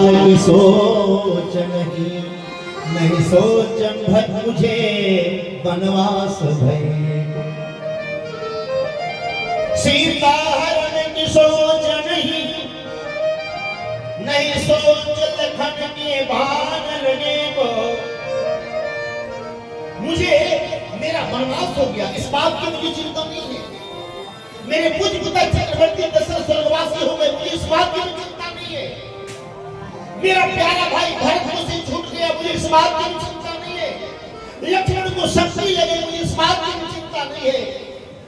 सोच नहीं नहीं सोच भट मुझे वनवास भय। सीता हरण की सोच नहीं नहीं सोच लखन के बाण लगे को। मुझे मेरा वनवास हो गया, इस बात की मुझे चिंता नहीं है। मेरे पूज्य पिता चक्रवर्ती दशरथ स्वर्गवासी हो गए, मुझे इस बात की चिंता नहीं है। मेरा प्यारा भाई भरत मुझसे छूट गया, मुझे इस बात की चिंता नहीं है। लक्ष्मण को शक्ति लगे, मुझे इस बात की चिंता नहीं है।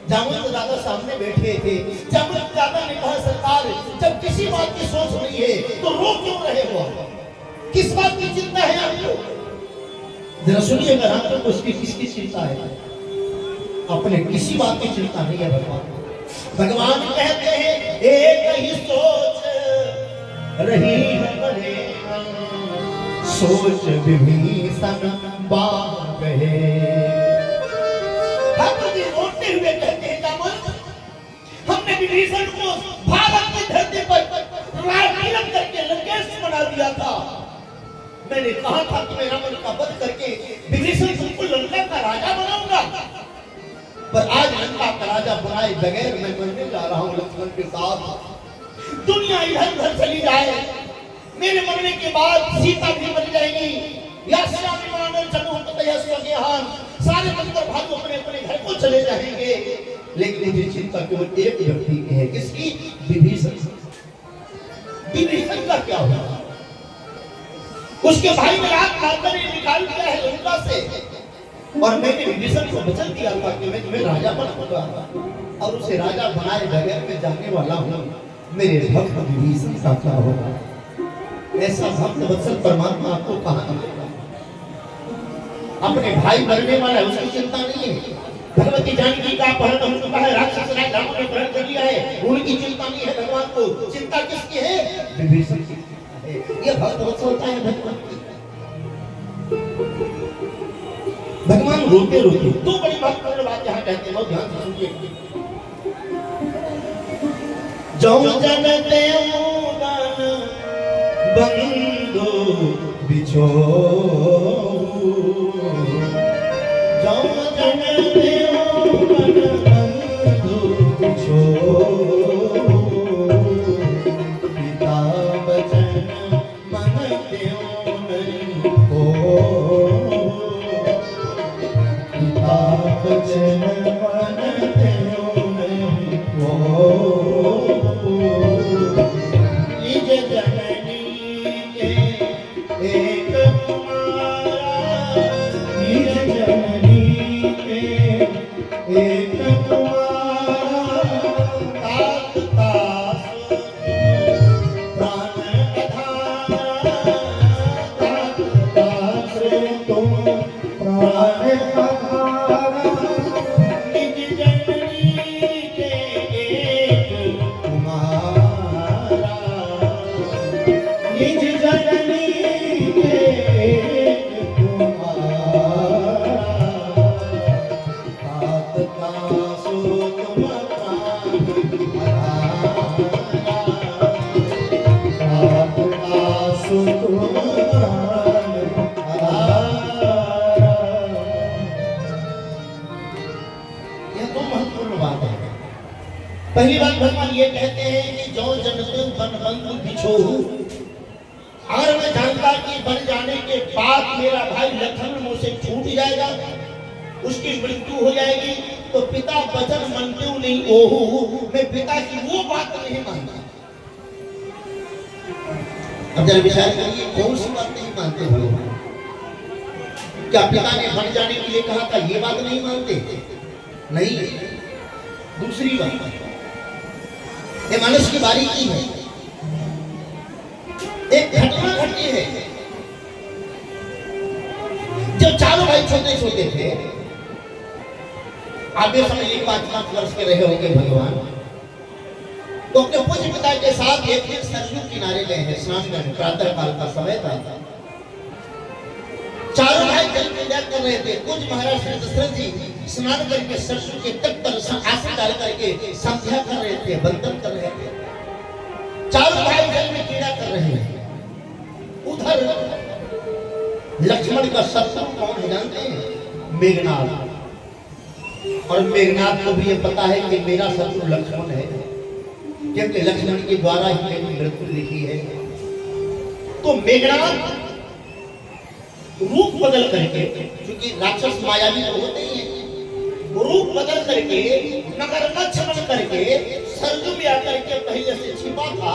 जामवंत दादा सामने बैठे थे। जामवंत दादा ने कहा, सरकार जब किसी बात की सोच नहीं है तो रो क्यों रहे हो? किस बात की चिंता है आपको? जरा सुनिएगा, आपको उसकी किसकी चिंता है? अपने किसी बात की चिंता नहीं है भगवान। भगवान कहते हैं एक ही सोच रही है, सोच विभीषण बाग है। रोते हुए कहते हैं, जामवंत हमने विभीषण को भारत की धरती पर राजनीति करके लंकेश बना दिया था। मैंने कहा था कि मैं रावण का वध करके विभीषण को लंका का राजा बनाऊंगा, पर आज लंका का राजा बनाए बगैर मैं मरने जा रहा हूं लक्ष्मण के साथ। दुनिया इधर उधर चली जाए, मेरे मरने के बाद सीता भी मर जाएगी। सारे मंत्र भालू अपने अपने घर को चले जाएंगे, लेकिन मुझे चिंता केवल एक व्यक्ति की है। किसकी? विभीषण। विभीषण का क्या होगा? उसके भाई ने रात मारकर निकाल दिया है लंका से, और मैंने विभीषण को वचन दिया था कि मैं तुम्हें राजा बनाऊंगा, और उसे राजा बनाए बगैर मैं जाने वाला हूं। मेरे भक्त विभीषण का क्या होगा? ऐसा भक्त वत्सल परमात्मा आपको कहां मिलेगा? अपने भाई मरने वाला है, उसकी चिंता नहीं है। भगवती जानकी का अपहरण हो चुका है, राक्षस राज रावण ने अपहरण कर लिया है, उनकी चिंता नहीं है भगवान को। चिंता किसकी है? विभीषण की है। ये भक्त वत्सलता है भगवान की। भगवान रोते रोते दो बड़ी महत्वपूर्ण बात यहाँ कहते हैं, बहुत ध्यान से सुनिए। जो जनते बंधु बिछो, जो जनते बंधु बिछो, पिता बचन मन क्यों नहीं हो, पिता बचन मन क्यों नहीं हो। पहली बात भगवान ये कहते हैं कि जो जनते बन बंधु बिछोहु, और मैं जानता कि बन जाने के बाद मेरा भाई लक्ष्मण मुझसे छूट जाएगा, उसकी मृत्यु हो जाएगी, तो पिता वचन मानते नहीं ओहु, मैं पिता की वो बात नहीं मानता। अब जरा विचार करिए, कौन सी बात नहीं मानते हो? क्या पिता ने बन जाने के लिए कहा था, ये बात नहीं मानते? नहीं। दूसरी बात, ये मनुष्य की बारीकी है। एक घटना घटी है, जब चारों भाई छोटे छोटे थे, आप ये समझिए 5-5 वर्ष के रहे होंगे भगवान, तो अपने पूज्य पिता के साथ एक दिन सरयू किनारे गए हैं स्नान करने। प्रातः काल का समय था। चारों भाई जल पूजा कर रहे थे। कुछ महाराज श्री दशरथ जी स्नान करके सरसों के तट पर आसन डाल करके संध्या कर रहे थे, बंधन कर रहे थे। चारों भाई जल में क्रीड़ा कर रहे हैं। लक्ष्मण का शत्रु कौन है जानते हैं? मेघनाथ। और मेघनाथ को भी ये पता है कि मेरा शत्रु लक्ष्मण है, क्योंकि लक्ष्मण के द्वारा ही मैंने मृत्यु लिखी है। तो मेघनाथ रूप बदल करके, क्योंकि राक्षस मायावी तो होते ही हैं, रूप बदल करके मगरमच्छ बन करके सरजू में आकर के पहले से छिपा था।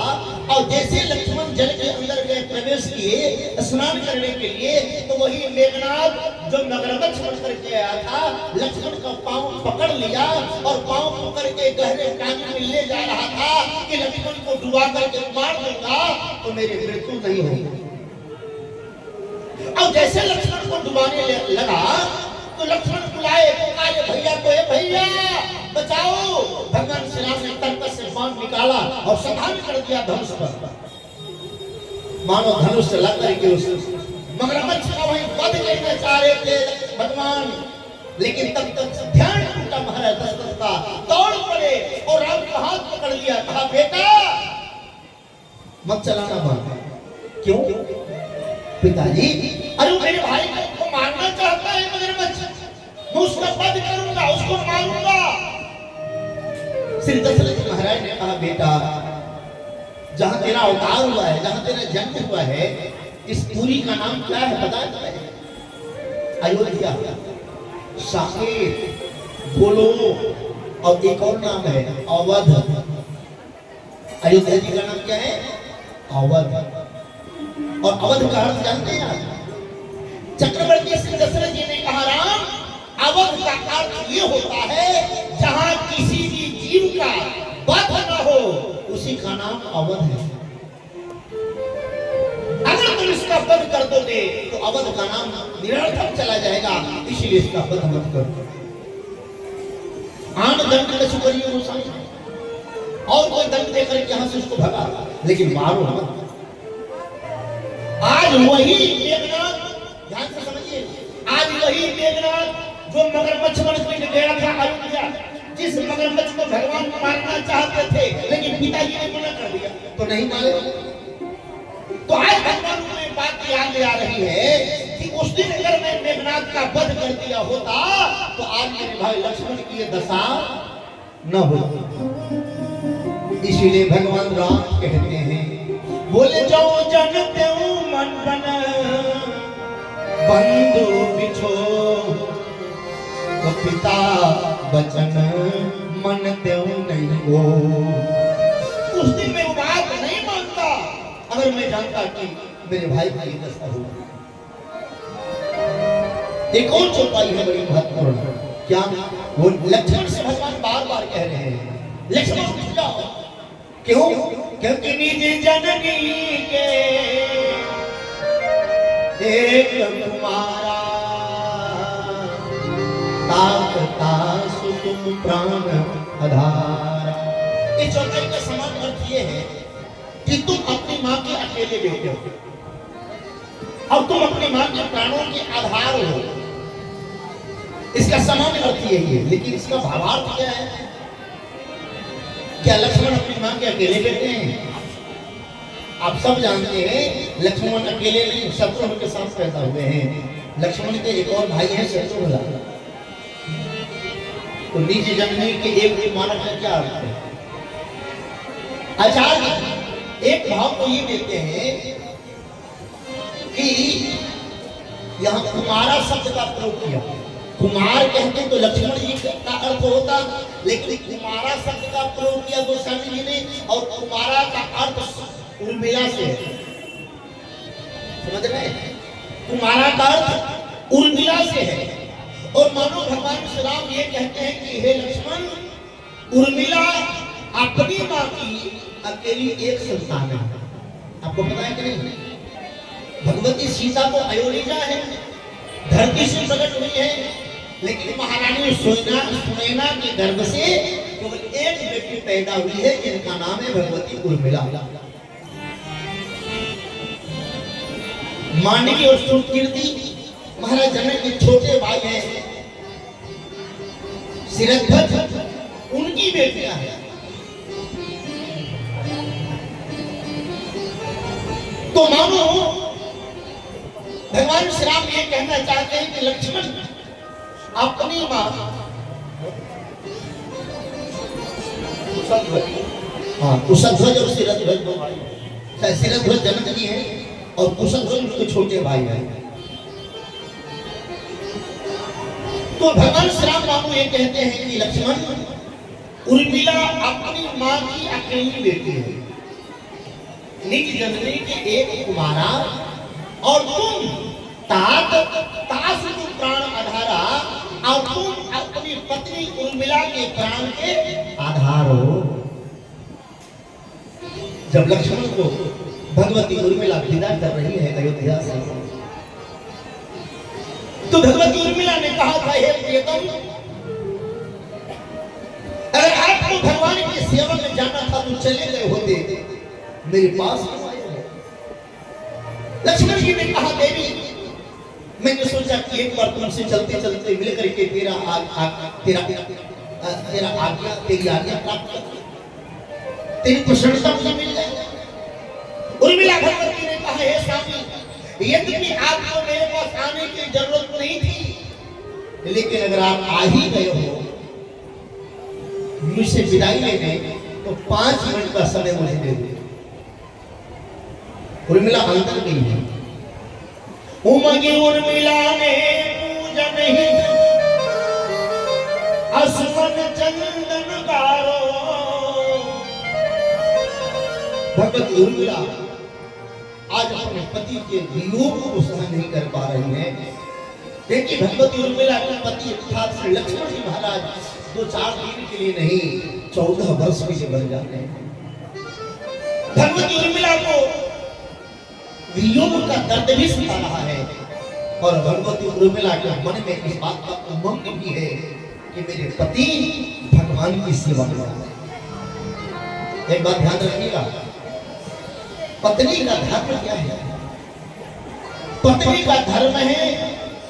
और जैसे लक्ष्मण जल के अंदर गए, प्रवेश किए स्नान करने के लिए, तो वही मेघनाथ जो मगरमच्छ बन करके आया था, लक्ष्मण का पांव पकड़ लिया और पांव पकड़ के गहरे पानी में ले जा रहा था कि लक्ष्मण को डुबा करके मार दूंगा तो मेरी मृत्यु नहीं होगी। और जैसे लक्ष्मण को डुबाने लगा तो लक्ष्मण बुलाए, पुकारे भैया को, भैया बचाओ। भगवान श्री राम ने तर्कस से बाण निकाला और समाप्त कर दिया धनुष पर। मानो धनुष से लग करके उस मगरमच्छ का वहीं वध करना चाह रहे थे भगवान, लेकिन तब तक ध्यान टूटा महाराज दशरथ का, दौड़ पड़े और राम का हाथ पकड़ लिया, कहा बेटा मत चलाना बाण। क्यों पिताजी? अरे मेरे भाई को मारना चाहता है मगरमच्छ, मैं उसका वध करूंगा, उसको मारूंगा। श्री दशरथ महाराज ने कहा बेटा, जहां तेरा अवतार हुआ है, जहां तेरा जन्म हुआ है, इस पुरी का नाम क्या है पता है? अयोध्या, साकेत, गोलो और एक और नाम है अवध। अयोध्या जी का नाम क्या है? अवध। और अवध का अर्थ जानते हैं आप? चक्रवर्ती श्री दशरथ जी ने कहा राम, अवध का अर्थ ये होता है जहां किसी भी जीव का वध न हो, उसी का नाम अवध है। अगर तुम इसका वध कर दोगे तो अवध का नाम निरर्थक चला जाएगा, इसीलिए इसका वध मत करो। आन दंड करिए और कोई दंड देकर यहां से उसको भगा, लेकिन मारो मत। आज वही मेघनाथ, ध्यान से समझिए, आज वही मेघनाथ जो मगरमच्छ बन के गया था अयोध्या, जिस मगरमच्छ को भगवान मारना चाहते थे, लेकिन पिताजी ने मना कर दिया तो नहीं मारे। तो आज भगवान को एक बात याद आ रही है कि उस दिन अगर मैं मेघनाथ का वध कर दिया होता तो आज मेरे भाई लक्ष्मण की ये दशा न होती। इसीलिए भगवान राम कहते हैं, बोले जो जनते मन बन बंधु बिछो, तो पिता बचन मन देव नहीं हो। उस दिन मैं वो बात नहीं मानता अगर मैं जानता कि मेरे भाई का ये दशा होगा। एक और चौपाई है बड़ी महत्वपूर्ण, क्या? वो लक्ष्मण से भगवान बार बार कह रहे हैं, लक्ष्मण उठ जाओ। क्यों? क्योंकि निज जननी के एक कुमारा, ताकता सुतुम प्राण आधारा। इस चौपाई का समान अर्थ ये है कि तुम अपनी मां के अकेले बेटे हो और तुम अपनी मां के प्राणों के आधार हो। इसका समान अर्थ यही है, लेकिन इसका भावार्थ क्या है? क्या लक्ष्मण अपनी मां के अकेले बेटे हैं? आप सब जानते हैं लक्ष्मण अकेले नहीं, शत्रुघ्न के साथ पैदा हुए हैं। लक्ष्मण के एक और भाई हैं शत्रुघ्न। तो निज जननी के एक मानक का क्या अर्थ है? आचार्य एक भाव को ये देते हैं कि यहाँ कुमारा शब्द का प्रयोग किया। कुमार कहते तो लक्ष्मण जी का अर्थ होता, लेकिन कुमारा शब्द का प्रयोग किया गोस्वामी जी ने, और कुमारा का अर्थ उर्मिला से है। समझ रहे हैं? कुमारा का अर्थ उर्मिला से है। और मानो भगवान श्री राम ये कहते हैं कि हे लक्ष्मण, उर्मिला अपनी मां की अकेली एक संतान है। आपको पता है कि नहीं? भगवती सीता तो अयोनिजा है, धरती से प्रकट हुई है, लेकिन महारानी सुनैना के गर्भ से केवल एक बेटी पैदा हुई है, जिनका नाम है भगवती उर्मिला। मांडवी और सुकीर्ति महाराज जनक के छोटे भाई हैं, सिरध्वज उनकी बेटियां हैं। तो मानो भगवान श्री राम ये कहना चाहते हैं कि लक्ष्मण अपनी मां कुशध्वज और शिरध्वज दो भाई, शिरध्वज जनक जी हैं और कुशध्वज उसके छोटे भाई हैं। तो भगवान श्री राम बाबू ये कहते हैं कि लक्ष्मण, उर्मिला अपनी मां की अकेली बेटी है, निज जननी के एक कुमारा, और तुम तात तास प्राण आधारा, और तुम अपनी पत्नी उर्मिला के प्राण के आधार हो। जब लक्ष्मण को भगवती उर्मिला विदा कर रही है अयोध्या से, तो भगवती उर्मिला ने कहा था, हे प्रियतम, अगर आपको भगवान की सेवा में जाना था तो चले गए होते, मेरे पास आए हो। लक्ष्मण जी ने कहा, देवी, मैंने सोचा कि एक बार तुमसे चलते चलते मिल करके तेरी आज्ञा प्राप्त कर, तेरी प्रसन्नता मुझे मिल जाए। उर्मिला भगवती ने कहा, हे स्वामी, यद्यपि आपको मेरे पास आने की जरूरत नहीं थी, लेकिन अगर आप आ ही गए हो मुझसे विदाई लेने, तो 5 मिनट का समय मुझे दे दो। उर्मिला अंतर गई है। उमगी उर्मिला ने पूजन ही असमन चंदन गारो। भगवत उर्मिला आज अपने पति के वियोग को सहन नहीं कर पा रही है। देखिए, भगवती उर्मिला के पति अर्थात श्री लक्ष्मण जी महाराज 2-4 दिन के लिए नहीं 14 वर्ष के लिए बन जाते हैं। भगवती उर्मिला को वियोग का दर्द भी सता रहा है, और भगवती उर्मिला के मन में इस बात का उमंग भी है कि मेरे पति भगवान की सेवा कर रहे हैं। एक बात ध्यान रखिएगा, पत्नी का धर्म क्या है? पत्नी का धर्म है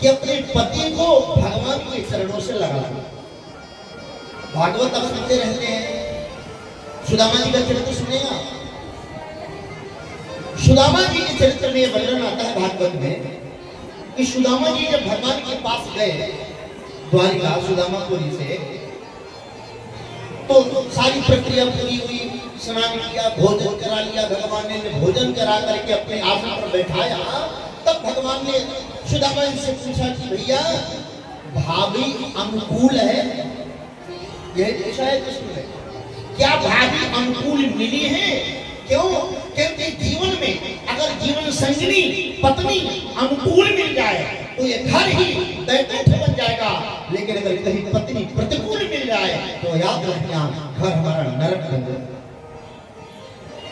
कि अपने पति को भगवान के चरणों से लगा लो। भागवत आप सुनते रहते हैं, सुदामा जी का चरित्र सुनेगा। सुदामा जी के चरित्र में वर्णन आता है भागवत में कि सुदामा जी जब भगवान के पास गए द्वारिका सुदामापुरी से, तो सारी प्रक्रिया पूरी हुई, स्नान किया, भोजन करा लिया, भगवान ने भोजन करा करके अपने आसन पर बैठाया। तब भगवान ने सुदामा जी से पूछा कि भैया, भाभी अनुकूल है? यह पूछा है कृष्ण, क्या भाभी अनुकूल मिली है? क्यों? क्योंकि जीवन में अगर जीवन संगिनी पत्नी अनुकूल मिल जाए तो ये घर ही दैत्य बन जाएगा, लेकिन अगर कहीं पत्नी प्रतिकूल मिल जाए तो याद रखना, घर हमारा नरक बन जाएगा।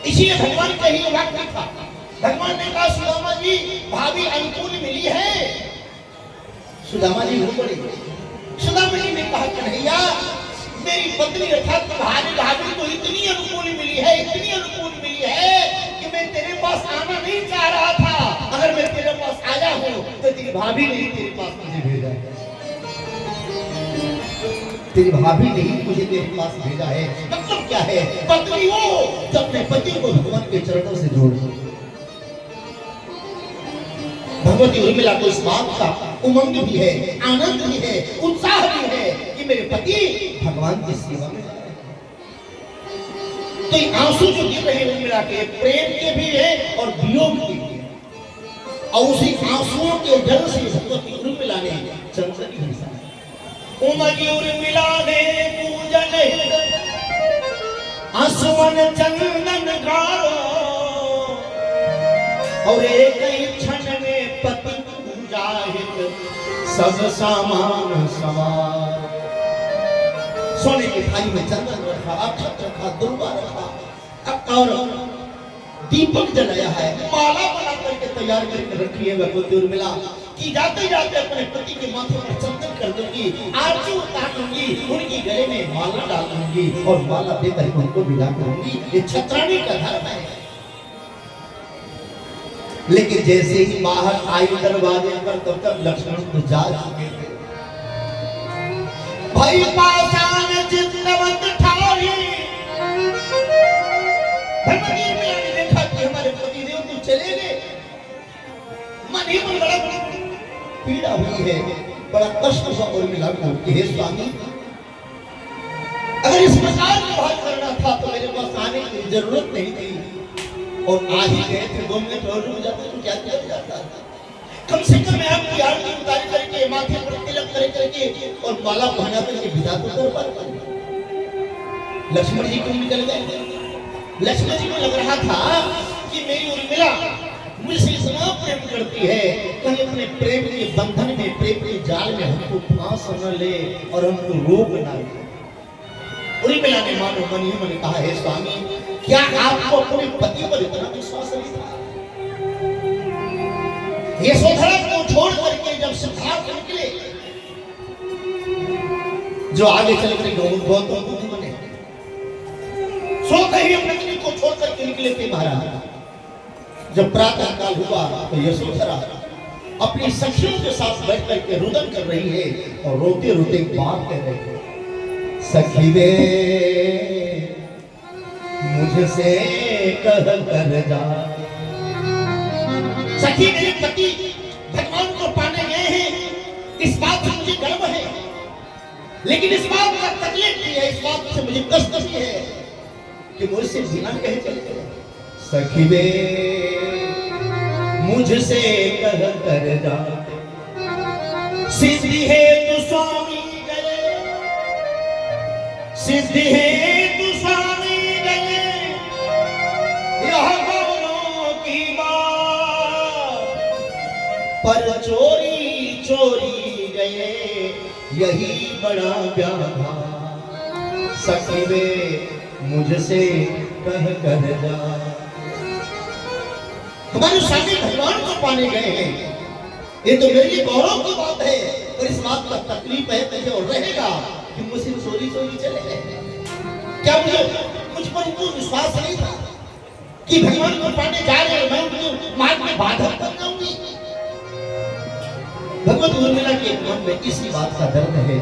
इसीलिए भगवान का ही वाक्य था। भगवान ने कहा, सुदामा जी, भाभी अनुकूल मिली है? सुदामा जी रो पड़े। सुदामा जी ने कहा, कन्हैया, मेरी पत्नी अर्थात भाभी तो इतनी अनुकूल मिली है, इतनी अनुकूल मिली है कि मैं तेरे पास आना नहीं चाह रहा था। अगर मैं तेरे पास आया हूं तो तेरी भाभी ने तेरे पास मुझे भेजा है, तेरी भाभी ने मुझे तेरे पास भेजा है। मतलब क्या है? पत्नी वो जो अपने पति को भगवान के चरणों से जोड़े। भगवती उर्मिला को इस बात का उमंग भी है, आनंद भी है, उत्साह भी है कि मेरे पति भगवान की सेवा में। तो ये आंसू जो गिर रहे हैं उर्मिला के, प्रेम के भी है और वियोग के भी है, और उसी आंसुओं के जल से भगवती उर्मिला ने चंदन घिसा। उमगी उर्मिला ने पूजन असमन चंदन गारो, और एक ही क्षण में पति जाहिर सब सामान सवार। सोने की थाली में चंदन रखा, अक्षत रखा, दुर्वा रखा, और दीपक जलाया है, माला बना करके तैयार करके रखी है भगवती उर्मिला कि जाते जाते अपने पति के माथे पर चंदन कर दूंगी, आरती उतार दूंगी, उनकी गले में माला डाल दूंगी और माला देकर उनको विदा करूंगी। ये छत्राणी का धर्म है। लेकिन जैसे ही बाहर आई दरवाजे पर, तब तक लक्ष्मण को जा चुके थे। भाई पाषाण चितवत ठाई, भगवती ने देखा कि हमारे पति देव तो चले गए, मन भी मुझे बड़ा पीड़ा हुई है, बड़ा कष्ट हुआ उर्मिला को कि हे स्वामी, अगर इस प्रकार व्यवहार करना था तो मेरे पास आने की जरूरत नहीं थी, और आ ही गए थे 2 मिनट और रुक जाते तो क्या किया जाता। कम से कम मैं आपकी आरती उतार करके, माथे पर तिलक करके और माला पहना करके विदा तो कर पाता। लक्ष्मण जी क्यों निकल गए? लक्ष्मण जी को लग रहा था कि मेरी उर्मिला मुझसे इतना प्रेम करती है, कहीं अपने प्रेम के बंधन में, प्रेम के जाल में हमको फांस न ले और हमको रोक ना ले। उर्मिला ने मानो मन ही मन कहा, हे स्वामी, क्या आपको अपने पति पर इतना विश्वास नहीं था? यशोधरा को छोड़ करके जब सिद्धार्थ निकले, जो आगे चल कर गौतम बुद्ध बने, सोते ही अपने पत्नी को छोड़ करके निकले थे महाराज। जब प्रातः काल हुआ तो यशोधरा अपनी सखियों के साथ बैठ करके रुदन कर रही है और रोते रोते बात कह रही है, सखी वे मुझसे कह कर जा। सखी, मेरे पति भगवान को पाने गए हैं, इस बात से मुझे गर्व है, लेकिन इस बात का तकलीफ भी है, इस बात से मुझे कष्ट भी है कि मुझसे बिना कहे चले गए। सखी वे मुझसे कह कर जा, सिद्धि है तू स्वामी गए, सिद्धि है तू स्वामी गए, यह गौरों की बात, पर चोरी चोरी गए, यही बड़ा व्याधा। सखी वे मुझसे कह कर जा। हमारे स्वामी भगवान को पाने गए हैं, ये तो मेरे लिए गौरव की बात है, और इस बात का तकलीफ है मुझे और रहेगा कि मुझसे चोरी चोरी चले गए। क्या मुझ पर उनको विश्वास नहीं था कि भगवान को पाने जा रहे हैं, मैं उनके मार्ग में बाधा कर जाऊंगी? भगवत उर्मिला के मन में इसी बात का दर्द है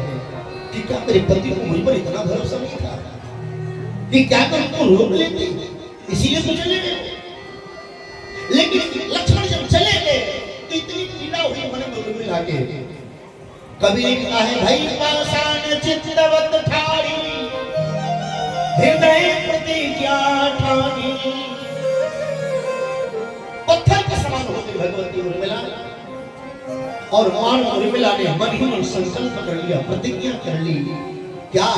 कि क्या मेरे पति को मुझ पर इतना भरोसा नहीं था कि क्या मैं उनको रोक लेती, इसीलिए तो चले गए। लेकिन लक्ष्मण जब चले गए तो इतनी पीड़ा हुई मन में उर्मिला के। कभी लिखा है, भाई पाषाण चित्तवत ठाड़ी, हृदय प्रतिज्ञा ठानी। पत्थर के समान हो गई भगवती उर्मिला, और मान उर्मिला ने मन ही मन संकल्प कर लिया, प्रतिज्ञा कर ली। क्या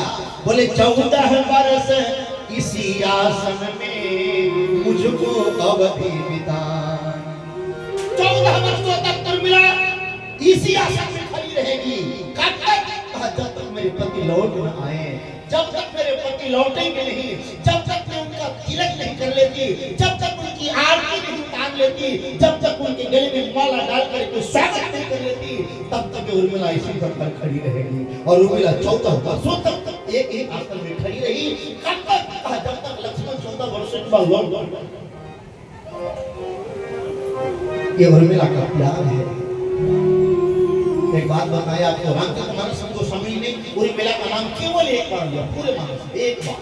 बोले, 14 वर्ष इसी आसन में मुझको अवधि बिता। 14 वर्षों तक उर्मिला इसी आसन में खड़ी रहेगी। कब तक? जब तक मेरे पति लौट न आए, जब तक मेरे पति लौटेंगे नहीं, जब तक मैं उनका तिलक नहीं कर लेती, जब तक उनकी आरती नहीं उतार लेती, जब तक उनके गले में माला डाल कर स्वागत नहीं कर लेती, तब तक उर्मिला इसी पर खड़ी रहेगी। और उर्मिला 14 वर्षों तक एक आसन में खड़ी रही। कब तक? जब तक लक्ष्मण 14 वर्षों के बाद लौट। ये उर्मिला का प्यार है। एक बात बताया आपको, राम के मानस को समझ नहीं, उर्मिला का नाम केवल एक बार लिया, पूरे मानस एक बार,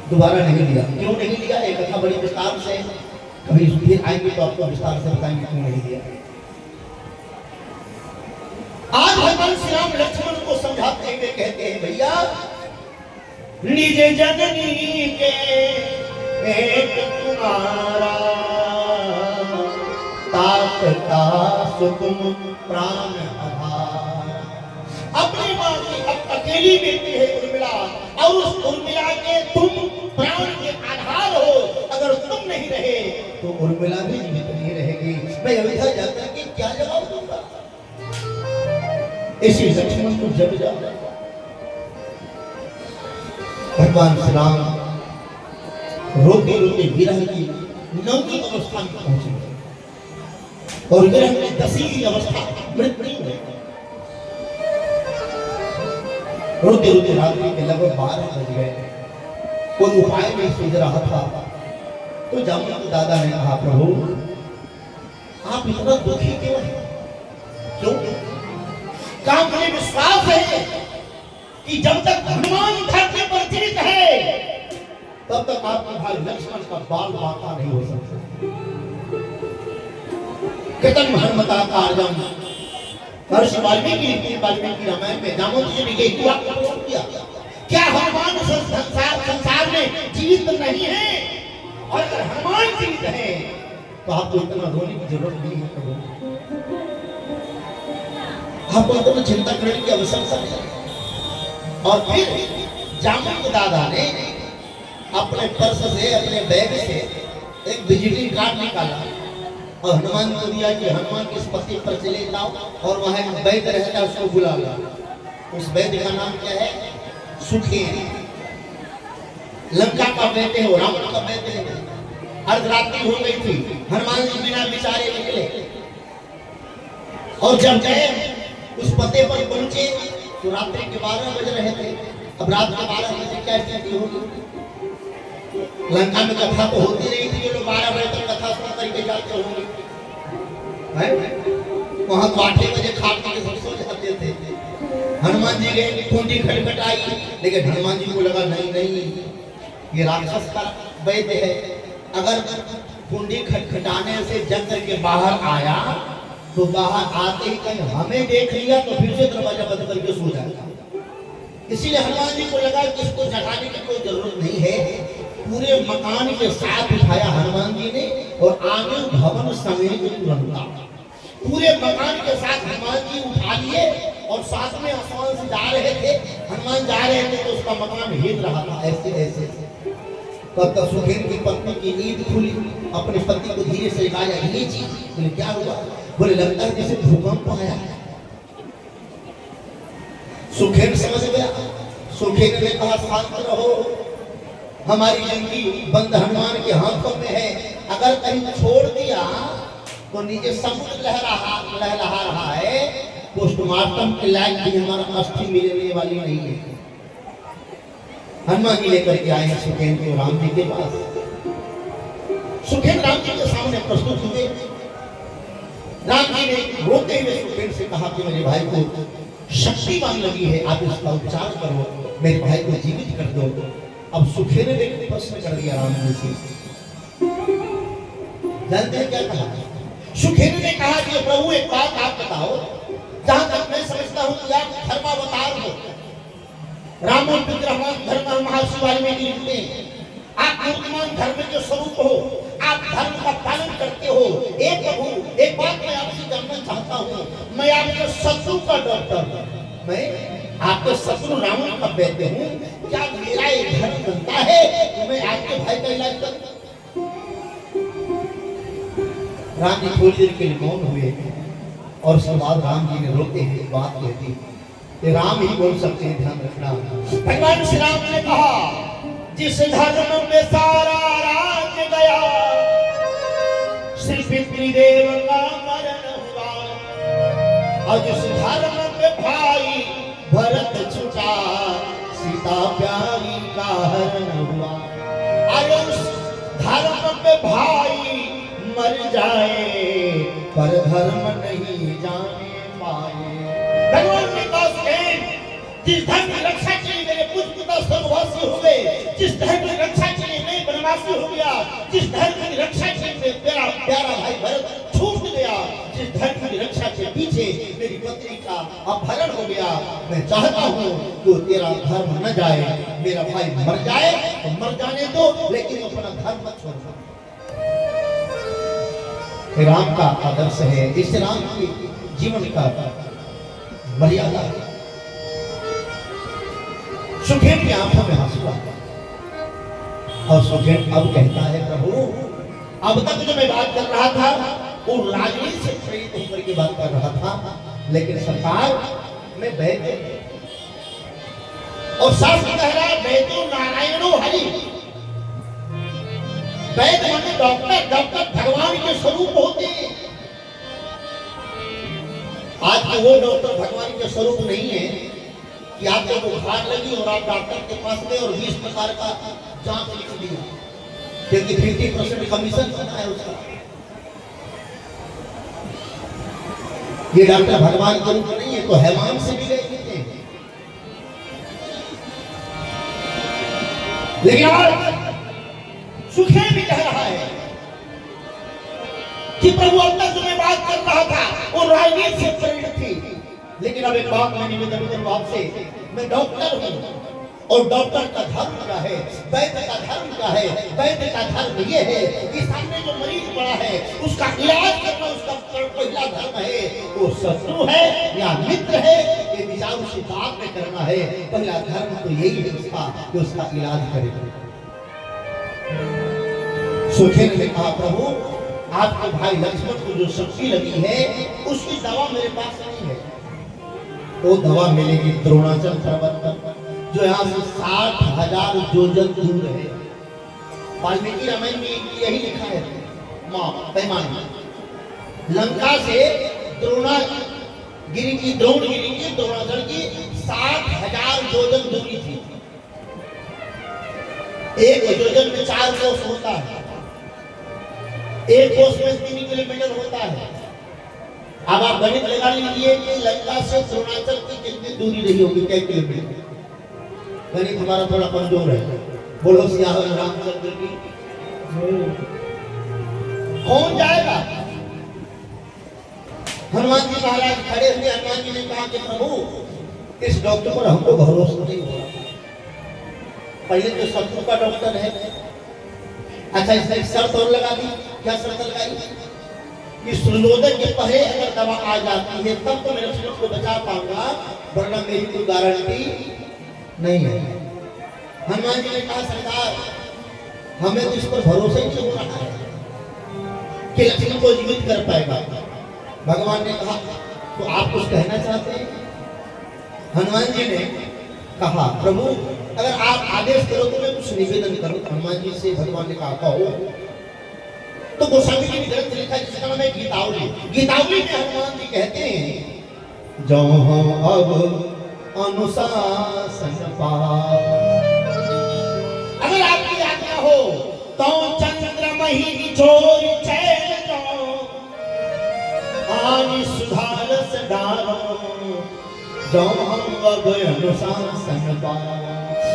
दोबारा नहीं लिया। क्यों नहीं लिया? एक कथा बड़ी विस्तार से, कभी फिर आएंगे तो आपको विस्तार से बताएंगे क्यों नहीं लिया। आज भगवान श्री राम लक्ष्मण को समझाते हुए कहते हैं, भैया निज जननी के एक तुम्हारा, तात का तुम प्राण आधार। अपनी मां की अब अकेली बेटी है उर्मिला, और उस उर्मिला के तुम प्राण के आधार हो। अगर तुम नहीं रहे तो उर्मिला भी जीवित नहीं रहेगी। मैं अयोध्या जाकर के क्या जवाब दूंगा? इसी लक्ष्मण को जब जाओ, भगवान श्री राम रोते रोते विरह की 9वीं अवस्था में पहुंचे, और विरह में 10वीं अवस्था मृत्यु हुई। रोते रोते रात्रि के लगभग 12 बज गए। कोई उपाय नहीं सूझ रहा था, तो जामवंत दादा ने कहा, प्रभु आप इतना दुखी क्यों हैं? क्यों? क्या मुझे विश्वास है कि जब तक हनुमान धरती पर जीवित है, तब तक आपके भाई लक्ष्मण का बाल बांका नहीं हो सकता। कृतम हनुमता कार्यम। महर्षि वाल्मीकि रामायण में दामोदर जी ने यही वाक्य प्रयोग किया। क्या हनुमान संसार में जीवित नहीं है? और अगर हनुमान जीवित है तो आपको इतना रोने की जरूरत नहीं है। आपको इतना चिंता करने की आवश्यकता नहीं। और फिर जामवंत दादा ने अपने पर्स से, अपने बैग से एक विजिटिंग कार्ड निकाला और हनुमान को दिया कि हनुमान के इस पत्ते पर चले जाओ और वहां एक वैद्य रहता है, उसको बुला लो। उस वैद्य का नाम क्या है? सुखेन। लंका का वैद्य है, रावण का वैद्य है। अर्धरात्रि हो गई थी, हनुमान जी बिना विचारे निकले और जब गए उस पते पर पहुंचे तो रात्रि के 12 बज रहे थे। अब रात के 12 बजे क्या स्थिति होगी? लंका में कथा तो होती नहीं थी, ये लोग 12 बजे तक कथा सुन करके जाते होंगे। वहां तो 8 बजे खा पी के सब सो जाते थे। हनुमान जी गए, कुंडी खटखटाई, लेकिन हनुमान जी को लगा नहीं ये राक्षस का वैद्य है। अगर कुंडी खटखटाने से जग करके बाहर आया तो बाहर आते ही कहीं हमें देख लिया तो फिर से दरवाजा बंद करके सो जाएगा। इसीलिए हनुमान जी को लगा कि इसको जगाने की कोई जरूरत नहीं है। पूरे मकान के साथ उठाया हनुमान जी ने और आगे भवन समेत तुरंत पूरे मकान के साथ हनुमान जी उठा लिए और साथ में आसमान से जा रहे थे। हनुमान जा रहे थे तो उसका मकान हिल रहा था ऐसे ऐसे। तब तक सुखेन की पत्नी की नींद खुली, अपने पति को धीरे से लगाया, ये चीज बोले क्या हुआ? बोले लगता है जैसे भूकंप आया। सुखेन समझ गया। सुखेन ने कहा शांत रहो, हमारी जिंदगी बंद हनुमान के हाथों में है। अगर कहीं छोड़ दिया तो नीचे समुद्र लहरा रहा है, पोस्टमार्टम के लायक भी हमारा अस्थि मिलने वाली नहीं है। हनुमान जी लेकर के आए सुखेन को राम जी के पास। सुखेन राम जी के सामने प्रस्तुत हुए। राम जी ने रोते हुए सुखेन से कहा कि मेरे भाई को शक्तिवान लगी है, आप इसका उपचार करो, मेरे भाई को जीवित कर दो। अब सुखेन ने एक प्रश्न कर दिया राम जी से। जानते हैं क्या कहा? सुखेन ने कहा कि प्रभु एक बात आप बताओ, जहां तक मैं समझता हूं कि आप धर्मावतार हो, रामो विग्रहवान धर्म महर्षि वाल्मीकि लिखते हैं, आप मूर्तिमान धर्म के स्वरूप हो, आप धर्म का पालन करते हो। एक प्रभु एक बात मैं आपसे जानना चाहता हूँ, मैं आपके शत्रु का डॉक्टर हूँ, मैं आपके शत्रु रावण का वैद्य हूँ, क्या मेरा एक धर्म बनता है कि मैं आपके भाई का इलाज करूं? राम जी थोड़ी देर के लिए मौन हुए और उसके बाद राम जी ने रोते हुए बात कहती, ये राम ही बोल सकते हैं, ध्यान रखना। भगवान श्री राम ने कहा, जिस धर्म में सारा राज्य गया, श्री पितृदेव का मरण हुआ, और जिस धर्म पे भाई भरत छुटा, सीता प्यारी का हरण हुआ। अरे उस धर्म पे भाई मर जाए पर धर्म नहीं जाने पाए। भगवान ने कहा जिस धर्म की रक्षा के लिए मेरे पूज्य पिता स्वर्गवासी हो गए, जिस धर्म की रक्षा के लिए मैं वनवासी हो गया, जिस धर्म की रक्षा के लिए मेरा प्यारा भाई भरत छूट गया, जिस धर्म की रक्षा के पीछे मेरी पत्नी का अपहरण हो गया, मैं चाहता हूँ कि तेरा धर्म न जाए, मेरा भाई मर जाए तो मर जाने दो, लेकिन अपना धर्म मत छोड़ो। राम का आदर्श है, इस राम के जीवन का मर्यादा है। सुखेन की आंखों में आंसू आता और सुखेन अब कहता है, प्रभु अब तक जो मैं बात कर रहा था वो राजनीति से प्रेरित होकर के बात कर रहा था, लेकिन सरकार में वैद्य और शास्त्र कह रहा है वैद्यो नारायणो हरि। वैद्य माने डॉक्टर, डॉक्टर भगवान के स्वरूप होते हैं। आज तो वो डॉक्टर भगवान के स्वरूप नहीं है कि आपको बुखार लगी और आप डॉक्टर के पास गए और 20 प्रकार का जांच लिख दिया, क्योंकि 50% कमीशन बना है उसका। ये डॉक्टर भगवान के रूप नहीं है, तो हैवान से भी गए थे। लेकिन आज सुखेन भी कह रहा है कि प्रभु अब तक जो मैं बात कर रहा था वो राजनीति से प्रेरित थी, लेकिन अब एक बात मैं निवेदन करूं आपसे, मैं डॉक्टर हूं और डॉक्टर का धर्म क्या है, वैद्य का धर्म क्या है? वैद्य का धर्म ये है कि सामने जो मरीज पड़ा है उसका इलाज करना उसका पहला धर्म है। वो शत्रु है या मित्र है ये विचार उसी बात में करना है। पहला धर्म तो यही है उसका कि उसका इलाज करे। सुखेन ने कहा प्रभु आपके भाई लक्ष्मण को जो शक्ति लगी है उसकी दवा मेरे पास नहीं है। वो दवा मिलेगी द्रोणाचल पर्वत पर जो यहाँ से 60,000 योजन दूर है। वाल्मीकि रामायण में यही लिखा है पैमाना, लंका से द्रोणागिरी की द्रोणाचल की 60,000 योजन दूरी थी। एक योजन में 4 कोस होता है, एक कोस में 3 किलोमीटर होता है। अब आप गणित लगा लीजिए कि लंका से द्रोणाचल की कितनी दूरी रही होगी, कई किलोमीटर। गणित हमारा थोड़ा कमजोर है। बोलो सियावर रामचंद्र की। कौन जाएगा? हनुमान जी महाराज खड़े हुए। हनुमान जी ने कहा कि प्रभु इस डॉक्टर पर हमको भरोसा नहीं हो रहा। पहले तो शत्रु का डॉक्टर है। अच्छा इसने एक शर्त और लगा दी। क्या शर्त लगाई कि सूर्योदय के पहले अगर दवा आ जाती है तब तो मैं लक्ष्मण को बचा पाऊंगा, वरना मेरी कोई गारंटी नहीं है। हनुमान जी ने कहा सरकार हमें तो इस पर भरोसा ही नहीं हो रहा है कि लक्ष्मण को जीवित कर पाएगा। भगवान ने कहा तो आप कुछ कहना चाहते हैं? हनुमान जी ने कहा प्रभु अगर आप आदेश करो तो मैं कुछ निवेदन करूं। हनुमान जी से भगवान ने कहा कहो। तो गोस्वामी जी ने ग्रंथ लिखा जिसका नाम है गीतावली। गीतावली में हनुमान जी कहते हैं जो हम अब अनुशासन अगर आपकी आज्ञा हो तो चंद्रमहि छोर चैन जो आनि सुधार से डालो जो हम अब अनुशासन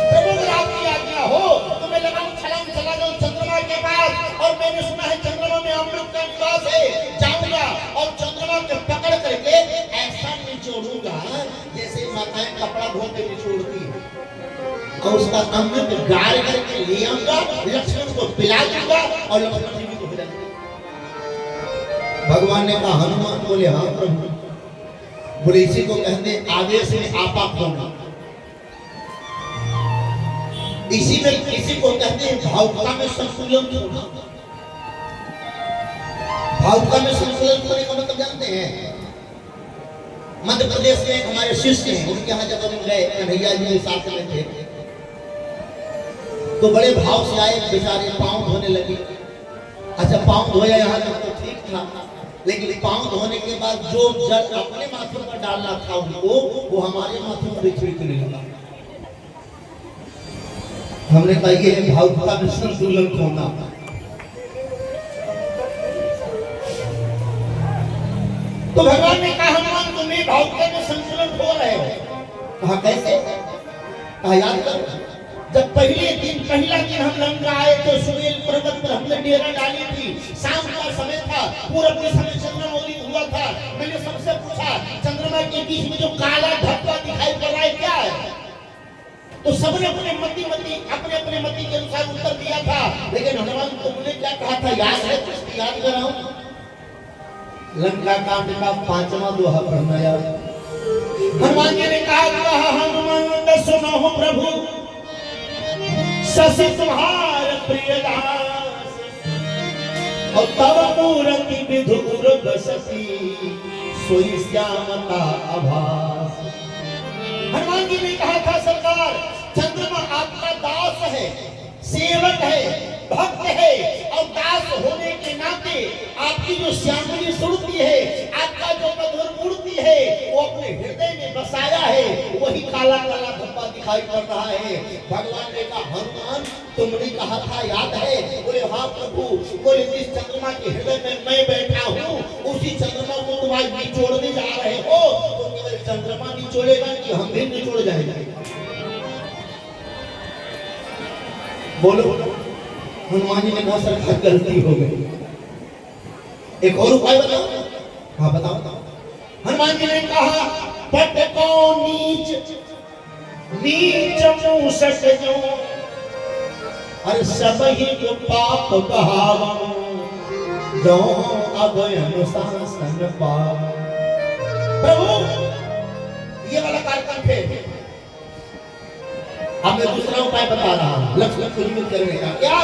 प्रभु अगर आपकी आज्ञा हो तो मैं लगाऊं छलांग चला जाऊं चंद्रमा के पास। और मैंने सुना है चंद्रमा में अमृत का निवास है, जाऊंगा और चंद्रमा को पकड़ करके ऐसा निचोड़ूंगा जैसे माताएं कपड़ा धो के निचोड़ती है और उसका अमृत गाड़ करके ले आऊंगा, लक्ष्मण को पिला दूंगा और लक्ष्मण जी को पिला दूंगा। भगवान ने कहा हनुमान बोले हाँ प्रभु। बोले इसी को कहते आदेश में आपा खोना, इसी को कहते हैं भावुकता में संतुलन होना। भावुकता में संतुलन होने का मतलब जानते हैं? मध्य प्रदेश में एक हमारे शिष्य हैं, उनके यहाँ जब हम गए कन्हैया जी के साथ में थे तो बड़े भाव से आए, बेचारे पाँव धोने लगे। अच्छा पाँव धोया यहाँ तक तो ठीक था, लेकिन पाँव धोने के बाद जो जल अपने माथे पर डालना था उनको वो हमारे माथे पर छिड़कने लगा। हमने कहा ये है भावुकता में संतुलन खोना। तो भगवान ने कहा हनुमान तुम्हें भावुकता में संतुलन खो रहे हो। कहा कैसे? कहा याद करो जब पहला दिन हम लंका आए तो सुमेल पर्वत पर हमने डेरा डाली थी। शाम का समय था, पूरब के समय चंद्रमा उदित हुआ था। मैंने सबसे पूछा चंद्रमा के बीच में जो काला धब्बा दिखाई पड़ रहा है क्या है? तो सबने अपने मति के अनुसार उत्तर दिया था। लेकिन हनुमान तुमने क्या कहा था याद है? कुछ याद कराओ। लंका कांड का 5वां दोहा पढ़ना यार। हनुमान जी ने कहा हनुमान सुनो प्रभु शशि तुम्हार प्रिय दास और तब मूर्ति विधुर बसती सोई श्यामता आभास। हनुमान जी ने कहा था सरकार चंद्रमा आपका दास है, सेवक है, भक्त है और दास होने के नाते आपकी जो श्यामली सुरती है, आपका जो मधुर मूर्ति है वो अपने हृदय में बसाया है, वही काला काला धब्बा दिखाई पड़ रहा है। भगवान ने कहा हनुमान तुमने कहा था याद है? बोले हाँ प्रभु। बोले जिस चंद्रमा के हृदय में मैं बैठा हूँ उसी चंद्रमा को तुम आज निचोड़ने जा रहे हो, तो केवल चंद्रमा निचोड़ेगा कि हम भी निचोड़ जाएंगे? बोलो। हनुमान जी ने कहा सर गलती हो गई। एक और उपाय बताओ। हाँ बताओ। हनुमान जी ने कहा पट को नीच नीच मूसक जो अरे सब ही को पाप कहावा जो अब अनुशासन पाप। प्रभु ये वाला कार्यक्रम थे। अब मैं दूसरा उपाय बता रहा हूं लक्ष्मण को जीवित करने का। क्या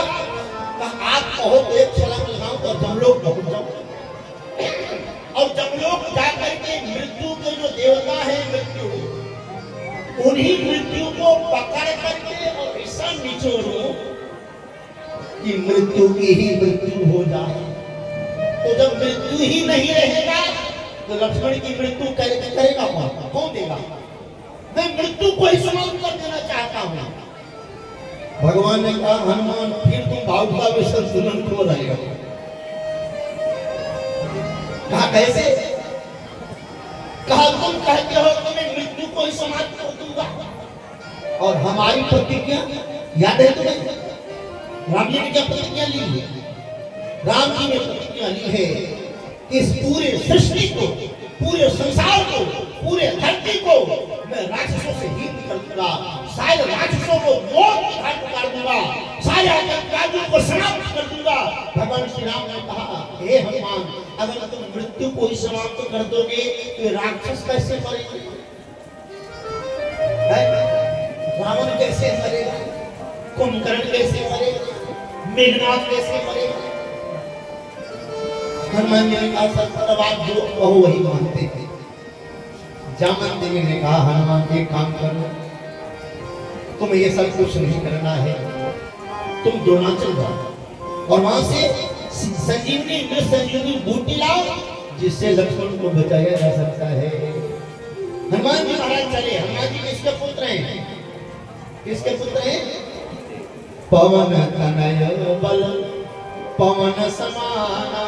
आप कहो तो एक छलांग लगाऊं तो जमलोक पहुंच जाऊं और जमलोक जाकर के मृत्यु के जो देवता है मृत्यु उन्हीं मृत्यु को पकड़ करके और ऐसा निचोड़ो कि मृत्यु की ही मृत्यु हो जाए। तो जब मृत्यु ही नहीं रहेगा तो लक्ष्मण की मृत्यु करेगा कौन देगा? मैं मृत्यु को ही समाप्त कर देना चाहता हूं। भगवान ने कहा हनुमान फिर तुम भावुकता में संतुलन खो रहे हो। कहा कैसे? कहा तुम कहते हो कि मैं मृत्यु को ही समाप्त कर दूंगा और हमारी प्रतिज्ञा याद है तुम्हें? राम जी ने क्या प्रतिज्ञा ली है? राम जी ने प्रतिज्ञा ली है इस पूरे सृष्टि को पूरे संसार को पूरे धरती को मैं राक्षसों से ही निकल दूंगा। सारे राक्षसों को मौत की घाट उतार दूंगा। सारे आतंकवादियों को समाप्त कर दूंगा। भगवान श्री राम ने कहा हे हनुमान अगर तुम मृत्यु को ही समाप्त कर दोगे तो राक्षस कैसे मरेंगे? रावण कैसे मरेगा? कुंभकर्ण कैसे मरेगा? मेघनाथ कैसे मरेगा? हनुमान जी ने कहा सर बात जो कहो वही मानते थे। जामन देवी ने कहा हनुमान एक काम करो तुम्हें ये सब कुछ नहीं करना है तुम द्रोणाचल जाओ और वहां से संजीवनी बूटी लाओ जिससे लक्ष्मण को बचाया जा सकता है। हनुमान जी महाराज चले। हनुमान जी किसके पुत्र हैं? किसके पुत्र हैं? पवन तनय बल पवन समाना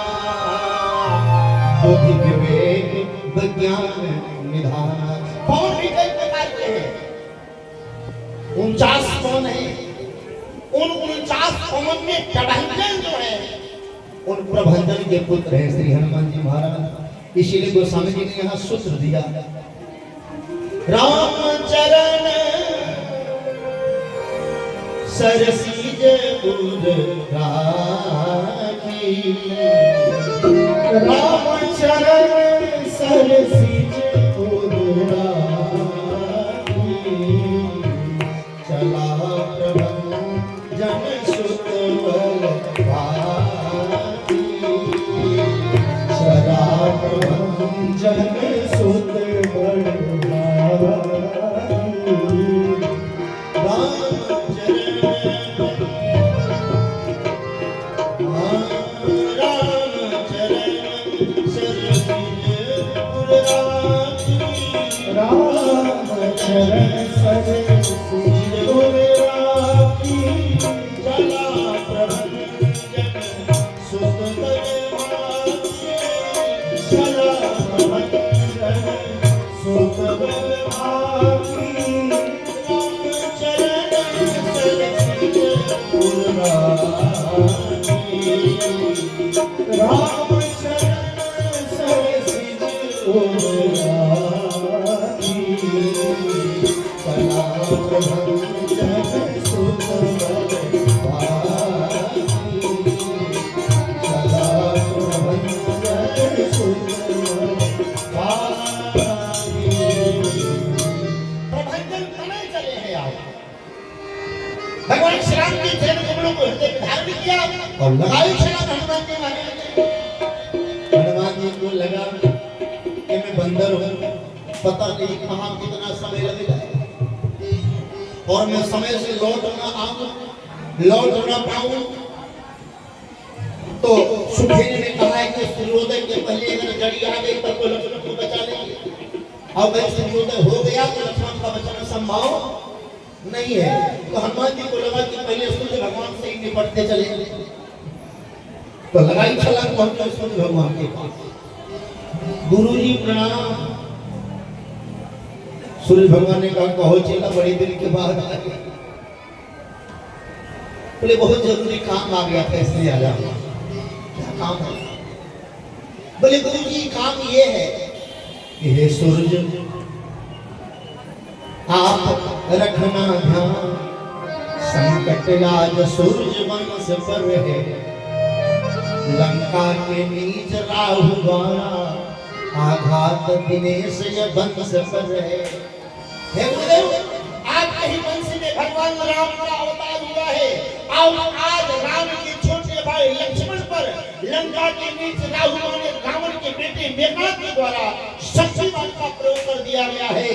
बुद्धि विवेक विज्ञान निधान। पवन भी कई प्रकार के हैं। 49 पवन है। उन 49 पवन में प्रभंजन जो है उन प्रभंजन के पुत्र हैं श्री हनुमान जी महाराज। इसीलिए गोस्वामी जी ने यहाँ सूत्र दिया राम चरण सरसीज उर राखी राम चरण सरसीज उर राखी चला प्रभंजन सुत बल भाती चला प्रभंजन सुत बल भगवान श्री राम के चरण कमलों को हृदय में धारण किया और लगाई छलांग हनुमान जी महाराज। हनुमान जी को लगा कि मैं बंदर हूँ, पता नहीं कहाँ कितना समय लगेगा और मैं समय से लौट ना पाऊं। तो सुखेन ने कहा है कि सूर्योदय के पहले अगर जड़ी आ गई तब तो लक्ष्मण को बचा लेंगे। अब अगर सूर्योदय हो गया तो लक्ष्मण का बचाना संभव नहीं है। तो हनुमान जी को लगा कि पहले सूर्य भगवान से ही निपटते चले। तो लगाई छलांग पहुंचे सूर्य भगवान के पास। गुरुजी प्रणाम। सूर्य भगवान ने कहा कहो चला बड़ी दिन के बाद आ गया। बोले बहुत जरूरी काम आ गया था इसलिए आया। क्या काम है? बोले गुरु जी काम ये है कि हे सूरज आप रखना ध्यान, संकट आज सूरज वंश पर है, लंका के नीच राहु द्वारा आघात दिनेश ये वंश पर है। हे गुरुदेव, आपके ही वंश में भगवान राम का अवतार हुआ है और आज राम के छोटे भाई लक्ष्मण पर लंका के नीच राहु ने रावण के बेटे मेघनाद के द्वारा शक्तिमान का प्रयोग कर दिया गया है।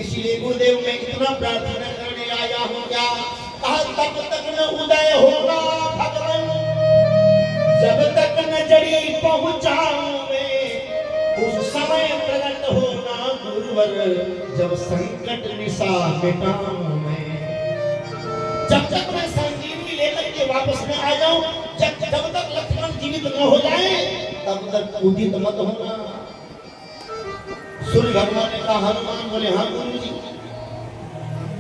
इसलिए गुरुदेव मैं इतना प्रार्थना करने आया हूँ क्या, तब तक न उदय होगा भगवान, जब तक न जड़ी पहुंचाऊं मैं, उस समय प्रकट होना गुरुवर, जब संकट निशा मिटाऊं मैं। जब तक मैं संजीवनी लेकर के वापस में आ जाऊं, जब तक लक्ष्मण जीवित न हो जाए तब तक उदित मत होना। सूर्य भगवान ने कहा हनुमान, बोले हाँ गुरु जी।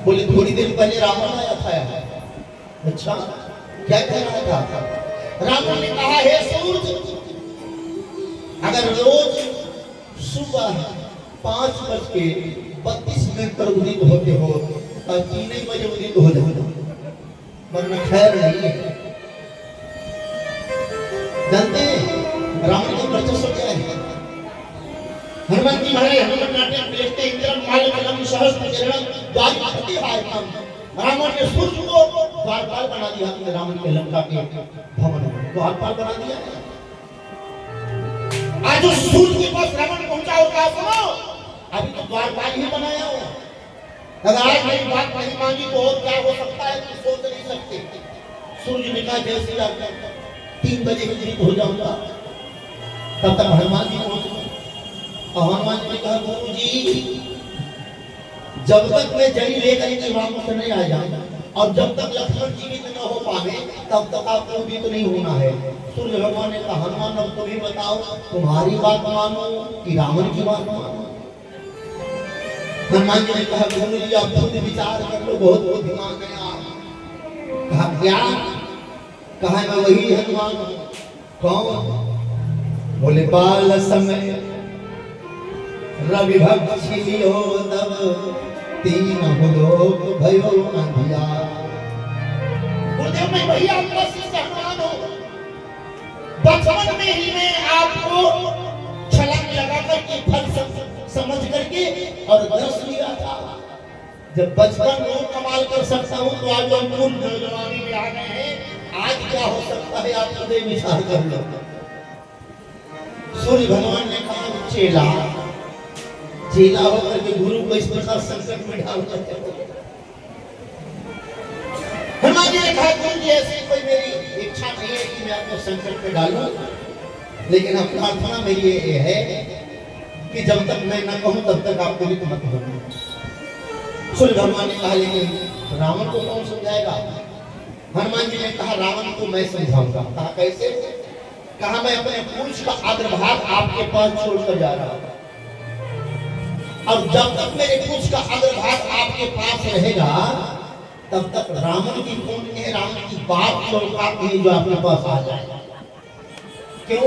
बोले थोड़ी देर पहले रावण आया था। अच्छा क्या कह रहा था? रावण ने कहा हे सूरज, अगर रोज सुबह 5:32 पर उदित होते हो और 3 बजे उदित हो जाओ, वरना खैर नहीं है। जानते हैं रावण का वर्चस्व क्या है? हनुमान जी महाराज हनुमान नाट्यम देखते इंद्रम मालकलम सहस्त्र किरणम द्वारपाल हायकम। रावण ने सूर्य को द्वारपाल बना दिया, अपने रावण के लंका के भवन में द्वारपाल बना दिया। आज उस सूर्य के पास रावण पहुंचा होगा, सुनो अभी तो द्वारपाल ही बनाया हो। अगर आज मेरी बात नहीं मानी तो और क्या हो सकता है कि सोच नहीं सकते। सूर्य ने कहा जैसे आप 3 बजे उदित हो जाऊंगा, तब तक हनुमान जी पहुंच गए। हनुमान जी ने कहा गुरु जी, जब तक मैं जड़ी लेकर के वापस नहीं आ जाऊंगा और जब तक लक्ष्मण जीवित न हो पावे तब तक आपको भी तो नहीं होना है। सूर्य भगवान ने कहा हनुमान अब तुम ही बताओ, तुम्हारी बात मानो कि रावण की बात मानो? हनुमान जी ने कहा गुरु जी आप खुद विचार कर लो, बहुत बुद्धिमान है आप। कहा क्या? कहा मैं वही हनुमान हूं। कौन? बोले बाल समय रवि भक्त छिलियो तब, 3 लोक भयो अंधियार। गुरुदेव मैं वही आपका शिष्य हनुमान हूं। बचपन में ही मैं आपको छलांग लगा करके फल समझ करके और दर्श लिया था। जब बचपन को कमाल कर सकता हूं तो आज हम पूर्ण जवानी में आ गए हैं। आज क्या हो सकता है आप खुद विचार कर लो। सूर्य भगवान ने कहा चेला चेला होकर के गुरु को इस प्रकार संकट में डाल करते हो। हनुमान जी ने कहा गुरु जी ऐसी कोई मेरी इच्छा नहीं है कि मैं आपको संकट में डालूं, लेकिन अब प्रार्थना मेरी ये है कि जब तक मैं न कहूं तब तक आपको भी मत होना। सूर्य भगवान ने कहा लेकिन रावण को कौन समझाएगा? हनुमान जी ने कहा रावण को मैं समझाऊंगा। कहा कैसे? कहा मैं अपने पूंछ का अग्रभाग आपके पास छोड़कर जा रहा हूं और जब तक मेरे पूंछ का अग्रभाग आपके पास रहेगा तब तक रावण की कौन है, रावण की बात जो आपके पास आ जाएगा। क्यों?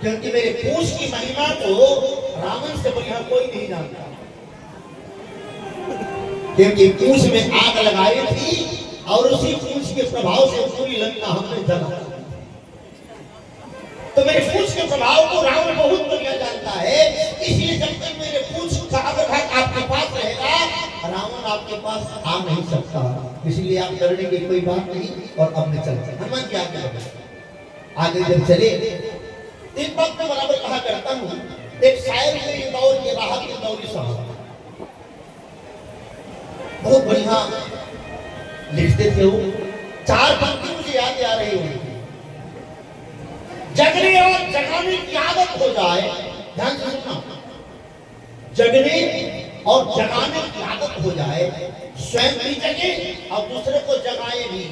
क्योंकि मेरे पूंछ की महिमा तो रावण से बढ़िया कोई नहीं जानता। क्योंकि पूंछ में आग लगाई थी और उसी पूंछ के प्रभाव से पूरी लंका हमने जला। तो मेरे पूंछ के प्रभाव को रावण बहुत बढ़िया जानता है। इसलिए जब तक मेरे पूंछ का अग्रभाग आपके पास रहेगा रावण आपके पास आ नहीं सकता। इसलिए आप डरने की कोई बात नहीं। और अब मैं चलते हनुमान जी आगे जब चले एक बात मैं बराबर कहा करता हूँ। एक शायर में ये दौर के राहत के दौरी साहब बहुत बढ़िया लिखते थे वो। 4 पंक्ति मुझे याद आ रही है। जगने और जगाने की आदत हो जाए, ध्यान से सुनना, जगने और जगाने की आदत हो जाए, स्वयं भी जगे और दूसरे को जगाए भी।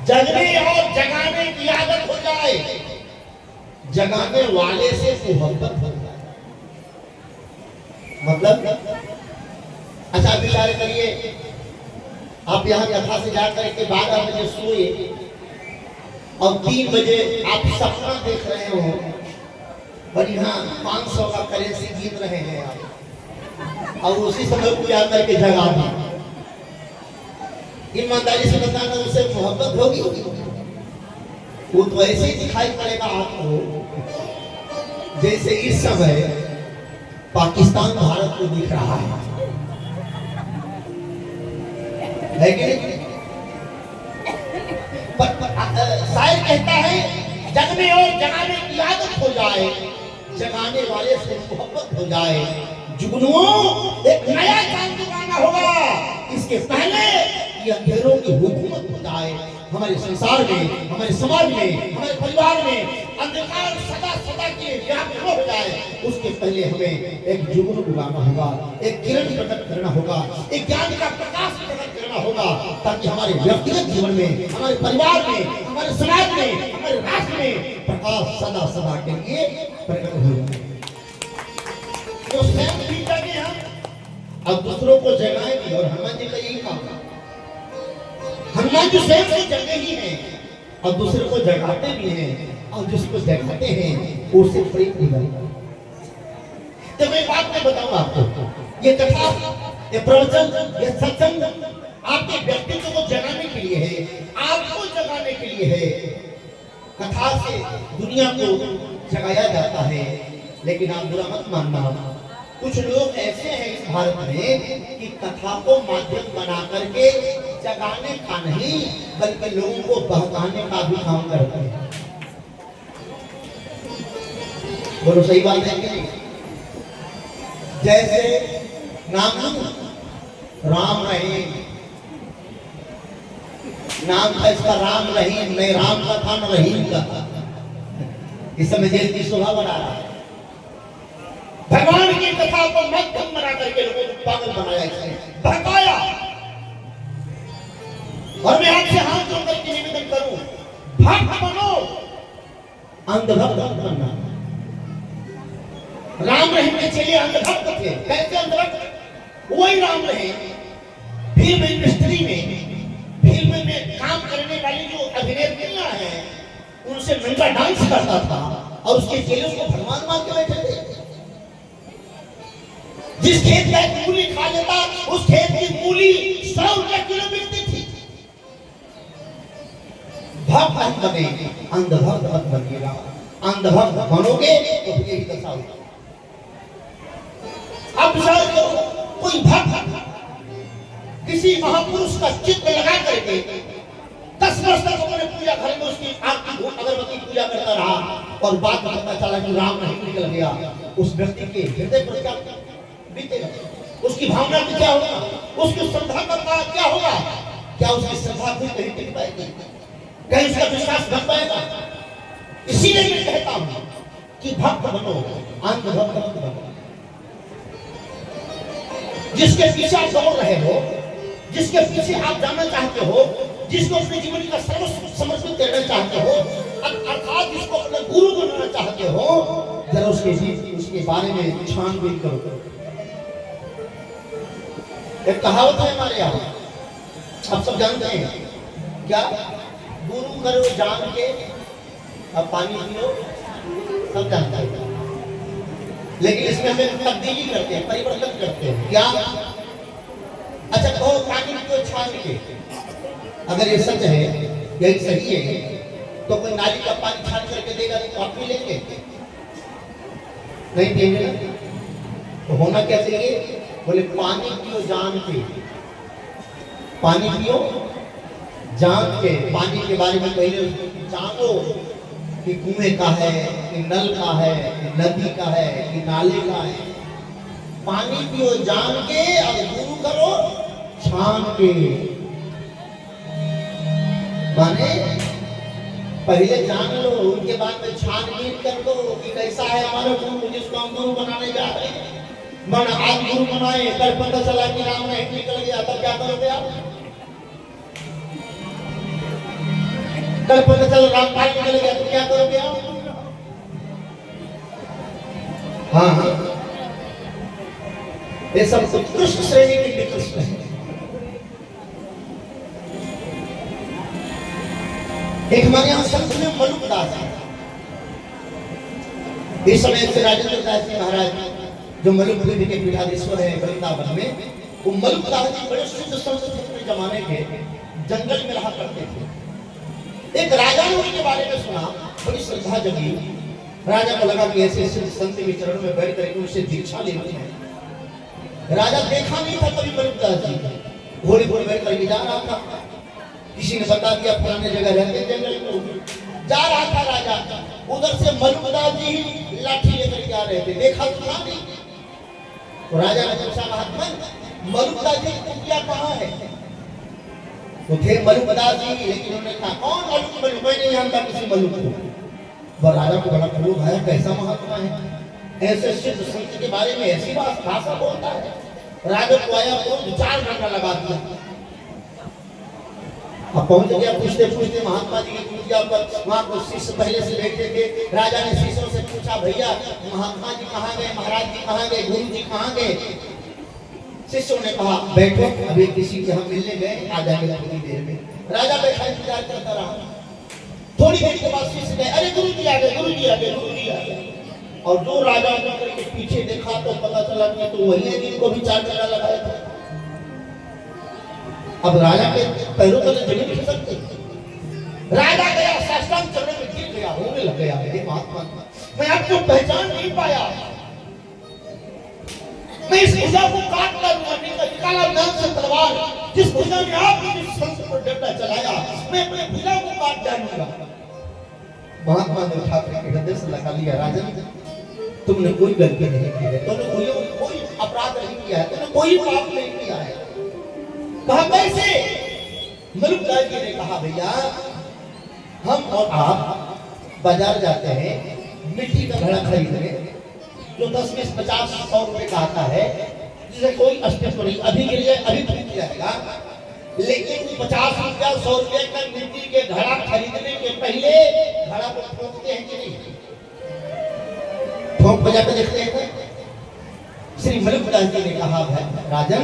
जगने और जगाने की आदत हो जाए, जगाने वाले से मोहब्बत हो जाए। मतलब अच्छा विचार करिए, आप यहाँ कथा से जाकर के 12 बजे सोए और 3 बजे आप सपना देख रहे हो और यहाँ 500 का करेंसी जीत रहे हैं आप, और उसी समय को याद करके जगा दी। ईमानदारी से बताना, उससे मोहब्बत होगी? वो तो ऐसे ही दिखाई पड़ेगा आपको जैसे इस समय पाकिस्तान भारत को दिख रहा है कि नहीं? शायर कहता है, जगने और जगाने की आदत हो जाए, जगाने वाले से मोहब्बत हो जाए। जुगनुओं, एक नया चांद जगाना होगा, इसके पहले ये अंधेरों की हुकूमत हो जाए। हमारे संसार में, हमारे समाज में, हमारे परिवार में अंधकार सदा सदा के लिए व्याप्त हो जाए, उसके पहले हमें एक जुगनू उगाना होगा, एक किरण प्रकट करना होगा, एक ज्ञान का प्रकाश प्रकट करना होगा, ताकि हमारे व्यक्तिगत जीवन में, हमारे परिवार में, हमारे समाज में, हमारे राष्ट्र में प्रकाश सदा सदा के लिए प्रकट हो जाए। तो स्वयं भी जगे हम, अब दूसरों को जगाएंगे। और हनुमान जी का यही काम है, हनुमान जी स्वयं से जगे ही हैं और दूसरे को जगाते भी हैं, और जिसको जगाते हैं उससे प्रेम भी बढ़ेगा। तो मैं बात में बताऊं आपको, ये कथा, ये प्रवचन, ये सत्संग आपके व्यक्तित्व को जगाने के लिए है, आपको जगाने के लिए है। कथा से दुनिया को जगाया जाता है, लेकिन आप बुरा मत मानना, कुछ लोग ऐसे हैं इस भारत में कि कथा को माध्यम बना करके जगाने का नहीं, बल्कि लोगों को बहकाने का भी काम करते हैं। बोलो सही बात है कि नहीं? जैसे नाम राम रहीम, नाम था इसका राम रहीम, नहीं राम का था न रहीम का था। इस समय जेल की शोभा बढ़ा रहा है। भगवान की कथा को माध्यम बना करके लोगों को पागल बनाया, इसने भड़काया। और मैं आपसे हाथ जोड़ करके निवेदन करूं, भक्त बनो, अंधभक्त मत बनना। राम रहीम के चेले अंधभक्त थे। कैसे अंधभक्त? वही राम रहीम फिल्म इंडस्ट्री में, फिल्म में काम करने वाली जो अभिनेत्रियां हैं, उनसे नंगा डांस करता था, और उसके चेले उसको भगवान मान के बैठे थे। जिस खेत का मूली खा लेता, उस खेत की मूली 100 रुपए किलो मिलती थी। भक्त मत बने, अंधभक्त मत बनिएगा। अंधभक्त बनोगे तो यही दशा होगी। अब विचार करो, कोई भक्त किसी महापुरुष का चित्र लगा करके 10 वर्ष तक अपने पूजा घर में उसकी आरती अगरबत्ती पूजा करता रहा, और बाद में पता चला कि राम नहीं निकल गया, उस व्यक्ति के हृदय पर क्या बीतेगा? उसकी भावना में क्या होगा? उसकी श्रद्धा का क्या होगा? क्या उसकी श्रद्धा भी कहीं टिक पाएगी? कहीं उसका विश्वास घट पाएगा? इसीलिए मैं कहता हूं कि भक्त बनो, अंधभक्त मत बनो। जिसके पीछे आप दौड़ रहे हो, जिसके पीछे आप जाना चाहते हो, जिसको अपने जीवन का सर्वस्व समर्पित करना चाहते हो, अर्थात जिसको अपना गुरु बनाना चाहते हो, जरा उसके बारे में छानबीन करो। एक कहावत है हमारे यहाँ, आप सब जानते हैं क्या? गुरु करो जान के, अब पानी पियो, सब जानता है। लेकिन इसमें हमें तब्दीली करते हैं, परिवर्तन करते हैं। क्या? अच्छा कहो पानी पियो छान के। अगर ये सच है, यही सही है, तो कोई नाली का पानी छान करके देगा तो आप पी लेंगे? नहीं पिएंगे। तो होना क्या चाहिए? बोले पानी पियो जान के, पानी पियो जान के। पानी के बारे में पहले जानो कि कुएं का है, कि नल का है, कि नदी का है, कि नाले का है। पानी पियो जान के, और गुरु करो छान के। माने पहले जान लो, उनके बाद में छानबीन कर दो कि कैसा है हमारा गुरु, जिसको हम गुरु बनाने जा रहे हैं। मन आज गुरु बनाए, कल पता चला कि राम नहीं निकल गया, तब क्या करोगे आप? कल पता चला रामपाल निकल गया, तो क्या करोगे आप? हाँ हाँ, ये सब उत्कृष्ट श्रेणी के निकृष्ट है। एक हमारे यहाँ संत में मलुक दास है, इस समय से राजेंद्र दास जी महाराज जो मलुकदेवी के पीठाधीश्वर है वृंदावन में, वो मलुकदास जी बड़े शुद्ध संत थे अपने जमाने के, जंगल में रहा करते थे। एक राजा ने उनके बारे में सुना, बड़ी श्रद्धा जगी। राजा को लगा कि ऐसे सिद्ध संत के चरणों में बैठ करके उनसे दीक्षा लेनी है। राजा देखा नहीं था कभी मलुकदास जी, घोड़े घोड़े बैठ करके जा रहा था। किसी ने बता दिया पुराने जगह रहते जंगल में, जा रहा था राजा, उधर से मलुकदास जी लाठी लेकर के आ रहे थे, देखा तो नहीं। तो राजा ने पूछा, महात्मा मलुकदास जी की कुटिया कहाँ है? तो थे मलुकदास जी, लेकिन उन्होंने कहा कौन मलुक? मैं नहीं जानता किसी मलुक को। राजा को बड़ा क्रोध आया, कैसा महात्मा है, ऐसे सिद्ध संत के बारे में ऐसी बात भाषा बोलता है। राजा को आया क्रोध, 4 घंटा लगा दिया। अब पहुंच गया, पूछते पूछते महात्मा जी की कुटिया पर। वहां को शिष्य पहले से बैठे थे। राजा ने शिष्यों से पूछा, भैया महात्मा जी कहाँ गए, महाराज जी कहाँ गए, गुरु जी कहाँ गए? शिष्यों ने कहा बैठो, अभी किसी के हम मिलने गए, आ जाएंगे थोड़ी देर में। राजा बैठा इंतजार करता रहा। थोड़ी देर के बाद शिष्य गए, अरे गुरु जी आ गए, गुरु जी आ गए, गुरु जी आ गए। और जो राजा के पीछे देखा तो पता चला कि तो वही है जिनको भी 4 घंटा लगाया था। अब राजा के पैरों तले जमीन खिसक गई। राजा गया, साष्टांग चरण में गिर गया, रोने लग गया, हे महात्मा मैं आपको पहचान नहीं पाया, मैं इस भुजा को काट कर निकाला नाम से तलवार, जिस भुजा में आपने इस संत पर डंडा चलाया, मैं अपने भुजा को काट डालूंगा। महात्मा ने उठा के हृदय से लगा लिया, राजन तुमने कोई गलती नहीं की है, तुमने कोई अपराध नहीं किया है, तुमने कोई पाप नहीं किया है। कहा कैसे? मलुकदास जी ने कहा, भैया हम और आप बाजार जाते हैं मिट्टी का घड़ा खरीदने, जो 10, 20, 50, 100 रुपए का आता है, जिसे कोई अस्तित्व नहीं, अभी गिर जाए अभी टूट जाएगा। लेकिन 50 रुपया 100 रुपये का मिट्टी के घड़ा खरीदने के पहले घड़ा को ठोकते हैं कि नहीं? ठोक बजा के देखते हैं। श्री मलुकदास जी ने कहा, राजन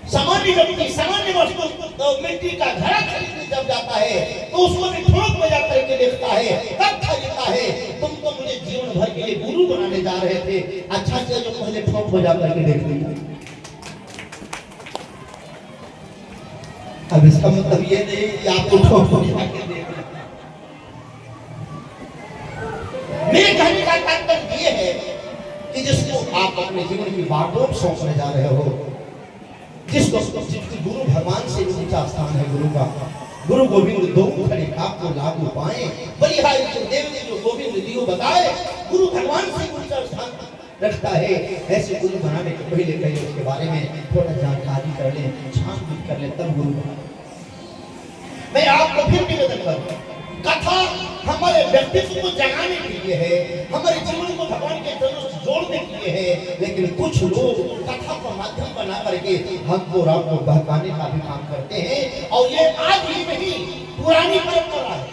सामान्य व्यक्ति सामान्य वस्तु तो मिट्टी का घड़ा खरीदने जब जाता है तो उसको भी ठोक बजा करके देखता है, तब खरीदता है। तुम तो मुझे जीवन भर के लिए गुरु बनाने जा रहे थे, अच्छा से जो पहले ठोक बजा करके देख लिया। अब इसका मतलब ये नहीं कि आपको ठोक बजा के देख लिया। मेरे कहने का तात्पर्य ये है कि जिसको आप अपने जीवन की बागडोर सौंपने जा रहे हो, जिसको गुरु भगवान से ऊंचा स्थान है गुरु का, गुरु गोविंद दो खड़े आपको लागू पाए, बलिहारी देव ने जो गोविंद दियो बताए, गुरु भगवान से ऊंचा स्थान रखता है। ऐसे गुरु बनाने के पहले पहले उसके बारे में थोड़ा जानकारी कर ले, छानबीन कर ले, तब गुरु बना। मैं आपको फिर निवेदन करूं, कथा हमारे व्यक्तित्व को जगाने के लिए है, हमारे जीवन को भगवान के चरणों से जोड़ने के लिए है। लेकिन कुछ लोग कथा को माध्यम बना करके हमको राम को बहकाने का भी काम करते हैं, और ये आज ही नहीं पुरानी परंपरा है,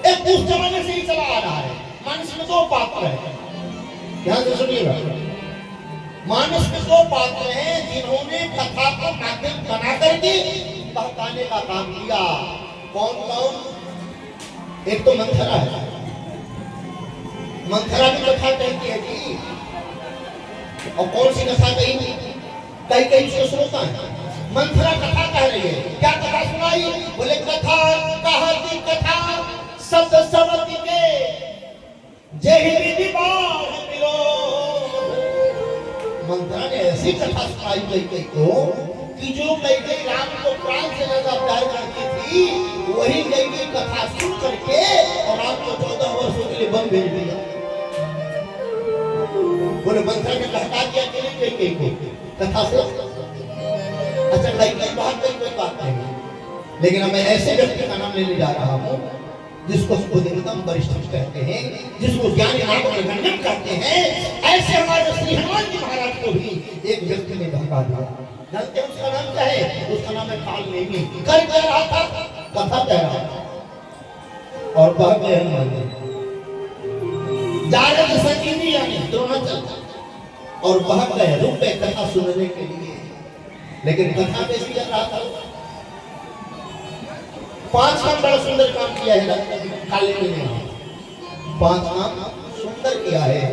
एक उस जमाने से ही चला आ रहा है। मानस में 2 पात्र हैं, ध्यान से सुनिएगा। मानस में 2 पात्र हैं जिन्होंने कथा को माध्यम बना करके बहकाने का काम किया। कौन कौन? एक तो मंथरा है, मंथरा भी कथा कहती है जी। और कौन सी कथा कही? कहीं कहीं उसको सुनता है, मंथरा कथा कह रही है। क्या कथा सुनाई? बोले कथा कहती कथा शब्द शब्द के जय विधि बाढ़ मिलो। मंथरा ने ऐसी कथा सुनाई कई को कि जो कई राम को प्राण से ज्यादा प्यार करती थी, वही कई कथा सुन करके और राम को 14 वर्षों के लिए वन भेज दिया। बोले मंथरा ने कहता दिया कि नहीं कई को कथा से। अच्छा कई बात कोई बात नहीं, लेकिन अब मैं ऐसे व्यक्ति का नाम लेने जा रहा हूँ जिसको उद्यमतम वरिष्ठ कहते हैं, जिसको ज्ञानी आत्मनिर्भर कहते हैं। ऐसे हमारे श्री हनुमान जी महाराज को भी एक व्यक्ति ने धमका दिया। जानते हैं उसका नाम क्या है? उसका नाम है काल नेमी। कर कह रहा था, कथा कह रहा था, और बह गए हनुमान जी जा रहे थे संजीवनी यानी द्रोणाचल, और बह गए रुक गए कथा सुनने के लिए। लेकिन कथा पेश कर रहा था। 5 काम बड़ा सुंदर काम किया है काले ने। 5 काम सुंदर किया है,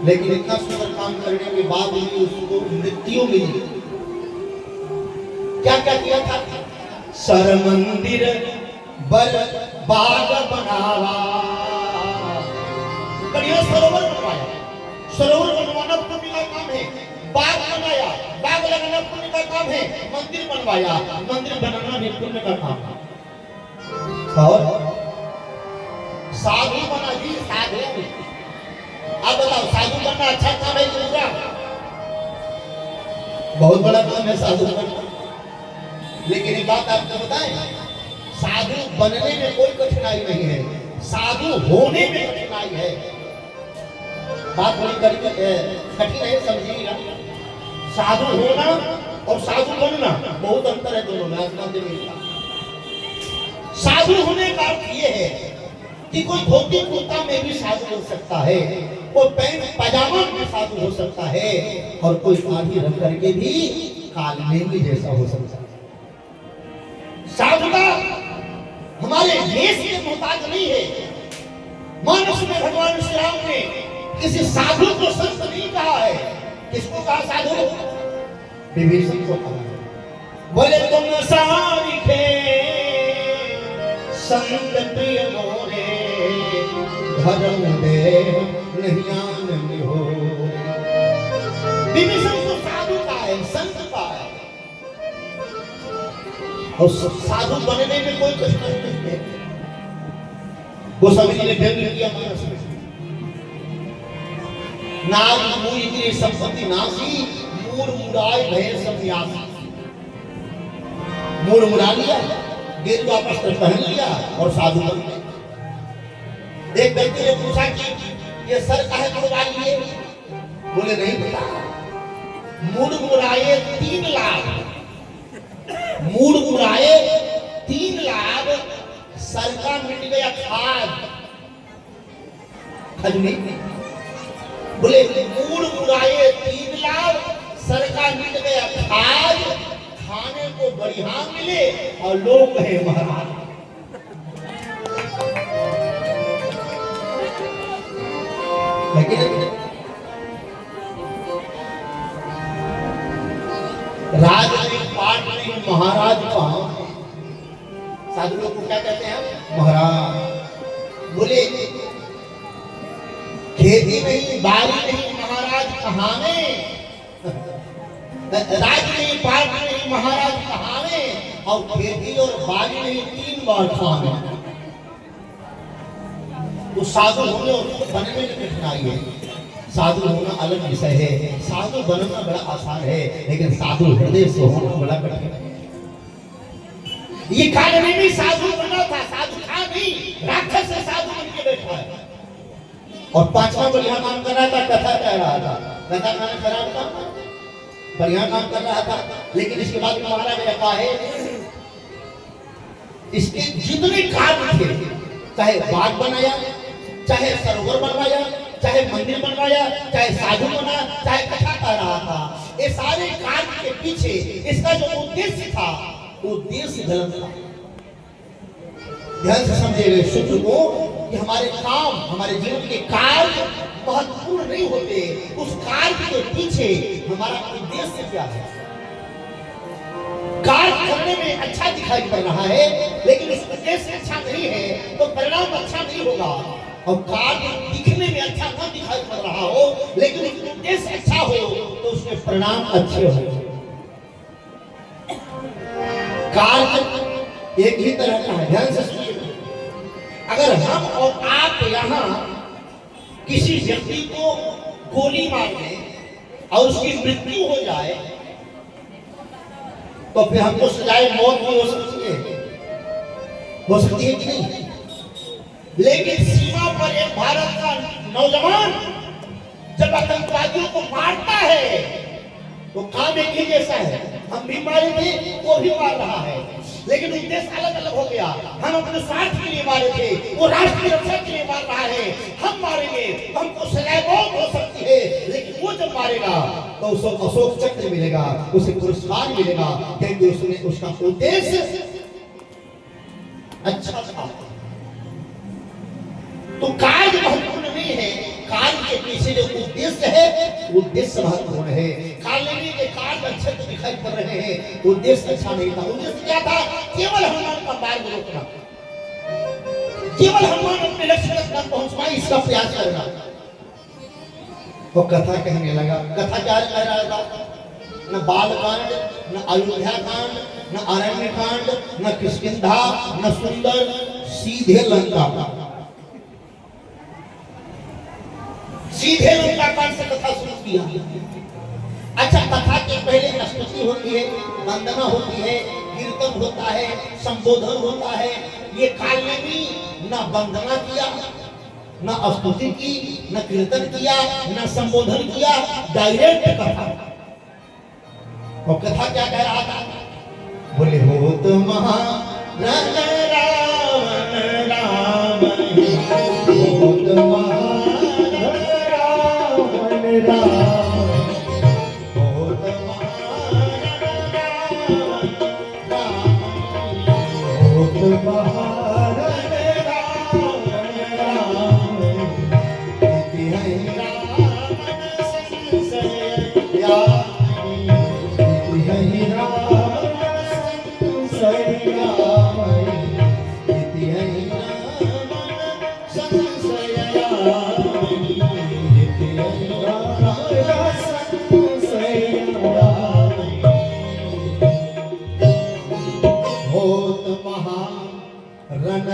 लेकिन इतना सुंदर काम करने के बाद भी उसको मृत्यु मिली। क्या क्या किया था? सर मंदिर बर बाग बनावा, बढ़िया सरोवर बनवाया। सरोवर बनवाना पुण्य का काम है। बाग बनाया, बाग लगाना पुण्य का काम है। मंदिर बनवाया, मंदिर बनाना भी पुण्य का काम है। और साधु बना जी, साधु। अब बताओ, साधु बनना अच्छा काम है कि बुरा? बहुत बड़ा काम है साधु बनना। लेकिन एक बात आपको बताएं, साधु बनने में कोई कठिनाई नहीं है, साधु होने में कठिनाई है। बात बड़ी कठिन है, समझिएगा। साधु होना और साधु बनना बहुत अंतर है दोनों में। साधु होने का अर्थ ये है कि कोई धोती कुर्ता में भी साधु हो सकता है, कोई पैंट पजामा में साधु हो सकता है, और कोई आदि रख करके भी कालनेमी जैसा हो सकता है। साधुता हमारे देश के मोहताज नहीं है। मानस में भगवान श्री राम ने किसी साधु को संत नहीं कहा है। किसको कहा साधु? विभीषण को कहा। बोले तुम सारिखे संत प्रिय मोरे, धर्म दे नहीं आनंद हो। विभीषण को साधु का है, संत का है। और साधु बनने में कोई कठिनाई नहीं है। गोस्वामी जी ने व्यंग किया मानस में, नाग मूल की संपत्ति नासी, मूर मुराय भय सन्यासी। मूर मुरा लिया, गेरुआ वस्त्र पहन लिया और साधु बन गए। एक व्यक्ति ने पूछा कि ये सर काहे मुड़ा लिए? बोले नहीं पता। मूर मुराए 3 लाख, मूर मुराए 3 लाख, सर का मिट गया खाद। खजनी बोले मूड मुराए 3 लाख, सर का मिट गया खाद, खाने को बढ़िया मिले और लोग कहे महाराज। राज नहीं, पाठ नहीं, महाराज कहाँ? साधु लोग को क्या कहते हैं? महाराज। बोले खेती नहीं, बारी नहीं, महाराज कहावे। राज नहीं, पाठ नहीं, महाराज कहावे। और खेती और बारी नहीं, 3 बार खावे। तो साधु होने और बनने में कठिनाई है। साधु होना अलग विषय है, साधु बनना बड़ा आसान है, लेकिन साधु हृदय से होना बड़ा कठिन है। ये कालने में साधु बना था, साधु था नहीं, राक्षस से साधु बन के बैठा है। और 5वां बढ़िया काम कर रहा था, कथा कह रहा था। कथा कहना खराब काम था, बढ़िया काम कर रहा था। लेकिन इसके बाद महाराज ने कहा है, इसके जितने कार्य थे, चाहे बाग बनाया, चाहे सरोवर बनवाया, चाहे मंदिर बनवाया, चाहे साधु बना, चाहे कथा कह रहा था, ये सारे कार्य के पीछे इसका जो उद्देश्य था, वो उद्देश्य गलत था। ध्यान से समझिएगा सूत्र को कि हमारे काम, हमारे जीवन के कार्य महत्वपूर्ण नहीं होते, उस कार्य के पीछे हमारा उद्देश्य क्या है। कार्य करने में अच्छा दिखाई पड़ रहा है, लेकिन उस उद्देश्य अच्छा नहीं है तो परिणाम अच्छा नहीं होगा। और कार्य दिखने में अच्छा न दिखाई पड़ रहा हो, लेकिन उस उद्देश्य अच्छा हो तो उसके परिणाम अच्छे हो। कार्य एक ही तरह का है, ध्यान से सुनिए। अगर हम और आप यहाँ किसी व्यक्ति को गोली मार दें और उसकी मृत्यु हो जाए, तो फिर हमको सजाए मौत भी हो सकती है कि नहीं? लेकिन सीमा पर एक भारत का नौजवान जब आतंकवादियों को मारता है तो काम एक ही जैसा है। हम भी मारे थे, वो भी मार रहा है, लेकिन उद्देश्य अलग अलग हो गया। हम अपने स्वार्थ के लिए मारे थे, वो राष्ट्र की रक्षा के लिए मार रहा है। हम मारेंगे, हमको सजाए मौत हो सकती है, लेकिन वो जब मारेगा तो उसे अशोक चक्र मिलेगा, उसे पुरस्कार मिलेगा, क्योंकि उसने उसका उद्देश्य अच्छा था। तो कार्य महत्वपूर्ण नहीं है, काल के पीछे जो उद्देश्य है, उद्देश्य महत्वपूर्ण है। काल लेने के काल अच्छे तो दिखाई पड़ रहे हैं, उद्देश्य अच्छा नहीं था। उद्देश्य क्या था? केवल हनुमान का मार्ग रोकना, केवल हनुमान अपने लक्ष्य तक पहुंच पाए इसका प्रयास करना। वो कथा कहने लगा। कथा क्या कह रहा था? न बालकांड, न अयोध्या कांड, न अरण्य कांड, न किष्किंधा, न सुंदर, सीधे लंका, सीधे लंका कांड से कथा शुरू किया। अच्छा, कथा के पहले स्तुति होती है, वंदना होती है, कीर्तन होता है, संबोधन होता है। ये काल ने भी न वंदना किया, न स्तुति की, न कीर्तन किया, न संबोधन किया, डायरेक्ट कथा। और कथा क्या कह रहा था? बोले हो तो महान रावण राम, हो तो महान रावण राम, हो तो महान रावण राम, हो तो महान रावण राम, इति है रावण संशया,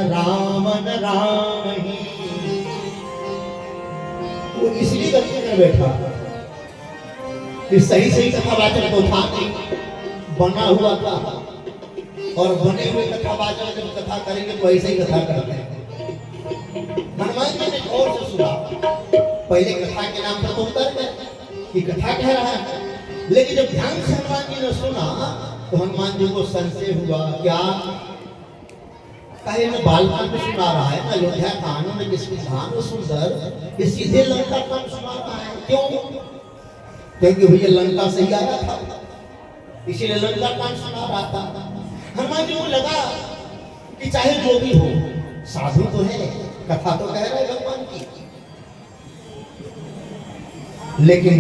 रावण राम ही। वो इसलिए गलती कर बैठा कि सही सही कथावाचक तो था नहीं, बना हुआ था। और बने हुए कथावाचक जब कथा करेंगे तो ऐसे ही कथा करते हैं। हनुमान जी ने और से सुना, पहले कथा के नाम पर तो उतर गए कि कथा कह रहा है, लेकिन जब ध्यान से हनुमान जी ने सुना तो हनुमान जी को संशय हुआ। क्या कहे? में बालकांड को सुना रहा है, ना अयोध्या कांड, ना किष्किंधा, सुंदर, ये सीधे लंका कांड सुना रहा है। क्यों? क्योंकि भैया लंका से ही आया था, इसीलिए लंका कांड सुना रहा था। हनुमान जी को लगा कि चाहे जो भी हो, साधु तो है, कथा तो कह रहा है भगवान की, लेकिन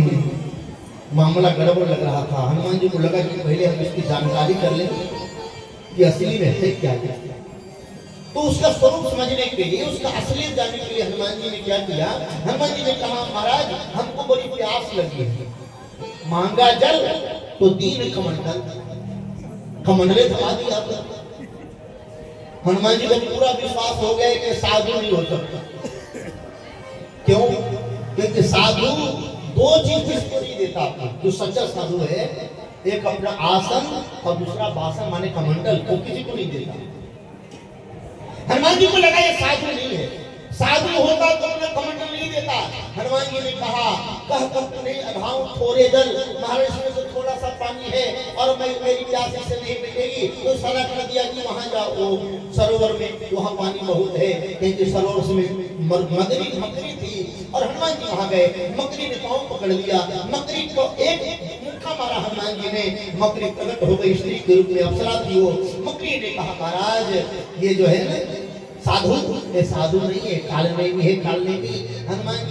मामला गड़बड़ लग रहा था। हनुमान जी को लगा कि पहले हम इसकी जानकारी कर लें कि असली में है क्या क्या। तो उसका स्वरूप समझने के लिए, उसका असलियत जानने के लिए हनुमान जी ने क्या किया? हनुमान जी ने कहा, महाराज हमको बड़ी प्यास लगी है, मांगा जल तो दीन कमंडल, कमंडले थमा दिया। हनुमान जी को पूरा विश्वास हो गया कि साधु नहीं हो सकता। क्यों? क्योंकि साधु दो चीज किसको नहीं देता, जो सच्चा साधु है, एक अपना आसन और दूसरा वासन माने कमंडल, वो किसी को नहीं देता। हनुमान जी को लगा ये साधु नहीं है, साधु होता तो उन्हें कमंडल नहीं देता। हनुमान जी ने कहा, कह कह नहीं अभाव थोड़े जल, महाराज इसमें से थोड़ा सा पानी है और मैं मेरी प्यास इससे नहीं मिटेगी, तो सलाह कर दिया कि वहां जाओ सरोवर में, वहां पानी बहुत है। क्योंकि सरोवर में मकड़ी थी और हनुमान जी वहां गए, मकड़ी ने पांव पकड़ लिया, मकड़ी को एक मुक्का मारा हनुमान जी ने, मकड़ी प्रकट हो गई, स्त्री के रूप में अप्सरा थी वो। मकड़ी ने कहा, महाराज ये जो है ना साधु, ये साधु नहीं है, काल में भी है, काल में भी। हनुमान जी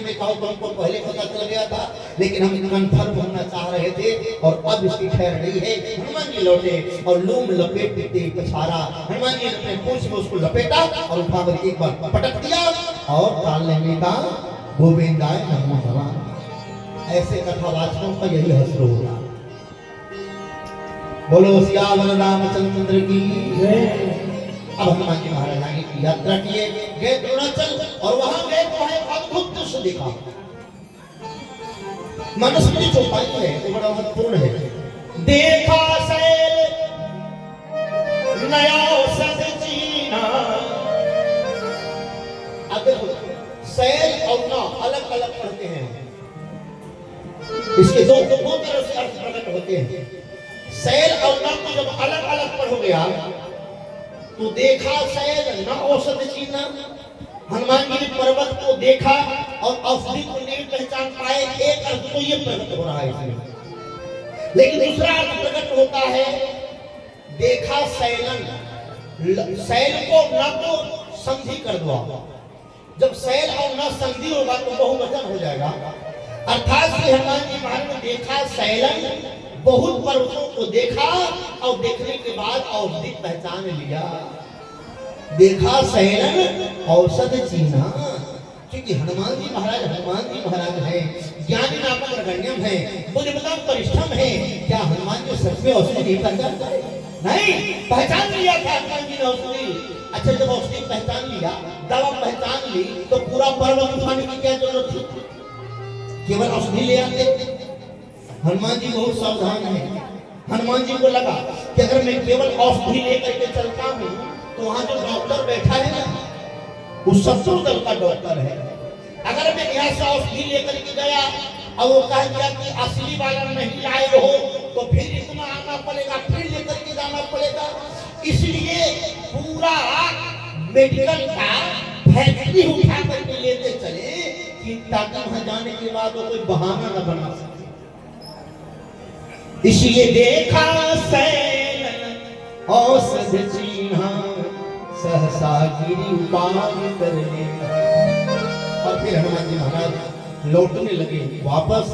ने कहा तो हमको पहले पता चल गया था, लेकिन हम कन्फर्म होना चाह रहे थे और अब इसकी खैर नहीं है। हनुमान जी लौटे और लूम लपेटते पछाड़ा, हनुमान जी ने अपने पूंछ में उसको लपेटा और उठा कर एक बार पटक दिया और काल ने कहा, गोविंदाय नमो नमः। ऐसे कथावाचकों का यही हश्र होगा। बोलो सियावर रामचंद्र की जय। अब हनुमान जी महाराज आगे की यात्रा किए, गए द्रोणाचल और वहां गए तो है अद्भुत दृश्य देखा। मनुस्मृति चौपाई है, ये बड़ा महत्वपूर्ण है। देखा शैल नया औषध चीना। अब देखो, शैल और ना अलग अलग पढ़ते हैं, इसके दो तरह से अर्थ प्रकट होते हैं। शैल और ना को जब अलग अलग पढ़ोगे आप तो देखा शैल न औषध चीना। हनुमान जी ने पर्वत को देखा और औषधि को नहीं पहचान पाए, एक अर्थ तो ये प्रकट हो रहा है इसमें। लेकिन दूसरा अर्थ प्रकट होता है, देखा शैलन, शैल को न तो संधि कर दो, जब सैल और न संधि होगा तो बहुवचन हो जाएगा। अर्थात श्री हनुमान जी महाराज ने देखा सैलन, बहुत पर्वतों को देखा और देखने के बाद औषधि पहचान लिया। देखा सैलन औषध चीना, क्योंकि हनुमान जी महाराज है, ज्ञानी नामक रगण्यम है, बुद्धिमताम परिष्ठम है। क्या हनुमान जी सच में औषधि पहचान करे? नहीं, पहचान लिया था हनुमान जी ने औषधि। अच्छा, जब औषधि पहचान लिया, दवा पहचान ली, तो पूरा पर्वत उठाने की क्या जरूरत थी? केवल औषधि ले आते। हनुमान जी बहुत सावधान है। हनुमान जी को लगा कि अगर मैं केवल औषधि लेकर के चलता हूँ तो वहां जो डॉक्टर बैठा है ना, वो शत्रु दल का डॉक्टर है। अगर मैं यहाँ से औषधि लेकर के गया और वो कह दिया कि असली वाला नहीं लाए हो, तो फिर इतना आना पड़ेगा, फिर लेकर के जाना पड़ेगा। इसलिए पूरा मेडिकल का फैक्ट्री उठा करके लेते चले कि ताकि वहां जाने के बाद वो कोई बहाना न बना सके। इसलिए देखा सैलन औषध चीन्हा, सहसा गिरी उपाय करने। और फिर हनुमान जी महाराज लौटने लगे वापस,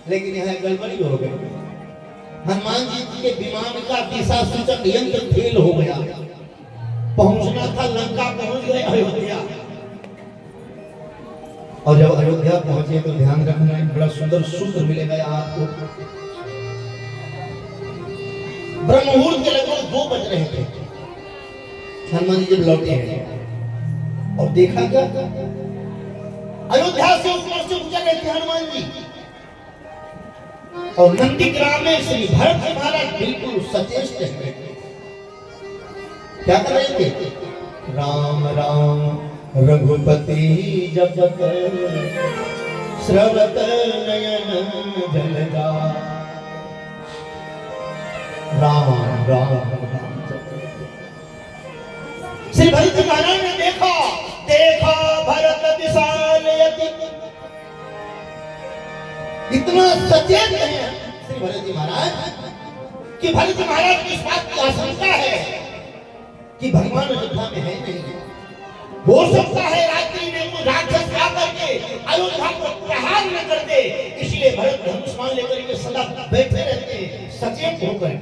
लेकिन यह गड़बड़ी हो गई। हनुमान जी के विमान का दिशा सूचक यंत्र फेल हो गया। पहुंचना था लंका, पहुंच गए अयोध्या। और जब अयोध्या पहुंचे तो ध्यान रखना, एक बड़ा सुंदर सूत्र मिलेगा आपको। ब्रह्म मुहूर्त के लगभग 2 बज रहे थे। हनुमान जी जब लौटे हैं और देखा क्या, अयोध्या से ऊपर से गुजर रहे थे हनुमान जी, और नंदीग्राम में श्री भरत जी महाराज बिल्कुल सचेष्ट है। क्या कर रहे थे? राम राम रघुपति जपत, श्रवत नयन जलगा। राम राम राम। श्री भरत जी महाराज ने देखा भरत विशाल यति। इतना सचेत है श्री भरत जी महाराज कि भरत जी महाराज की इस बात की आशंका है कि भगवान अयोध्या में है नहीं। हो सकता है रात्रि में कोई राक्षस आकर के अयोध्या को प्रहार न कर दे, इसलिए भरत धनुष्मान लेकर के सदा बैठे रहते हैं, सचेत होकर।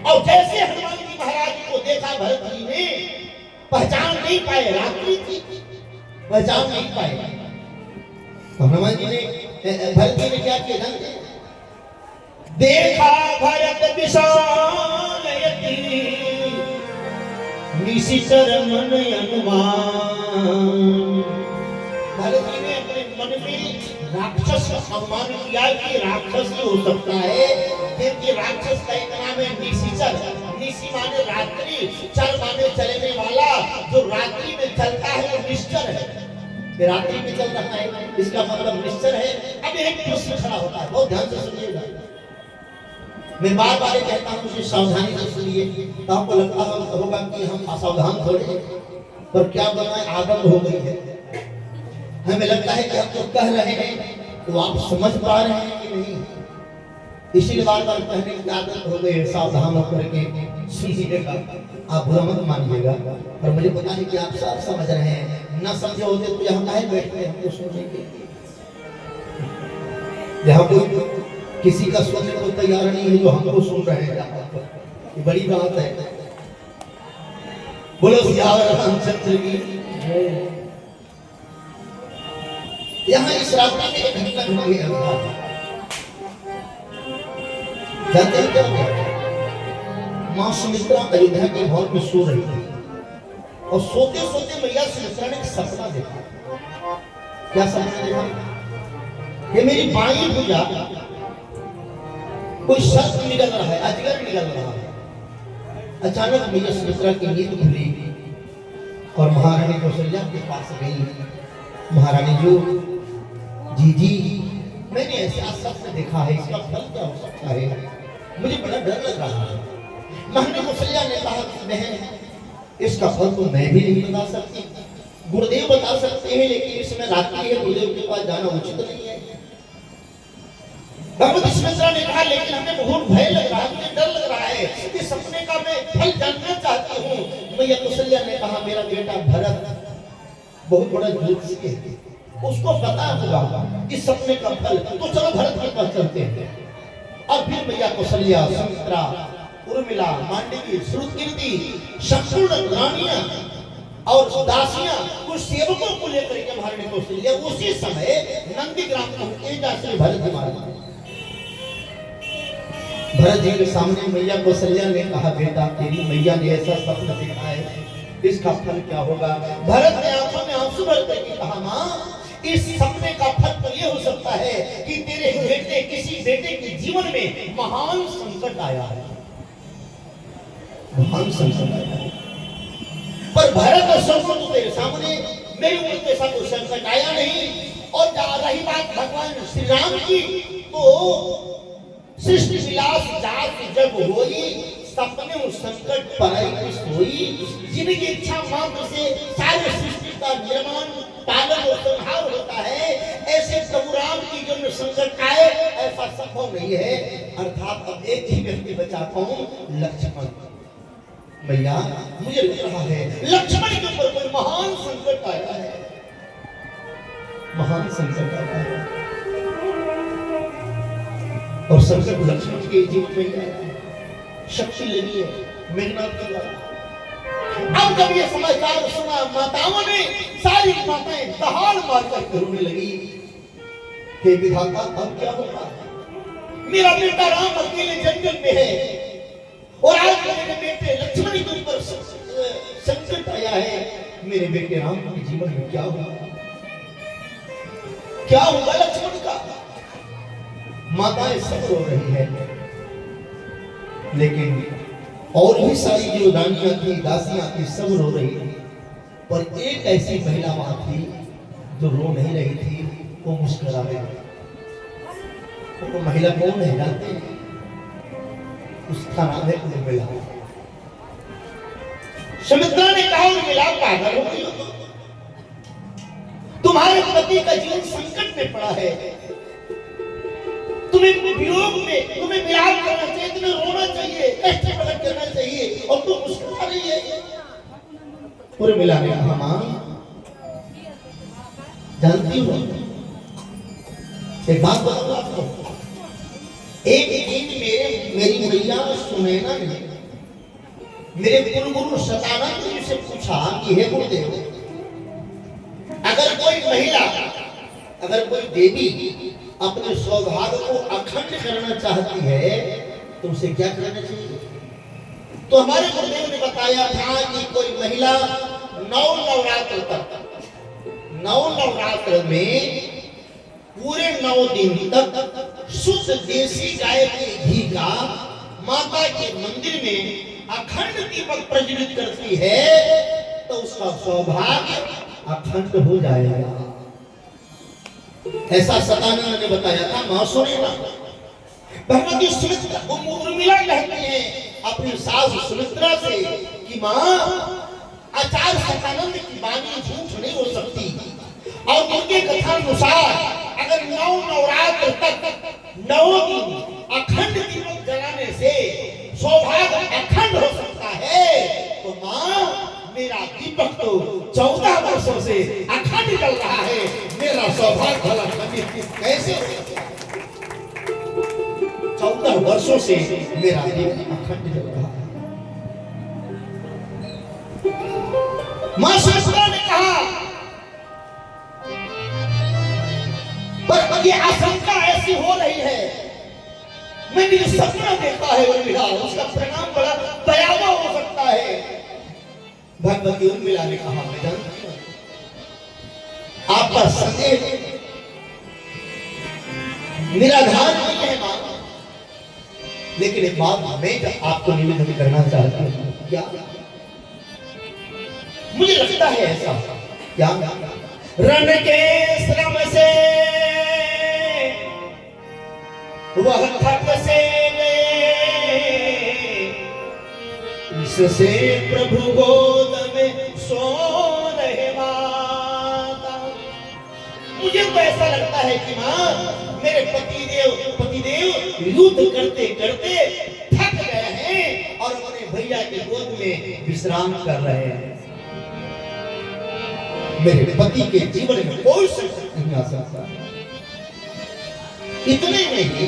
और जैसे हनुमान जी महाराज को देखा भरत जी ने, पहचान नहीं पाए, रात्रि थी, पहचान नहीं पाए। तो हनुमान जी ने, भरत जी ने क्या किया? देखा भरत विशाल यति, निशिचर मन अनुमान। भरत जी ने अपने मन में राक्षस का अनुमान किया कि राक्षस ही हो सकता है, क्योंकि राक्षस का एक नाम है निशिचर। निशि माने रात्रि, चर माने चलने वाला। जो रात्रि में चलता है वो निश्चर है। रात्रि में चल रहा है, इसका मतलब निश्चर है। अब एक प्रश्न खड़ा होता है, बहुत ध्यान से सुनिएगा। मैं बार बार कहता हूँ उसे सावधानी से सुनिए। तो आपको लगता होगा कि हम असावधान थोड़े, पर क्या बताएं, आदत हो गई है। हमें लगता है कि हम जो कह रहे हैं तो आप समझ पा रहे हैं कि नहीं, इसीलिए बार बार कहने की आदत हो गई है। सावधान होकर के सुनिएगा, आप बुरा मत मानिएगा। और मुझे पता है कि आप सब समझ रहे हैं, ना समझे होते तो यहाँ काहे बैठते हैं, हमको सुनेंगे। यहाँ कोई किसी का सुनने को तैयार नहीं है, जो हमको सुन रहे हैं, ये बड़ी बात है। बोलो सियावर रामचंद्र की। यहाँ इस रात्रि में एक घटना घटी है। जानते हैं क्या हुआ? मां सुमित्रा अयोध्या के भवन में सो रही थी, और सोते सोते मैया सुमित्रा ने एक सपना देखा। क्या सपना देखा? कि मेरी बाई भुजा कोई शस्त्र निकल रहा है, अजगर निकल रहा है। अचानक मैया सुमित्रा की नींद खुली और महारानी कौशल्या के पास गई। महारानी जी, मैंने ऐसा सपना देखा है, इसका फल क्या हो सकता है? मुझे बड़ा डर लग रहा है। महारानी कौशल्या ने कहा कि बहन, इसका फल तो मैं भी नहीं बता सकती, गुरुदेव बता सकते हैं, लेकिन इसमें रात्रि है, गुरुदेव के पास जाना उचित नहीं है। भगवती सुमित्रा ने कहा, लेकिन हमें बहुत भय लग रहा है, मुझे डर लग रहा है, इस सपने का मैं फल जानना चाहती हूँ। मैया कौशल्या ने कहा, मेरा बेटा भरत बहुत बड़ा ज्योतिषी है, उसको पता होगा कि सपने का फल। तो चलो भरत के पास चलते हैं। और फिर मैया कौशल्या, सुमित्रा, उर्मिला, मांडवी, श्रुतकीर्ति, संपूर्ण रानियां और दासियां कुछ सेवकों को लेकर के महारानी कौशल्या उसी समय नंदीग्राम पहुंचे। जैसे भरत जी महाराज, भरत जी के सामने मैया कौशल्या ने कहा, बेटा तेरी मैया ने ऐसा सपना देखा है, इसका फल क्या होगा? भरत ने आंखों में आंसू भर करके कहा, मां इस सपने का फल तो ये हो सकता है कि तेरे बेटे, किसी बेटे के जीवन में महान संकट आया है, महान संकट आया है। पर भरत और संकट तो तेरे सामने, मेरी उम्र के साथ कोई संकट आया नहीं। और रही बात भगवान श्री राम की, तो सृष्टि विलास जात जब होई, सपने और संकट पराई सोई। जिनकी इच्छा मात्र से सारे सृष्टि का निर्माण, पालन और संहार होता है, ऐसे प्रभु राम की जन्म संकट आए ऐसा संभव नहीं है। अर्थात अब एक ही व्यक्ति बचा, कौन? लक्ष्मण। भैया मुझे लग रहा है लक्ष्मण के ऊपर कोई महान संकट आया है, महान संकट आया है। और संकट लक्ष्मण के जीवन में आया है, शक्ति लगी है मेहनत कर रहा। अब जब ये समाचार सुना, माताओं ने, सारी माताएं दहाड़ मारकर रोने लगी, हे विधाता अब क्या होगा? मेरा बेटा राम अकेले जंगल में है और आज मेरे बेटे लक्ष्मण के ऊपर संकट आया है। मेरे बेटे राम के जीवन में क्या होगा? क्या होगा लक्ष्मण का? माताएं सब रो रही है, लेकिन और भी सारी जो रानियां थी, दासियां थी, सब रो रही थी। पर एक ऐसी महिला वहां थी जो रो नहीं रही थी, वो मुस्कुरा रही थी। वो महिला कौन है जानते हैं? उसका नाम है उर्मिला। सुमित्रा ने कहा, उर्मिला पागल हो गई हो, तुम्हारे पति का जीवन संकट में पड़ा है, तुम्हें वियोग में, तुम्हें विलाप करना चाहिए, तुम्हें रोना चाहिए, कष्ट प्रकट करना चाहिए, और तुम मुस्कुरा रही है। उर्मिला ने कहा, मां जानती हो, एक बात बताऊं आपको, एक दिन मेरी मैया सुनैना ने मेरे कुलगुरु शतानंद जी से पूछा कि हे गुरुदेव, अगर कोई महिला, अगर कोई देवी अपने सौभाग्य को अखंड करना चाहती है तो उसे क्या करना चाहिए? तो हमारे गुरुदेव ने बताया था कि कोई महिला 9 नवरात्र तक, 9 नवरात्र में पूरे 9 दिन तक शुद्ध देसी गाय के घी का माता के मंदिर में अखंड दीपक प्रज्वलित करती है तो उसका सौभाग्य अखंड हो जाएगा। ऐसा शतानंद ने बताया था। मां सुनैना, भगवती सुमित्रा, उर्मिला कहती है अपनी सास सुमित्रा से कि मां, आचार्य शतानंद की वाणी झूठ नहीं हो सकती, और उनके कथा अनुसार अगर 9 नवरात्र तक 9 दिन अखंड दीपक जलाने से सौभाग्य अखंड हो सकता है, तो मां मेरा दीपक तो 14 वर्षों से अखंड जल रहा है, मेरा सौभाग्य भला कैसे? 14 वर्षों से मेरा दीपक अखंड जल रहा है। मां सुमित्रा ने कहा, पर ये आशंका ऐसी हो रही है, मैंने जो सपना देखा है उर्मिला, उसका परिणाम बड़ा भयावह हो सकता है। भगवती उर्मिला ने कहा, मैं जानती हूं आपका संदेह निराधार नहीं है मां, लेकिन एक बात मैं आपको निवेदन करना चाहती हूं। क्या? मुझे लगता है ऐसा, क्या रण के श्रम से वह थक से इससे प्रभु गोद में सो रहे माता। मुझे तो ऐसा लगता है कि मां, मेरे पतिदेव युद्ध करते करते थक गए हैं और अपने भैया के गोद में विश्राम कर रहे हैं। मेरे पति के जीवन में कोई संकट नहीं आ सकता। इतने में ही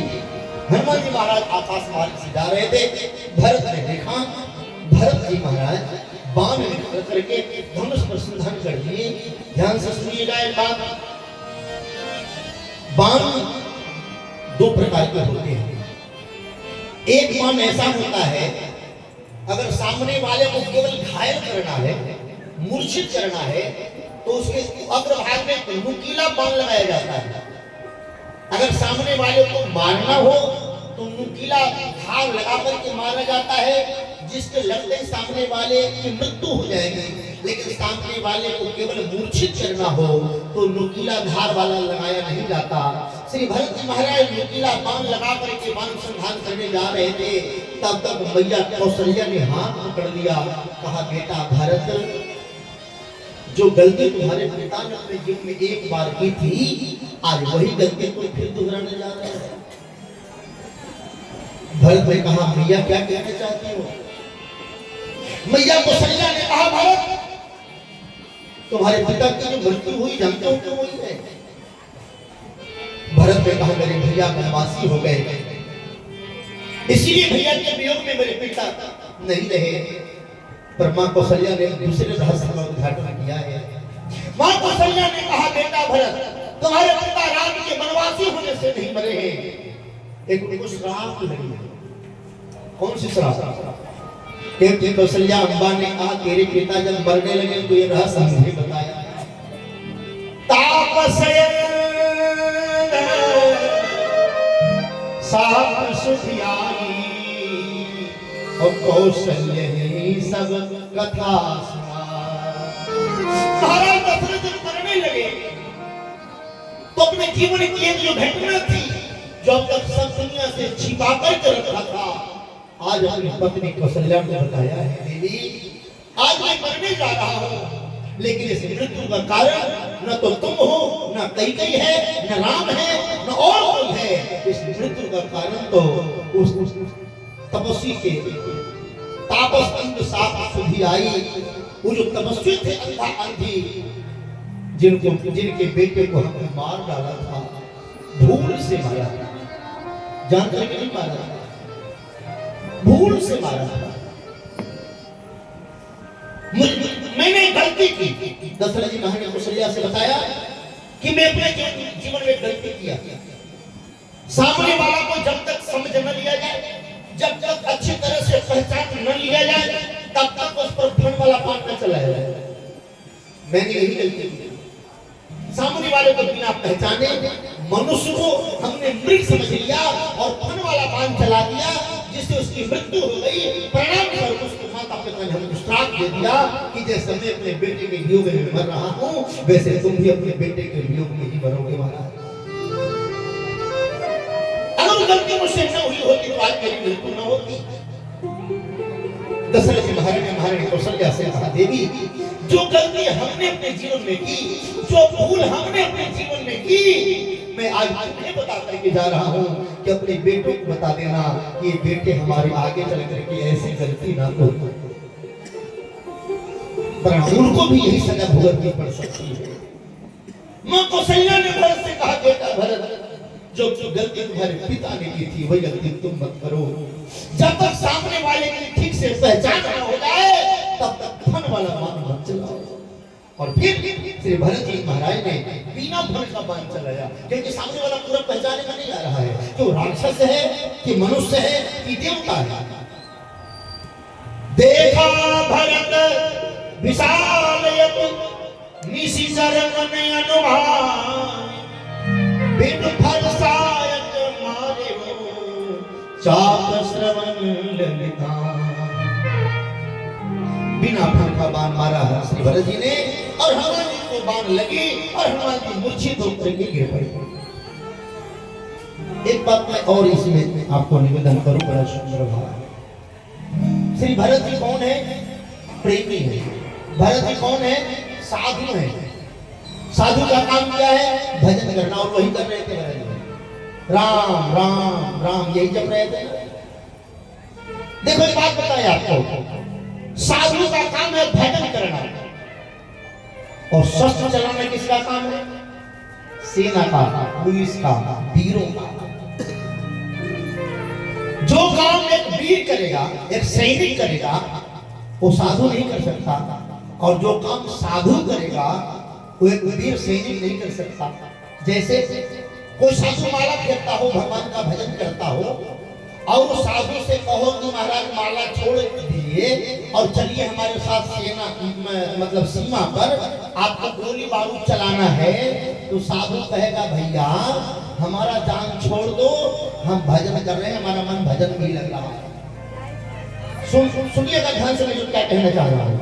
हनुमान जी महाराज आकाश मार्ग से जा रहे थे। भरत ने देखा, भरत जी महाराज बाण निकाल करके धनुष पर संधान कर दिए। ध्यान से सुनिएगा एक बात, बाण दो प्रकार के होते हैं। एक बाण ऐसा होता है, अगर सामने वाले को केवल घायल करना है, मूर्छित करना है, तो उसके अग्रभाग में नुकीला बाण लगाया जाता है। अगर सामने वाले को मारना हो तो नुकीला धार लगा करके मारा जाता है, जिसके लगते सामने वाले की मृत्यु हो जाएगी। लेकिन सामने वाले को केवल मूर्छित करना हो तो नुकीला धार वाला लगाया नहीं जाता। श्री भरत जी महाराज नुकीला बाण लगा करके बाण संधान करने जा रहे थे, तब तक मैया कौशल्या ने हाथ पकड़ लिया। कहा, बेटा भरत, जो गलती तुम्हारे पिता ने अपने जीवन में एक बार की थी, आज वही गलती तुम फिर दोहराने जा रहे हो। भरत ने कहा, मैया क्या कहना चाहती हो? मैया कौशल्या ने कहा, भरत, तुम्हारे पिता की जो मृत्यु हुई जानते हो क्यों हुई है? भरत ने कहा, मेरे भैया वनवासी हो गए, इसीलिए भैया के वियोग में मेरे पिता नहीं रहे। पर मां कौशल्या ने दूसरे रहस्य का उद्घाटन किया है। मां कौशल्या ने कहा, बेटा भरत, तुम्हारे पिता राम के वनवासी होने से नहीं मरे हैं, एक उनको श्राप लगी है। कौन सी श्राप? कौशल्या अम्बा ने कहा, तेरे पिता जब मरने लगे तो ये रहस्य मुझे बताया। तापसयन साप सुधियाई और कौशल्य ने सब कथा सुना। महाराज दशरथ जब मरने लगे तो अपने जीवन की एक जो घटना थी, जो अब तक सब दुनिया से छिपा कर रखा था, आज अपनी पत्नी कौशल्या ने बताया है। देवी, आज मैं मरने जा रहा हूँ, लेकिन इस मृत्यु का कारण न तो तुम हो, न कैकेयी है, न राम है, न और कोई है। इस मृत्यु का कारण तो उस तपस्वी के तापस अंध साप सुधी आई, वो जो तपस्वी थे अंधा अंधी, जिनके बेटे को हमने मार डाला था, भूल से मारा था। जानते हैं कि नहीं मारा था? भूल से मारा था। मैंने गलती की। दशरथ जी महाराज ने कौशल्या से बताया कि मैं अपने जीवन में गलती किया। सामने वाला को जब तक समझ न लिया जाए, जब तक अच्छी तरह से पहचान न लिया जाए, तब तक उस पर फन वाला बाण न चलाया जाए। मैंने यही गलती की। सामने वाले को बिना पहचाने मनुष्य को हमने मृग समझ लिया और फन वाला बाण चला दिया, जिससे उसकी मृत्यु हो गई। परिणाम स्वरूप उसको माता पिता ने हमको श्राप दे दिया कि जैसे मैं अपने बेटे के वियोग में मर रहा हूँ, वैसे तुम भी अपने बेटे के वियोग में ही मरोगे। महाराज, अगर गलती मुझसे न हुई होती तो आज मेरी मृत्यु न होती। दशरथ जी महाराज कौशल्या से कहा, देवी, जो गलती हमने अपने जीवन में की, जो भूल हमने अपने जीवन में की, मैं आज तुम्हें बता करके जा रहा हूँ कि अपने बेटों को बता देना कि ये बेटे हमारे आगे चल करके ऐसी गलती ना करो, पर उनको भी यही सजा भुगतनी पड़ सकती है। मां कौशल्या ने भरत से कहा, बेटा भरत, जो गलती तुम्हारे पिता ने की थी वही गलती तुम मत करो। जब तक सामने वाले की ठीक से पहचान न हो जाए, तब तक फन वाला बाण मत चलाओ। और फिर श्री भरत जी महाराज ने बिना फन का बाण चलाया, क्योंकि सामने वाला पूरा पहचाने का नहीं आ रहा है कि वो राक्षस है कि मनुष्य है कि देवता है। देखा भरत विशालयत निशिचर मन अनुभाव, बिन फरसायत मारे वो चाप श्रवण ललिता। बिना फन का बाण मारा श्री भरत जी ने, और हनुमान जी को बाण लगी और हनुमान जी मूर्छित होकर के गिर पड़े। एक बात मैं और इसमें आपको निवेदन करूं, बड़ा सुंदर भाव। श्री भरत जी कौन है? प्रेमी है। भरत जी कौन है? साधु है। साधु का काम क्या है? भजन करना, और वही कर रहे थे भरत जी। राम राम राम यही जप रहे थे। देखो एक बात बताए आपको, साधु का काम है भजन करना, और शस्त्र चलाना किसका काम है? सेना का, पुलिस का, वीरों का। जो काम एक वीर करेगा, एक सैनिक करेगा, वो साधु नहीं कर सकता, और जो काम साधु करेगा वो एक वीर सैनिक नहीं कर सकता। जैसे कोई साधु माला फेरता हो, भगवान का भजन करता हो, और उस साधु से कहो कि महाराज माला छोड़ दिए और चलिए हमारे साथ सेना मतलब सीमा पर आपको गोली बारूद चलाना है, तो साधु कहेगा भैया हमारा जान छोड़ दो, हम भजन कर रहे हैं, हमारा मन भजन में ही लग रहा है। सुनिएगा ध्यान से मैं जो क्या कहना चाह रहा हूँ।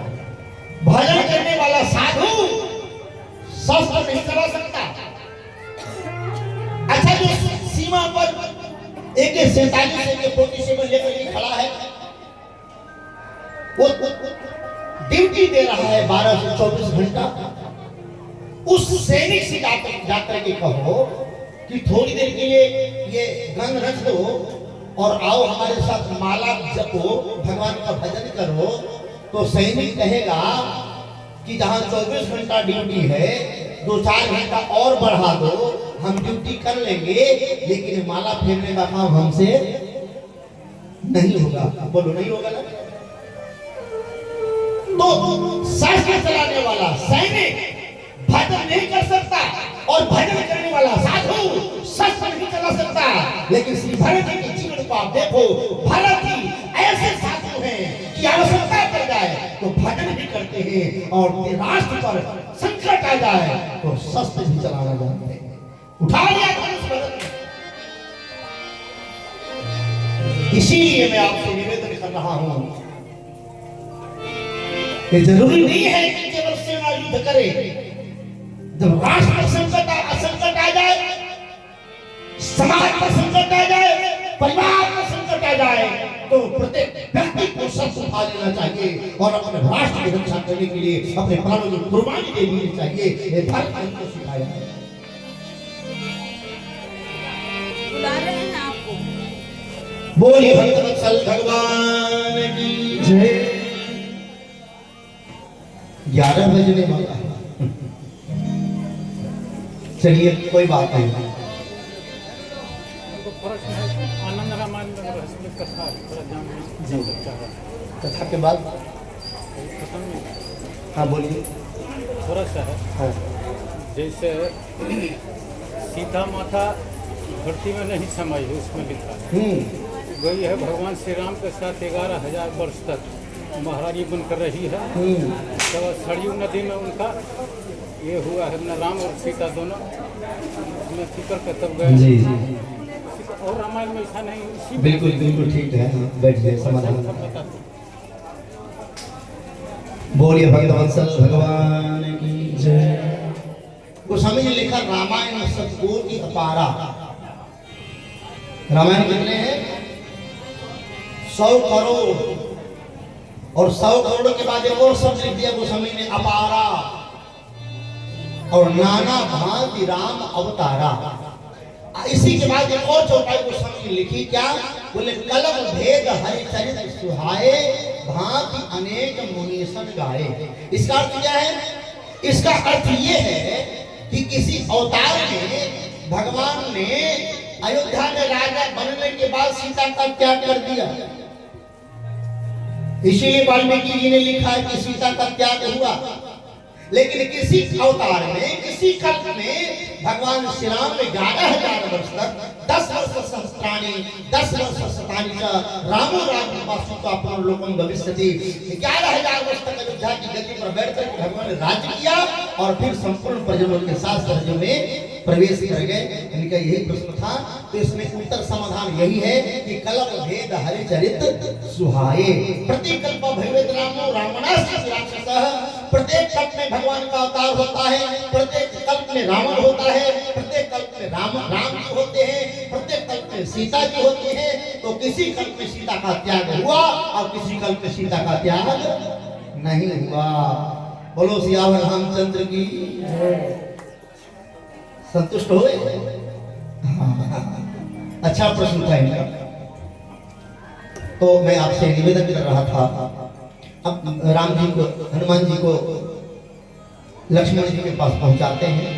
भजन करने वाला साधु शस्त्र नहीं चला सकता। अच्छा, जो सीमा पर AK-47 AK-47 लेकर खड़ा है, वो ड्यूटी दे रहा है 12 से 24 घंटा। उस सैनिक से जाकर के कहो कि थोड़ी देर के लिए ये गन रख दो और आओ हमारे साथ माला जपो, भगवान का भजन करो, तो सैनिक कहेगा कि जहां 24 घंटा ड्यूटी है 2-4 घंटा और बढ़ा दो, हम ड्यूटी कर लेंगे, लेकिन माला फेरने का काम हमसे नहीं होगा। बोलो नहीं होगा ना? तो शस्त्र चलाने वाला सैनिक भजन नहीं कर सकता, और भजन करने वाला साधु शस्त्र नहीं चला सकता। लेकिन श्री भरत जी के जीवन को आप देखो, भरत जी ऐसे साधु हैं कि आवश्यकता पड़ जाए तो भजन भी करते हैं, और राष्ट्र पर संकट आ जाए तो शस्त्र भी चलाना जानते हैं। उठा लिया धनुष भरत ने। इसीलिए मैं आपसे निवेदन कर रहा हूं, ये जरूरी नहीं है कि केवल सेना युद्ध करे। जब राष्ट्र पर संकट आ जाए, समाज पर संकट आ जाए, परिवार पर संकट आ जाए, तो प्रत्येक व्यक्ति को शस्त्र उठा लेना चाहिए और अपने राष्ट्र की रक्षा करने के लिए अपने प्राणों की कुर्बानी दे देनी चाहिए। ये भारत ने हमको सिखाया है। बुला रहे हैं आपको। बोलिए भक्तवत्सल भगवान की जय। 11 बजने वाला है। चलिए कोई बात नहीं। आनंद रामायण में कथा कथा के बाद हाँ बोलिए। थोड़ा सा है। हाँ। जैसे सीता माता धरती में नहीं समाई है, उसमें लिखा है गई है भगवान श्री राम के साथ 11,000 वर्ष तक महारानी बनकर रही है। तब सरयू नदी में उनका ये हुआ है न, राम और सीता दोनों उसमें फिक्र के तब गए। जी जी और रामायण में ऐसा नहीं, इसी बिल्कुल बिल्कुल ठीक है। बैठ जाइए, समाधान। बोलिए भक्तवत्सल भगवान की जय। गोस्वामी ने लिखा रामायण सतकोटि अपारा। रामायण कितने हैं? 100 करोड़, और 100 करोड़ के बाद एक और शब्द लिख दिया गोस्वामी ने, अपारा, और नाना भांति राम अवतारा। इसी के बाद एक और चौपाई गोस्वामी ने लिखी, क्या बोले? कलम भेद हरिचरित सुहाए, भांति अनेक मुनीसन गाए। इसका अर्थ क्या है? इसका अर्थ ये है कि किसी अवतार में भगवान ने अयोध्या में राजा बनने के बाद सीता का त्याग कर दिया। इसीलिए वाल्मीकि जी ने लिखा है कि सीता का त्याग हुआ। लेकिन किसी अवतार में, किसी कल्प में भगवान श्री राम ने 11,000 वर्ष तक 10 वर्ष सहस्त्राणि 10 वर्ष शतानि च रामो राज्यवासी का अपना लोकं भविष्यति। 11,000 वर्ष तक अयोध्या की गद्दी पर बैठकर भगवान ने राज्य किया और फिर संपूर्ण प्रजनों के साथ राज्य में प्रवेश कर गए। इनका यही प्रश्न था, तो इसमें उत्तर समाधान यही है कि कलप भेद हरिचरित सुहाए। प्रत्येक कल्प भवेद रामो रावणास्य राक्षसः। प्रत्येक कल्प में भगवान का अवतार होता है, प्रत्येक कल्प में रावण होता है, प्रत्येक कल्प में राम जी होते हैं, प्रत्येक कल्प में सीता जी होती है। तो किसी कल्प में सीता का त्याग हुआ और किसी कल्प में सीता का त्याग नहीं हुआ। बोलो सियावर रामचंद्र की। संतुष्ट हो गए? अच्छा प्रश्न था इनका। तो मैं आपसे निवेदन कर रहा था, अब राम जी को, हनुमान जी को लक्ष्मण जी के पास पहुंचाते हैं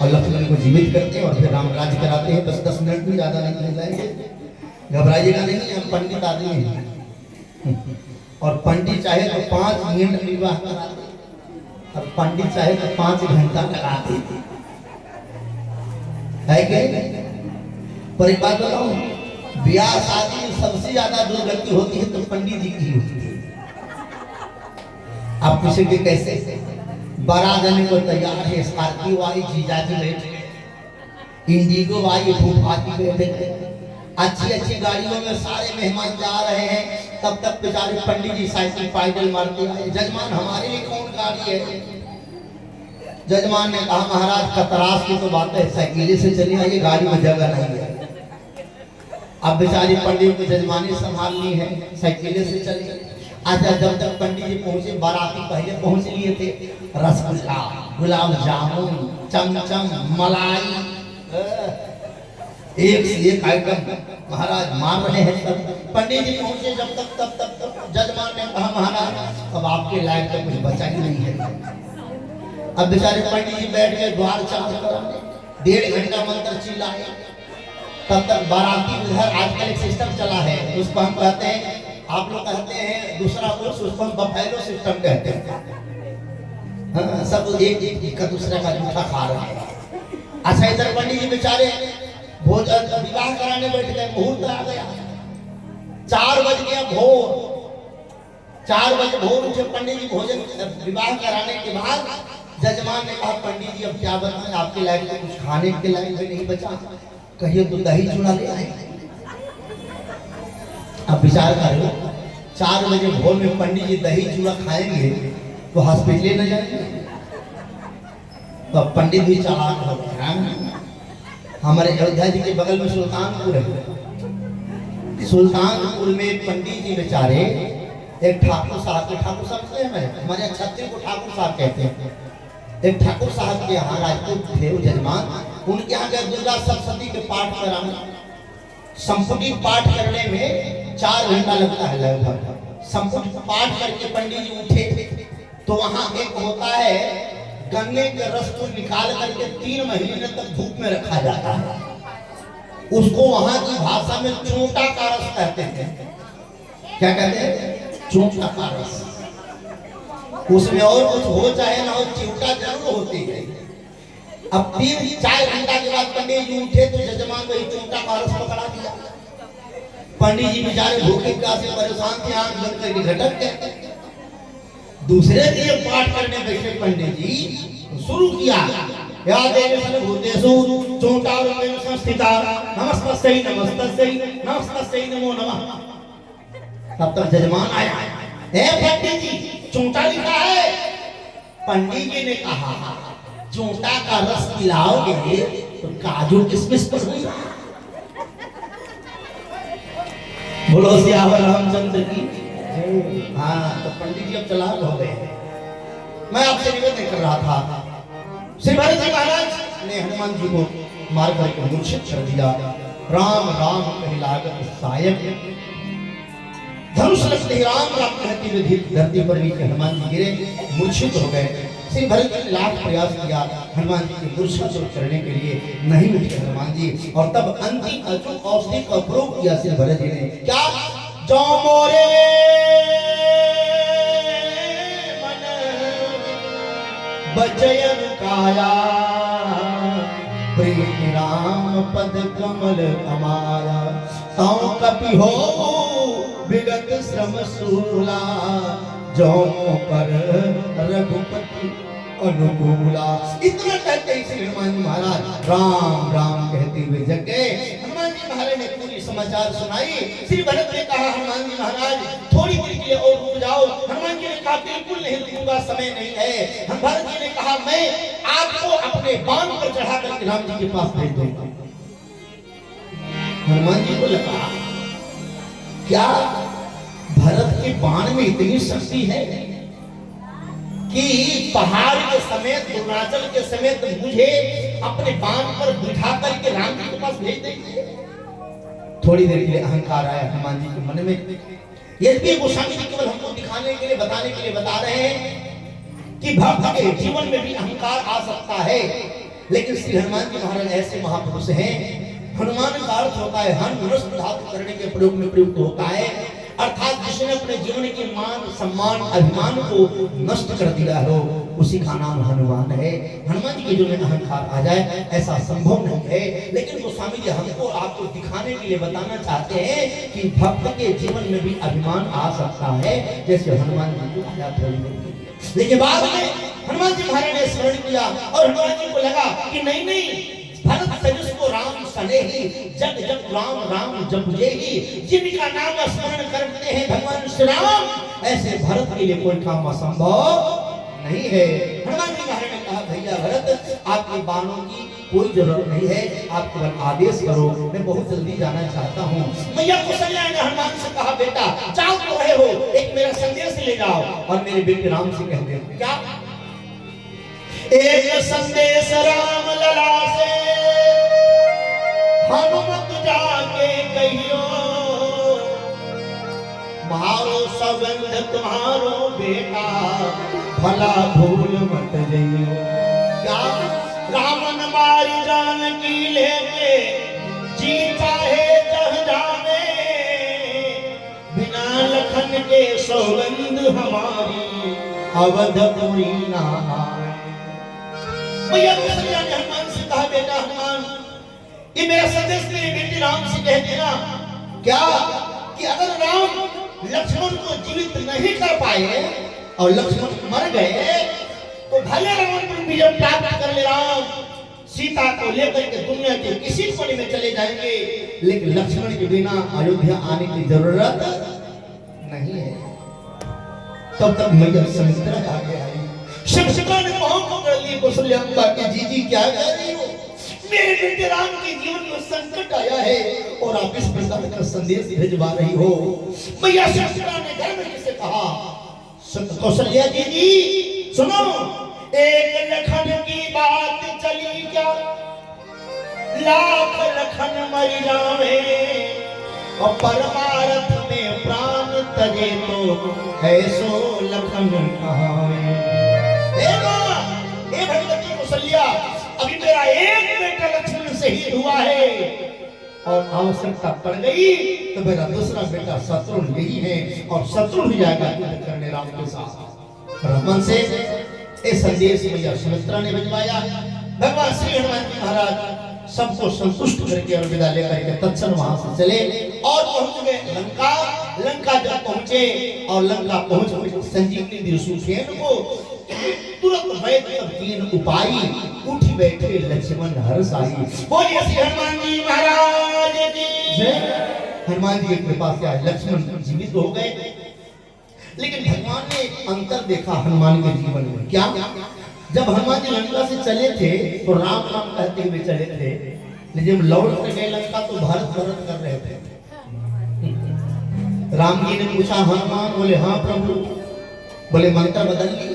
और लक्ष्मण को जीवित करते हैं और फिर राम राज्य कराते हैं। बस 10 मिनट भी ज्यादा नहीं लगाएंगे, घबराइएगा नहीं, हम पंडित आदमी हैं और पंडित चाहे तो 5 मिनट विवाह करा दे और पंडित चाहे तो 5 घंटा लगा दे, है क्या? पर एक बात बताऊं, ब्याह शादी में सबसे ज्यादा दुर्गति होती है तो पंडित जी की होती है। आप पूछेंगे कैसे? बारात जाने को तैयार है, स्कॉर्पियो आई, जीजाजी बैठे, इंडिगो आई, फूफाती बैठे, अच्छी अच्छी गाड़ियों में सारे मेहमान जा रहे हैं, तब तक बेचारे पंडित जी साइकिल पैडल मारते आए। जजमान हमारे लिए कौन गाड़ी है? जजमान ने कहा महाराज कतरास की तो बात है, साइकिल से चली आइए, गाड़ी में जगह नहीं है। अब बेचारी पंडित को जजमानी संभालनी है, साइकिल से चली। अच्छा, जब तक पंडित जी पहुंचे, बाराती पहले पहुंच लिए थे, रसगुल्ला, गुलाब जामुन, चमचम, मलाई, एक से एक आइटम महाराज मार रहे हैं सब। पंडित जी पहुंचे जब तक तब जजमान ने कहा महाराज अब आपके लायक तो कुछ बचा ही नहीं है। अब बेचारे पंडित जी बैठ गए द्वार चार कराने, 1.5 घंटा मंत्र चिल्लाए, तब तक बाराती उधर। आजकल एक सिस्टम चला है, उसको हम कहते हैं, आप लोग कहते हैं दूसरा कोर्स, उसको हम बफेलो सिस्टम कहते हैं। हाँ, सब एक का दूसरे का जूठा खा रहे हैं। अच्छा, इधर पंडित जी बेचारे भोजन विवाह कराने बैठ गए, मुहूर्त आ गया, 4 बज गया भोर, 4 बजे भोर उठे पंडित जी भोजन विवाह कराने के बाद। जजमान ने कहा पंडित जी अब क्या बताएं, आपके लायक तो कुछ खाने के लायक भी नहीं बचा, कहिए तो दही चूड़ा ले आए। अब विचार करो, 4 बजे भोर में पंडित जी दही चूड़ा खाएंगे तो हॉस्पिटल न जाएंगे? तो पंडित भी चालाक हो गए। हमारे अयोध्या जी के बगल में सुल्तानपुर है, सुल्तानपुर में पंडित जी बेचारे एक ठाकुर साहब के, ठाकुर साहब से हमारे छत्तीस को ठाकुर साहब कहते हैं, एक ठाकुर साहब के यहाँ राजपूत थे जजमान, उनके यहाँ गए दुर्गा सप्तशती के पाठ कराने। संपुटी पाठ करने में 4 घंटा लगता है लगभग। संपुटी पाठ करके पंडित जी उठे तो वहां एक होता है गन्ने के रस को निकाल करके 3 महीने तक धूप में रखा जाता है, उसको वहां की भाषा में चोटा का रस कहते हैं। क्या कहते हैं? चोटा का रस। उसमें और कुछ हो चाहे ना हो, चिवटा जरूर होती है। अब 3-4 घंटा के बाद पंडित जी उठे तो जजमान वही चोटा का रस पकड़ा दिया। पंडित जी बेचारे भूखे प्यासे परेशान थे, आंख बंद करके घटक गए। दूसरे दिन पाठ करने बैठे पंडित जी, शुरू किया, या देवी सर्वभूतेषु चोटारूपेण संस्थिता नमस्तस्यै नमस्तस्यै नमस्तस्यै नमो नमः। तब तक जजमान आया, हे पंडित जी चोटा लिखा है। पंडित जी ने कहा चोटा का रस पिलाओगे तो काजू किसमिस पर होगा। बोलो सियावर रामचंद्र की। हाँ, तो पंडित जी अब चालाक हो गए। मैं आपसे निवेदन कर रहा था, श्री भरत जी महाराज ने हनुमान जी को मार करके मूर्छित कर दिया। राम राम कहि लागत सायक, धनुष रखते राम राम कहते हुए धरती पर नीचे हनुमान जी गिरे, मूर्छित हो गए। श्री भरत जी ने लाख प्रयास किया हनुमान जी की मूर्छा दूर करने के लिए, नहीं उठे हनुमान जी। और तब अंतिम अचूक औषधि का प्रयोग किया श्री भरत जी ने। क्या? जो मोरे मन बचयन काया, प्रीति राम पद कमल अमाया, ताऊ कपि हो विगत श्रम सूला, जो पर रघुपति अनुकूला। इतना कहते ही श्री हनुमान जी महाराज राम राम कहते हुए जग गए। हनुमान जी महाराज ने पूरी समाचार सुनाई। श्री भरत ने कहा हनुमान जी महाराज थोड़ी देर के लिए और रुक जाओ। हनुमान जी ने कहा बिल्कुल नहीं रुकूंगा, समय नहीं है। भरत जी ने कहा मैं आपको अपने बाण पर चढ़ा कर राम जी के पास भेज दूंगा। हनुमान जी को लगा क्या भरत के बाण में इतनी शक्ति है कि पहाड़ के समेत, अरुणाचल के समेत मुझे अपने बाण पर बिठा करके राम जी के पास भेज देंगे। थोड़ी देर के लिए अहंकार आया हनुमान जी के मन में। यद्यपि गोस्वामी जी केवल हमको दिखाने के लिए, बताने के लिए बता रहे हैं कि भक्त के जीवन में भी अहंकार आ सकता है, लेकिन श्री हनुमान जी महाराज ऐसे महापुरुष हैं। हनुमान का अर्थ होता है हनुमस्त धातु करने के प्रयोग में प्रयुक्त होता है, अर्थात जिसने अपने जीवन के मान सम्मान अभिमान को नष्ट कर दिया हो उसी का नाम हनुमान है। हनुमान जी के जीवन में अहंकार आ जाए ऐसा संभव नहीं है, लेकिन गोस्वामी जी हमको आपको दिखाने के लिए बताना चाहते हैं कि भक्त के जीवन में भी अभिमान आ सकता है, जैसे हनुमान जी को आया थोड़ी देर। लेकिन बाद में हनुमान जी महाराज ने स्मरण किया और हनुमान जी को लगा कि नहीं, भरत सजस को राम सने ही, जग जग राम राम जपजे ही, जिनका नाम स्मरण करते हैं भगवान श्री राम, ऐसे भरत के लिए कोई काम असंभव नहीं है। हनुमान जी महाराज ने कहा भैया भरत, आपके बाणों की कोई जरूरत नहीं है, आप केवल आदेश करो, मैं बहुत जल्दी जाना चाहता हूँ। मैया कौशल्या ने हनुमान से कहा बेटा जाओ तो रहे हो, एक मेरा संदेश ले जाओ और मेरे बेटे राम से कह दे। क्या? एक संदेश राम लला से हनुमत जाके कहियो, मारो सौगंध तुम्हारो बेटा, भला भूल मत जइयो। क्या? रावण मारी जानकी लेके, जी चाहे जह जावे, बिना लखन के सौगंध हमारी अवधपुरी ना आए। मैया कौशल्या ने हनुमान से कहा बेटा हनुमान, ये मेरा संदेश मेरे बेटे राम से कह देना। क्या? कि अगर राम लक्ष्मण को जीवित नहीं कर पाए और लक्ष्मण मर गए तो भले रावण पर विजय प्राप्त कर ले, राम सीता को लेकर के दुनिया के किसी कोने में चले जाएंगे, लेकिन लक्ष्मण के बिना अयोध्या आने की जरूरत नहीं है। तब तक मैया सुमित्रा आगे आई, शिवशिका ने पांव पकड़ लिए कौशल्या की, जी क्या कह रही हो? मेरे बेटे राम के जीवन में संकट आया है और आप इस प्रकार का संदेश भेजवा रही हो। मैया शिवशिका ने घर में किसे कहा, कौशल्या जी सुनो, एक लखन की बात चली क्या, लाख लखन मर जावे और परमार्थ में प्राण तजे तो ऐसो लखन कहावे। हे भगवती कौशल्या, अभी मेरा एक बेटा लक्ष्मण शहीद हुआ है और आवश्यकता पड़ गई तो मेरा दूसरा बेटा शत्रुघ्न यही है और शत्रुघ्न हो जाएगा युद्ध करने राम के साथ। ब्राह्मण से इस संदेश मैया सुमित्रा ने भिजवाया। भगवान श्री हनुमान जी महाराज सबको संतुष्ट करके और विदा लेकर के तत्क्षण वहां से चले और पहुंच गए लंका। लंका जब पहुंचे और लंका पहुंच संजीवनी दी सुखेन को, तुरंत वैद्य तीन उपाय, उठी बैठे लक्ष्मण हर्षाई। बोलिए श्री हनुमान जी महाराज की जय। हनुमान जी की कृपा से आज लक्ष्मण जीवित हो गए, लेकिन भगवान ने अंतर देखा हनुमान के जीवन में। क्या? जब हनुमान जी लंका से चले थे तो राम राम कहते हुए चले थे, लेकिन जब लौट कर गए लंका तो भारत भरत कर रहे थे। राम जी ने पूछा हनुमान, बोले हाँ प्रभु। बोले मंत्र बदल लिए,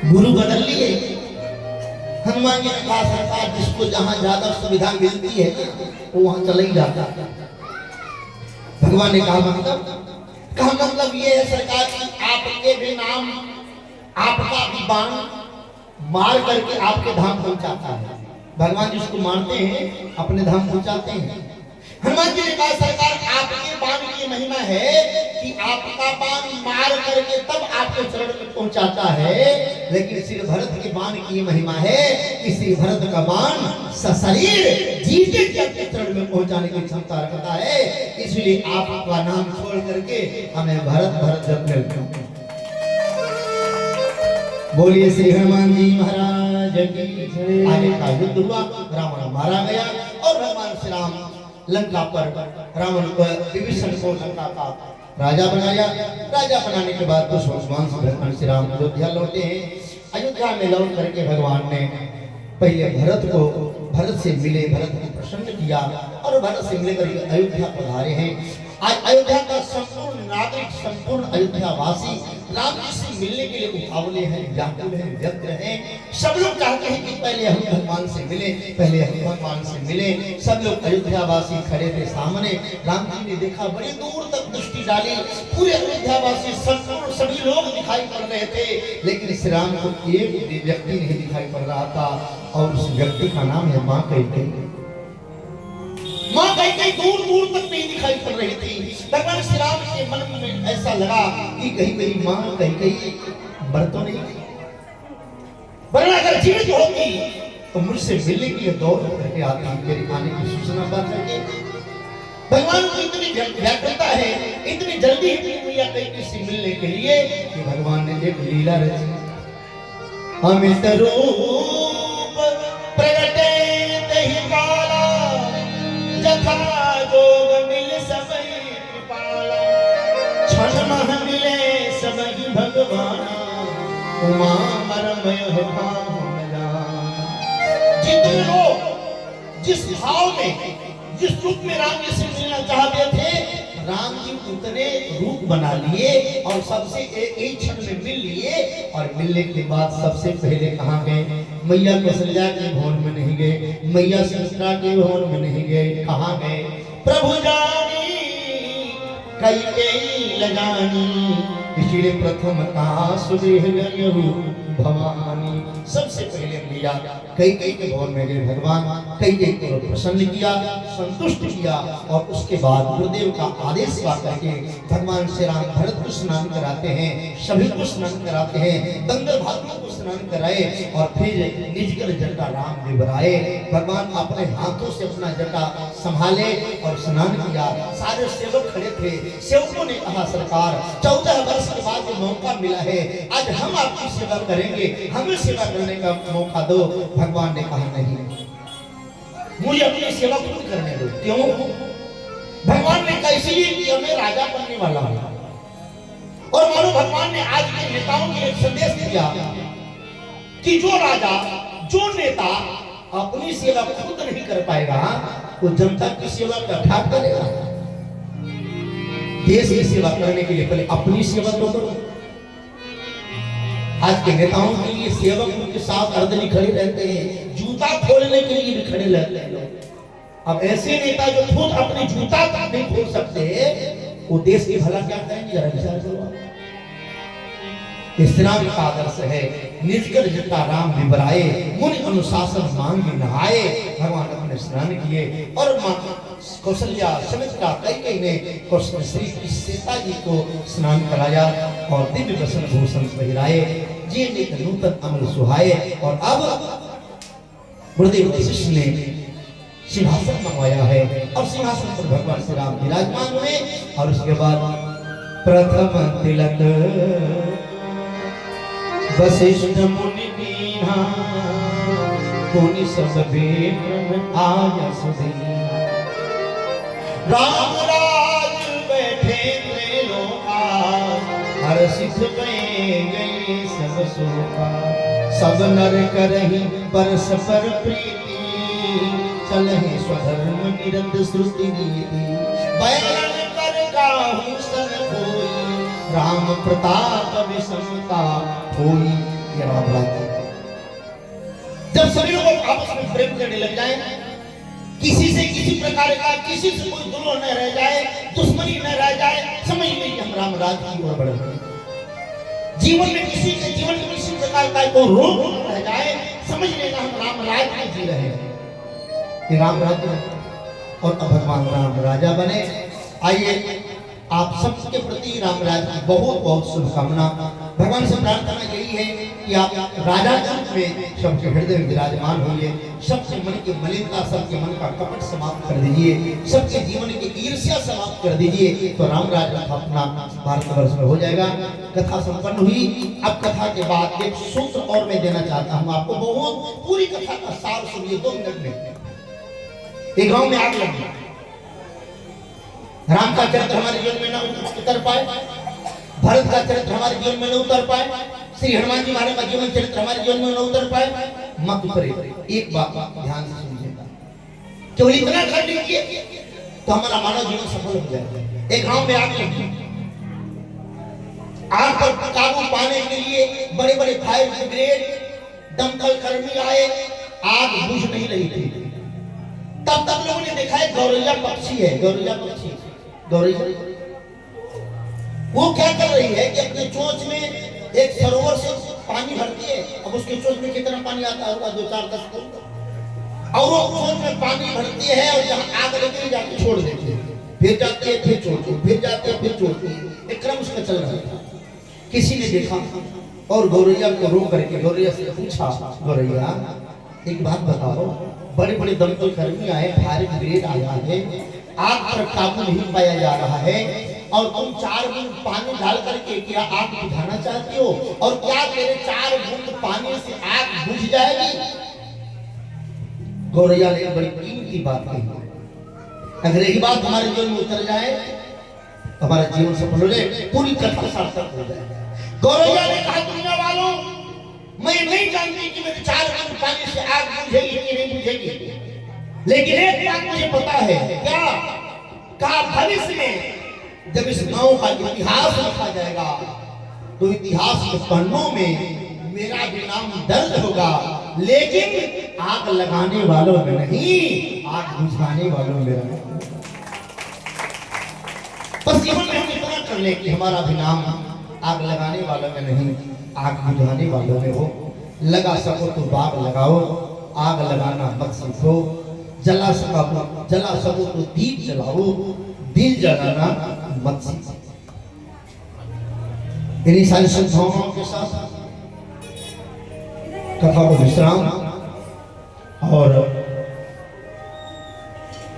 गुरु बदल लिए। हनुमान जी ने कहा सरकार जिसको जहां ज्यादा सुविधा मिलती है वो वहां चला ही जाता। भगवान ने कहा मतलब ये है सरकार की आपके भी नाम, आपका भी बाण मार करके आपके धाम पहुंचाता है। भगवान जिसको मारते हैं अपने धाम पहुंचाते हैं। हनुमान जी ने कहा सरकार आपके बाण की महिमा है कि आपका बाण मार करके तब आपके चरण में पहुंचाता है, लेकिन श्री भरत के बाण की महिमा है कि श्री भरत का बाण सशरीर जीते जी आपके चरण में पहुंचाने की क्षमता रखता है। इसलिए आपका नाम छोड़ करके हमें भरत भरत जपने लगते। बोलिए श्री हनुमान जी महाराज की जय। आगे का युद्ध हुआ, रावण मारा गया और भगवान श्री राम लंका पर रावण को विभीषण को लंका का राजा बनाया। राजा बनाने के बाद कुछ भगवान भगवान श्री राम अयोध्या लौटे हैं। अयोध्या में लौट करके भगवान ने पहले भरत से मिले, भरत को प्रसन्न किया और भरत से मिलकर अयोध्या पधारे हैं। आज अयोध्या का संपूर्ण नागरिक, संपूर्ण अयोध्या वासी राम जी से मिलने के लिए उतावले हैं, व्याकुल हैं, व्यग्र हैं। सब लोग चाहते हैं कि पहले हम भगवान से मिले, पहले हम भगवान से मिले। सब लोग अयोध्यावासी खड़े थे सामने। राम जी ने देखा, बड़ी दूर तक दृष्टि डाली, पूरे अयोध्यावासी संपूर्ण सभी लोग दिखाई पड़ रहे थे, लेकिन श्री राम को एक भी व्यक्ति नहीं दिखाई पड़ रहा था, और उस व्यक्ति का नाम है माँ कैकेयी। माँ कैकेयी दूर दूर तक नहीं दिखाई पड़ रही थी। भगवान श्री राम के मन में ऐसा लगा कि कहीं मेरी माँ कैकेयी मर तो नहीं गई, वरना अगर जीवित होती तो मुझसे मिलने के लिए दौड़ करके आती, मेरे आने की सूचना पा करके। भगवान को इतनी व्याकुलता है, इतनी जल्दी मैया कैकेयी से मिलने के लिए कि भगवान ने एक लीला रची। अमित रूप प्रगटे तहि काला, जथा जोग मिल सबई कृपाला। क्षण मह मिले सबई भगवाना, उमा मरमय भाव न जाना। जितने लोग जिस भाव में, जिस रूप में राम जी से मिलना चाहते थे, राम जी उतने रूप बना लिए और सबसे एक क्षण में मिल लिए। और मिलने के बाद सबसे पहले कहाँ गए? मैया कौशल्या के भवन में नहीं गए, मैया सुमित्रा के भवन में नहीं गए, कहाँ गए? प्रभु जानी कैकेयी लगानी, इसलिए प्रथमता सुदेह भवानी। सबसे पहले मैया कैकेयी के भवन में गए भगवान, कैकेयी को प्रसन्न किया, संतुष्ट किया, और उसके बाद गुरुदेव का आदेश पा करके भगवान श्री राम भरत को स्नान कराते हैं, सभी को स्नान कराते हैं, दंगल भाइयों को स्नान कराए, और फिर निज कर जटा राम विवराए। भगवान अपने हाथों से अपना जटा संभाले और स्नान किया। सारे सेवक खड़े थे, सेवकों ने कहा, सरकार 14 वर्ष के बाद जो मौका मिला है, आज हम आपकी सेवा करेंगे, हमें सेवा करने का मौका दो। भगवान ने कहा, नहीं, मुझे अपनी सेवा खुद करने दो। क्यों? भगवान ने कहा, इसलिए कि मैं राजा बनने वाला हूं। और मानो भगवान ने आज के नेताओं के एक संदेश दिया कि जो राजा, जो नेता अपनी सेवा खुद नहीं कर पाएगा, वो जनता की सेवा क्या करेगा? देश की सेवा करने के लिए पहले अपनी सेवा तो करो। आज के नेताओं के लिए सेवक उनके साथ अर्धनी खड़े रहते हैं, जूता खोलने के लिए भी खड़े रहते हैं लोग। अब ऐसे नेता जो खुद अपने जूता तक नहीं खोल सकते, वो देश की भला क्या करेंगे? जरा विचार करो। इस राम का आदर्श है, निज कर जटा राम विवराए, मुनि अनुशासन मांग नहाए। भगवान अपने स्नान किए और मां कौशल्या सुमित्रा कैकेयी ने कौशल श्री की सीता जी को स्नान कराया और दिव्य वसन भूषण पहिराए, जी नित नूतन अमल सुहाए। और अब गुरुदेव वशिष्ठ ने सिंहासन मंगवाया है और सिंहासन पर भगवान श्री राम विराजमान हुए। और उसके बाद प्रथम तिलक वशिष्ठ मुनि दीना, पुनि सब बेन आयस दीना। राम राज बैठे त्रिलोकास, हर्षित गए सब शोका। सब नर करहि परस्पर प्रीति, चलहि स्वधर्म निरंतर श्रुति नीति। बैरन कर काहू सन कोई, राम प्रताप विषमता होई। ये राम राज्य जब सभी लोग आपस में प्रेम करने लग जाए, किसी से किसी प्रकार का, किसी से कोई दुर्लभ न रह जाए, दुश्मनी न रह जाए, समझ में कि हम राम राज्य की ओर बढ़ रहे हैं। जीवन में किसी के जीवन में किसी प्रकार का कोई रोग न रह जाए, समझ लेना हम राम राज्य में जी रहे हैं। ये राम राज्य और अब भगवान राम राजा बने। आइए आप सबके प्रति राम राज्य की बहुत बहुत शुभकामना। भगवान से प्रार्थना यही है कि आप राजा में सबके हृदय में विराजमान होइए, सबके मन की मलिनता, सबके मन का कपट समाप्त कर दीजिए, सबके जीवन की ईर्ष्या समाप्त कर दीजिए, तो राम राज्य अपना भारतवर्ष में हो जाएगा। कथा संपन्न हुई। अब कथा के बाद एक सूत्र और मैं देना चाहता हूँ आपको, बहुत पूरी कथा का सार सुनिए 2 मिनट में। एक गांव में आग लगी, राम का चरित्र हमारे जीवन में न उतर पाए, भरत का चरित्र हमारे जीवन में न उतर पाए, श्री हनुमान जी महाराज का जीवन चरित्र हमारे जीवन में न उतर पाए, मत उतरे। एक बात ध्यान से सुनिएगा, केवल इतना कर लीजिए तो हमारा मानव जीवन सफल हो जाएगा। एक गांव में आग लगी, आग पर काबू पाने के लिए बड़े बड़े फायर ब्रिगेड दमकल कर्मी आए, आग बुझ नहीं रही थी। तब तक लोगों ने देखा है गौरैया पक्षी है, गौरैया पक्षी, गौरैया वो क्या कर रही है कि अपने चोंच में एक सरोवर से पानी भरती है। अब उसके चोंच में कितना पानी आता होगा, 2-4-10 फुट, और वो चोंच में पानी भरती है और जहाँ आग लगी जाके छोड़ देती है, फिर जाती है फिर छोड़ती है, फिर जाती है फिर छोड़ती है। एक क्रम उसका चल रहा था। किसी ने देखा और गौरैया को रोक करके गौरैया से पूछा, गौरैया एक बात बताओ, बड़े बड़े दमकल कर्मी आए, फायर ब्रिगेड आया है, आग पर काबू नहीं पाया जा रहा है, और तुम 4 बूंद पानी डाल करके क्या आग बुझाना चाहती हो? और क्या तेरे 4 बूंद पानी से आग बुझ जाएगी? गौरैया ने बड़ी कीमती बात कही। अगर यही बात हमारे जीवन में उतर जाए, हमारा जीवन सफल हो जाए, पूरी कथा सार्थक हो जाए। गौरैया ने कहा, दुनिया वालों, मैं नहीं जानती कि मेरे 4 बूंद पानी से आग बुझेगी कि नहीं बुझेगी, लेकिन एक बात मुझे पता है। क्या कहा? भविष्य में जब इस गांव का इतिहास लिखा जाएगा तो इतिहास के पन्नों में मेरा भी नाम दर्ज होगा, लेकिन आग लगाने वालों में नहीं, आग बुझाने वालों में नहीं। बस जीवन में हम इतना कर ले कि हमारा भी नाम आग लगाने वालों में नहीं, आग बुझाने वालों में हो। लगा सको तो बाग लगाओ, आग लगाना मत सीखो। जला सको तो दीप जलाओ, दिल जलाना मत सीखो। इन्हीं सारी सद्भावनाओं के साथ कथा को विश्राम और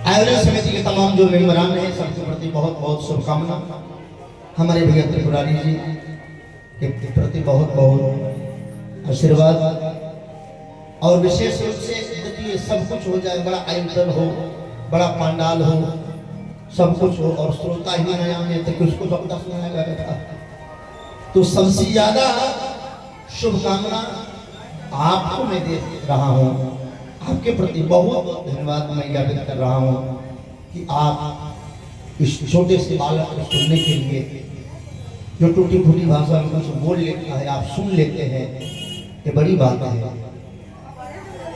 आयोजन समिति के तमाम जो मेंबरान हैं, सबके प्रति बहुत बहुत शुभकामना। हमारे भैया त्रिपुरारी जी के प्रति बहुत बहुत आशीर्वाद, और विशेष रूप से देखिए सब कुछ हो जाए, बड़ा आयोजन हो, बड़ा पंडाल हो, सब कुछ हो, और श्रोता ही नहीं आने तक उसको जब तक सुनाया गया था, तो सबसे ज्यादा शुभकामना आपको मैं दे रहा हूँ। आपके प्रति बहुत बहुत धन्यवाद मैं ज्ञापित कर रहा हूँ कि आप इस छोटे से बालक को सुनने के लिए, जो टूटी फूटी भाषा में कुछ बोल लेता है, आप सुन लेते हैं, ये बड़ी बात है।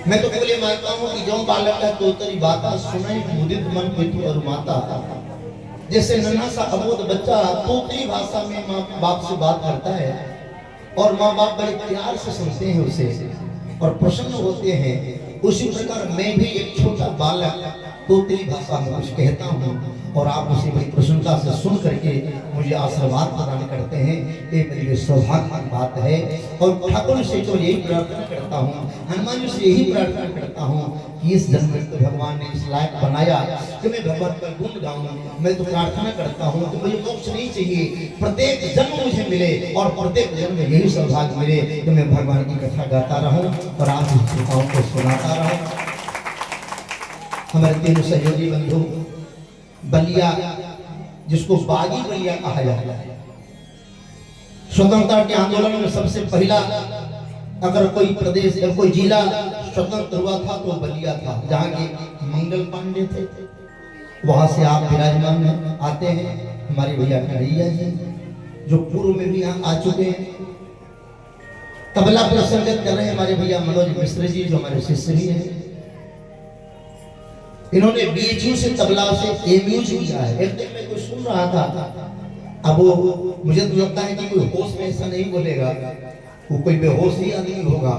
मैं तो बोले मानता हूँ कि जो बालक है तो तेरी बात सुनाई मुदित मन पितु और माता। जैसे नन्हा सा अबोध बच्चा तोतली भाषा में माँ बाप से बात करता है और माँ बाप बड़े प्यार से सुनते हैं उसे और प्रसन्न होते हैं, उसी प्रकार मैं भी एक छोटा बालक तोतली भाषा में कुछ कहता हूँ और आप उसे बड़ी प्रसन्नता से सुन करके मुझे आशीर्वाद प्रदान करते हैं। ये मेरी सौभाग्य की बात है। और ठाकुर से तो यही प्रार्थना करता हूँ, हनुमान जी से यही प्रार्थना करता हूँ कि इस जन्म में तो भगवान ने इस लायक बनाया कि मैं भगवान का गुण गाऊं। मैं तो प्रार्थना करता हूँ कि मुझे मोक्ष नहीं चाहिए, प्रत्येक जन्म मुझे मिले और प्रत्येक जन्म में यही सौभाग्य मिले कि मैं भगवान की कथा गाता रहूं और आप इस कथाओं को सुनाता रहूं। हमारे तीनों सहयोगी बंधु बलिया, जिसको बागी बलिया कहा जाता है, स्वतंत्रता के आंदोलन में सबसे पहला अगर कोई प्रदेश या कोई जिला स्वतंत्र हुआ था तो बलिया था, जहाँ के मंगल पांडे थे। वहां से आप विराजमान आते हैं हमारे भैया कन्हैया जी, जो पूर्व में भी यहाँ आ चुके हैं। तबला पर संगत कर रहे हैं हमारे भैया मनोज मिश्र जी, जो हमारे शिष्य भी हैं। इन्होंने बीएचयू से तबला से एमयू किया है। एक दिन में कोई सुन रहा था, अब वो मुझे तो लगता है कि कोई होश में ऐसा नहीं बोलेगा, वो कोई बेहोश ही आदमी होगा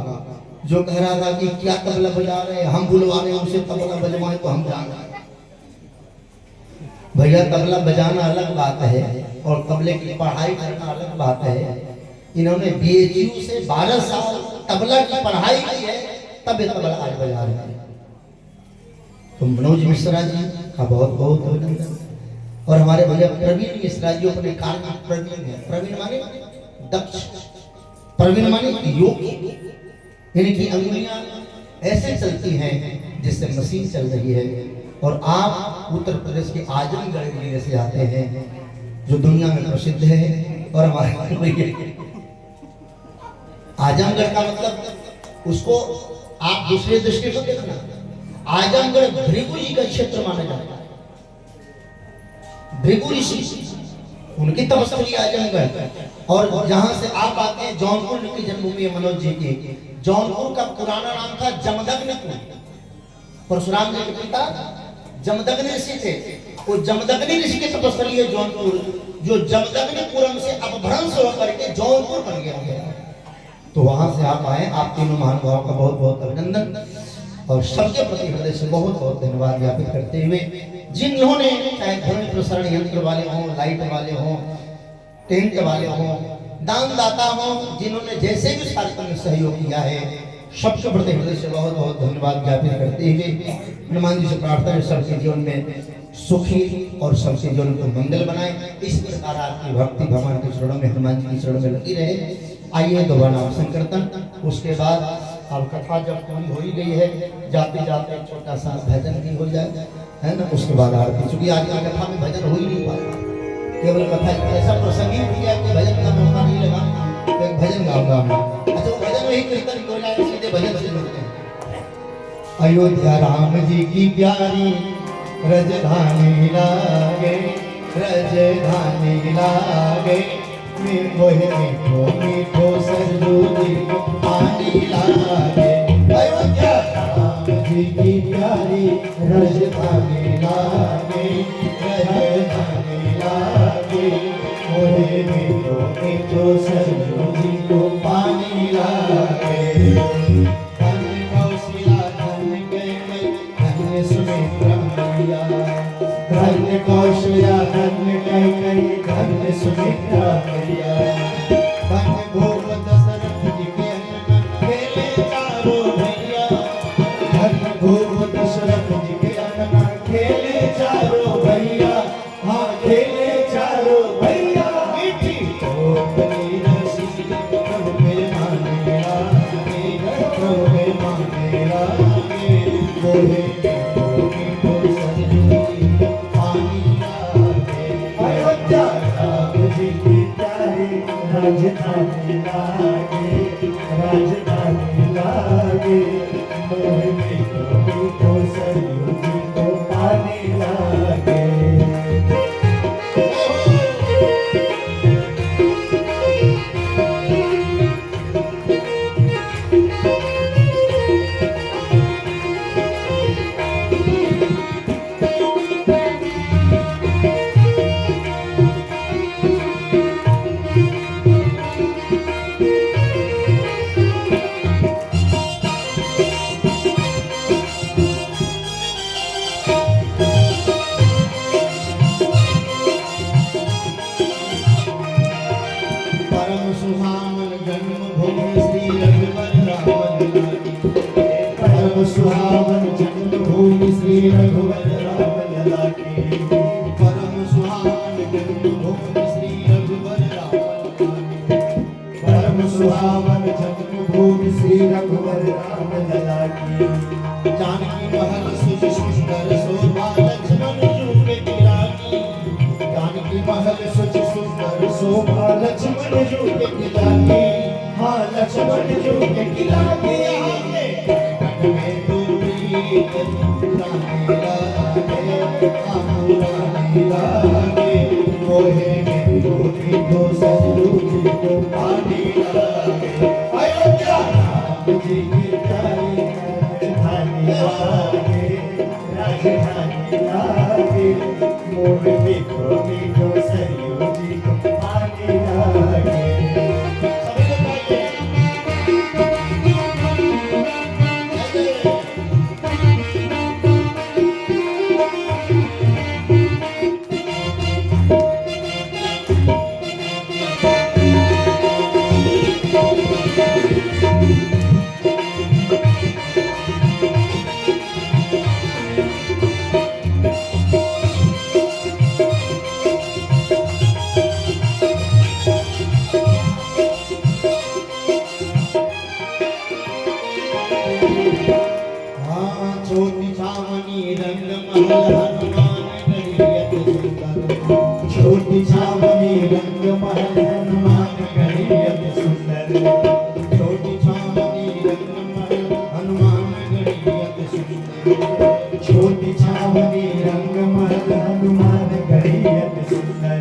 जो कह रहा था कि क्या तबला बजा रहे हैं, हम बुलवा रहे हैं उसे तबला बजवाए तो हम जान रहे। भैया तबला बजाना अलग बात है और तबले की पढ़ाई करना अलग बात है। इन्होंने बीएचयू से 12 साल तबला की पढ़ाई की है, तब ये तबला आज बजा रहे हैं। तो मनोज मिश्रा जी का बहुत बहुत अभिनंदन। और हमारे भैया प्रवीण मिश्रा जी अपने कार्य में प्रवीण है। प्रवीण माने दक्ष, प्रवीण माने योग्य, इनकी अंगुलियां ऐसे चलती हैं जिससे मशीन चल रही है। और आप उत्तर प्रदेश के आजमगढ़ जिले से आते हैं जो दुनिया में प्रसिद्ध है। और हमारे आजमगढ़ का मतलब उसको आप दूसरे दृष्टि से देखना, आजमगढ़ भृगु जी का क्षेत्र माना जाता है। भृगु ऋषि उनकी तपस्थली आजमगढ़। और जहां से आप आते हैं जौनपुर की जन्मभूमि है मनोज जी की। जौनपुर का पुराना नाम था जमदग्निपुर। परशुराम जी के पिता जमदग्नि ऋषि थे। वो जमदग्नि ऋषि की तपस्थली है जौनपुर, जो जमदग्निपुरम से अपभ्रंश होकर के जौनपुर बन गया है। तो वहां से आप आए, आप तीनों महानुभावों का बहुत बहुत अभिनंदन और सबके प्रति हृदय से बहुत बहुत धन्यवाद ज्ञापित करते हुए, जिन्होंने चाहे ध्वनि प्रसारण यंत्र वाले हों, लाइट वाले हों, टेंट वाले हों, दानदाता हों, जिन्होंने जैसे भी कार्यक्रम में सहयोग किया है, सबके प्रति हृदय से बहुत बहुत धन्यवाद ज्ञापित करते हुए हनुमान जी से प्रार्थना है सबके जीवन में सुखी और सबके जीवन को मंगल बनाए। इस प्रकार आपकी भक्ति भगवान के चरणों में, हनुमान जी के चरणों में लगी रहे। आइए दोबारा नाम संकीर्तन, उसके बाद अब कथा जब पूरी हो ही गई है, जाते जाते एक छोटा सा भजन भी हो जाए, है ना। उसके बाद आरती, चूंकि आज की कथा में भजन हो ही नहीं पाया, केवल कथा ऐसा प्रसंग ही हो गया कि भजन का मौका नहीं लगा, तो एक भजन गाऊंगा मैं। अच्छा, वो भजन वही कीर्तन हो जाए, सीधे भजन से होते हैं। अयोध्या राम जी की प्यारी रजधानी लागे, रजधानी लागे, मोहे मीठो मीठो सरजू जी को पानी लागे। अयोध्या राम जी की प्यारी रजधानी लागे, रजधानी लागे, मोहे मीठो मीठो सरजू जी को पानी लागे। धन कौशिला धन गए धन सुमित्रा मैया, धन कौशिला धन गए धन सुमित्रा मैया। धन भोग दशरथ जी के अनन खेले चारों भैया, धन भोग दशरथ जी के अनन खेले चारों भैया, हाँ खेले चारों भैया। मीठी टोकरी रसी प्रभु के माने लागे, प्रभु के माने लागे, मोहे मीठो सरजू जी को पानी लागे। अयोध्या राम जी की प्यारी राजधानी लागे, राजधानी लागे, मोहे मीठो मीठो सरजू जी को पानी लागे। परम सुहावन जन्मभूमि श्री रघुवर राम लागी, परम सुहावन जन्मभूमि श्री रघुवर राम लागी, परम सुहावन जन्मभूमि श्री रघुवर राम लागी, परम सुहावन जन्मभूमि श्री रघुवर राम लागी। जानकी महल सुज सुंदर शोभा लक्ष्मण जी के गिरागी, जानकी महल सुज सुंदर शोभा लक्ष्मण जी के गिरागी, हाँ लक्ष्मण जी के गिरागी। कट में तू प्रीत रानी लागे, रानी लागे, मोहे मीठो मीठो सरजू जी को पानी लागे। अयोध्या राम जी की प्यारी राजधानी लागे, राजधानी लागे, मोहे मीठो मीठो सरजू जी को पानी लागे। छोटी छावनी रंग महल हनुमान गढ़ियत सुंदर, छोटी छावनी रंग महल हनुमान गढ़ियत सुंदर, छोटी छावनी रंग महल हनुमान गढ़ियत सुंदर, छोटी छावनी रंग महल हनुमान गढ़ियत सुंदर।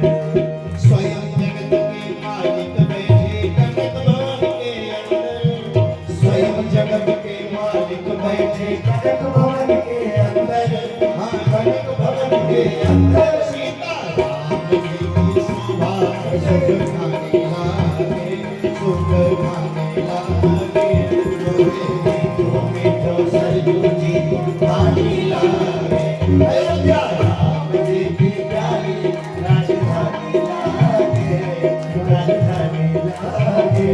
कनक भवन के अंदर, हाँ कनक भवन के अंदर सीता राम जी की शोभा सुख खाने लागे, सुख खाने लागे। मीठो मीठो सरयू जी पानी लागे, अयोध्या राम जी की प्यारी राजधानी लागे, राजधानी लागे।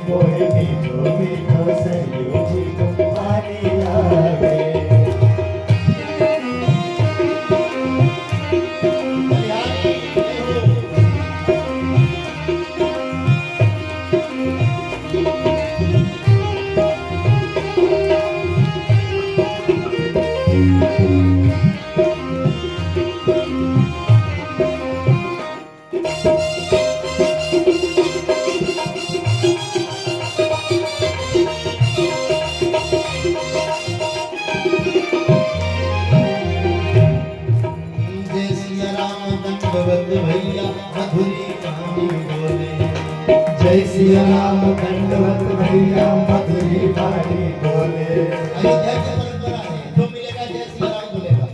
मोहे मीठो मीठो सरयू जी पानी लागे। जय सिया राम दंडवत भैया मधुरी पानी बोले। जय सिया राम दंडवत भैया मधुरी वाणी बोले। अयोध्या की परंपरा है, जो मिलेगा जय सिया राम बोलेगा।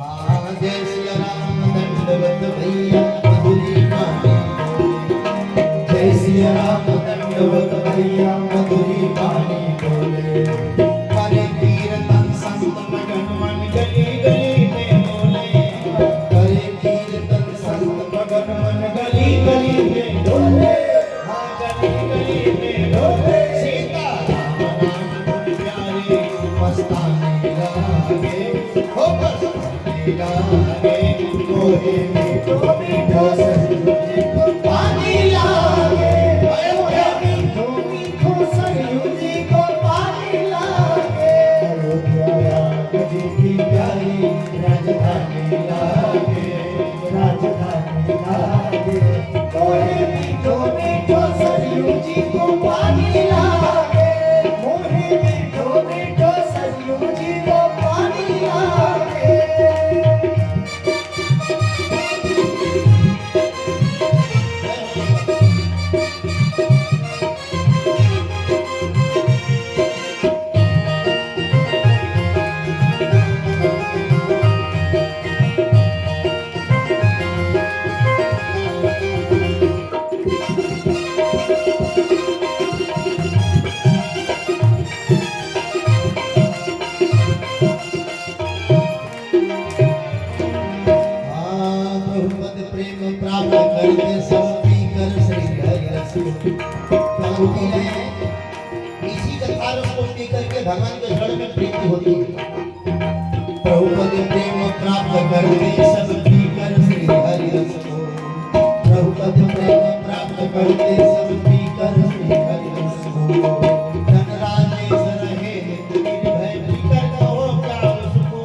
हाँ जय सिया राम दंडवत भैया मधुरी पानी बोले। जय सिया राम दंडवत भैया मधुरी वाणी बोले। करे कीर्तन संत मगन मन गली गली में बोले। करे कीर्तन संत मगन मन गली गली में डोले। हाँ गली गली में डोले। सीता राम नाम गुण प्यारे मस्ताने लागे, हो मस्ताने लागे। मोहे मीठो मीठो सरयू जी को पानी लागे, अयोध्या मीठो मीठो सरयू जी को पानी लागे। अयोध्या राम जी की प्यारी राजधानी लागे, राजधानी लागे। मोहे मीठो मीठो सरयू जी को पानी लागे, मोहे मीठो मीठो सरयू जी को पानी लागे। हाँ बहुपद प्रेम प्राप्त करते सब पीकर श्री हरि रस को। प्रभु की है इसी कथा रस को पी करके भगवान के शरण में प्रीति होती है। प्रभुपद प्रेम प्राप्त करते सब पीकर श्री हरि रस को। प्रभुपद प्रेम प्राप्त करते सब पीकर श्री हरि रस को। धन राजेश रहे नित्य निर्भय भीकर कहो क्या उसको।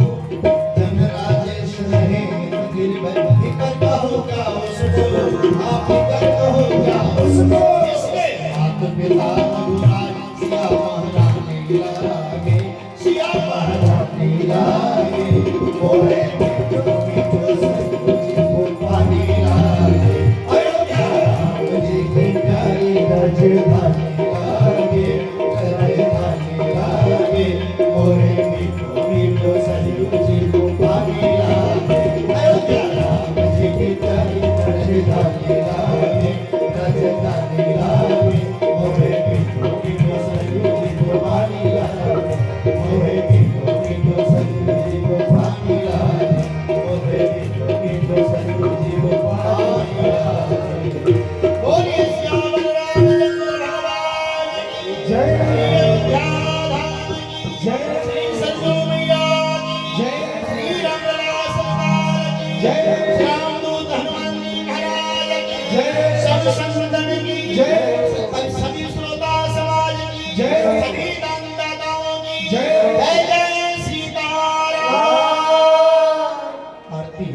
धन राजेश रहे नित्य निर्भय भीकर कहो क्या उसको। आप भीकर कहो क्या उसको। इसके मात पिता रघुराज सिया महारानी लागे, सिया महारानी लागे। मोहे मीठो मीठो सरयू जी को पानी लागे, अयोध्या राम जी की प्यारी राजधानी लागे, राजधानी लागे। मोहे मीठो मीठो सरयू जी को पानी लागे, अयोध्या राम जी की प्यारी राजधानी लागे, राजधानी लागे। मोहे मीठो मीठो सरयू जी को पानी लागे, मोहे मीठो मीठो सरयू जी को पानी लागे, मोहे मीठो मीठो सरयू जी को पानी लागे। बोलिए श्याम रामचंद्र भगवान की जय। अयोध्या धाम की जय। श्री सरयू मैया की जय। श्री रामदास सरकार की जय। श्यामदूत हनुमान जी महाराज की जय। सब संतन की जय। सभी श्रोता समाज की जय। सभी दानदाताओं की जय। जय जय सीताराम। आरती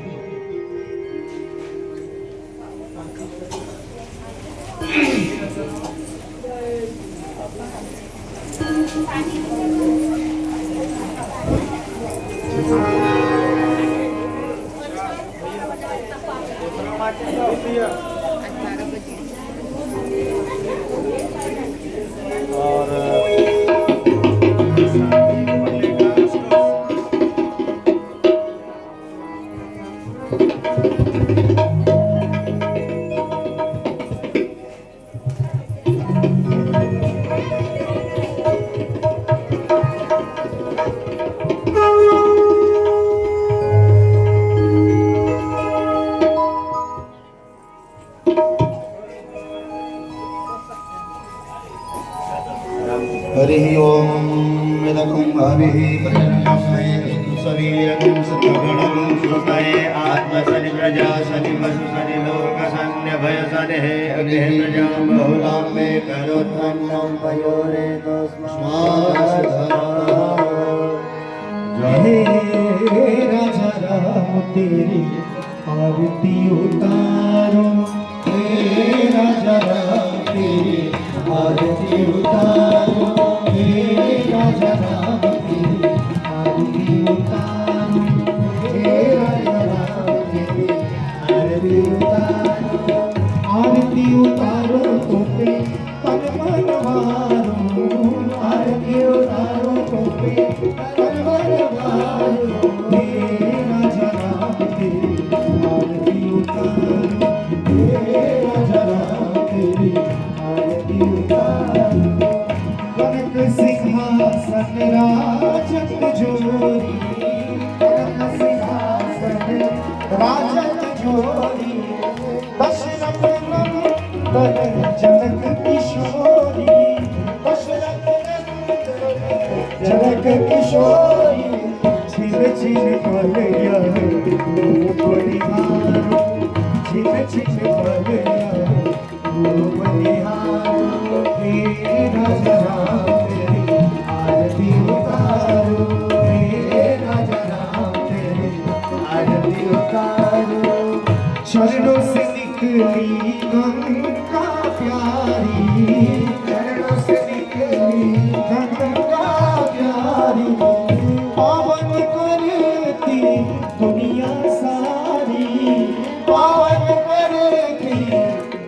अस्माभिः प्रजन्यमये सवीरं सत्वगुणं सुतये आत्मसनि प्रजा सनि वसु सनि लोक सन्यभय सनि हे अग्ने प्रजा बहुलां मे करोत्पन्नं पयोरे हे राजा राम तेरी आरती उतारो, हे राजा राम तेरी आरती उतारो, हे राजा राम तेरी आरती उतारो, हे राजा राम तेरी आरती उतारो। आरती उतारो तो पे तन मन मारो, आरती उतारो तो पे तन मन मारो, हे राजा राम तेरी आरती उतारो, हे राजा राम तेरी आरती उतारो। कनक सिंहासन राजत जोरी, कनक सिंहासन राजत जोरी, दशरथ नंदन जनक किशोरी, दशरथ नंदन जनक किशोरी। छिन छिन पलया बलिहारो, छिन छिन पलया बलिहारो, हे राजा राम तेरी आरती उतारो, हे राजा राम तेरी आरती उतारो। चरणों से निकली गंगा प्यारी, चरणों से निकली गंगा प्यारी, पावन करती दुनिया सारी, पावन करती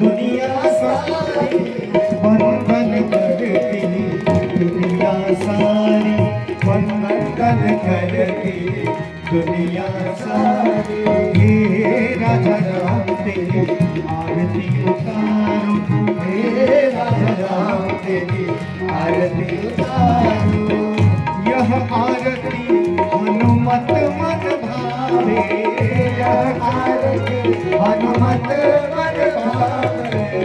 दुनिया सारी, वंदन करती दुनिया सारी, वंदन करती दुनिया सारी। हे राजा राम तेरी आरती उतारो, हे राजा राम तेरी आरती उतारो। यह आरती हनुमत मन भावे, यह आरती हनुमत मन भावे।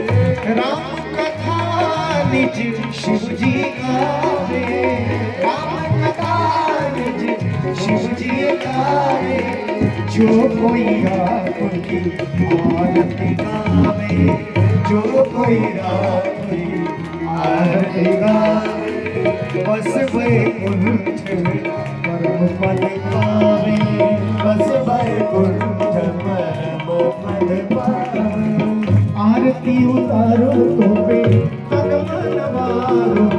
राम कथा निज शिव जी गावे, राम कथा निज शिव जी गावे। जो कोई आपकी आरती गावे, जो कोई आपकी आरती गावे, बस वैकुंठ परम पद पावे, बस वैकुंठ परम पद पावे। आरती उतारो तो पे तन मन मारो,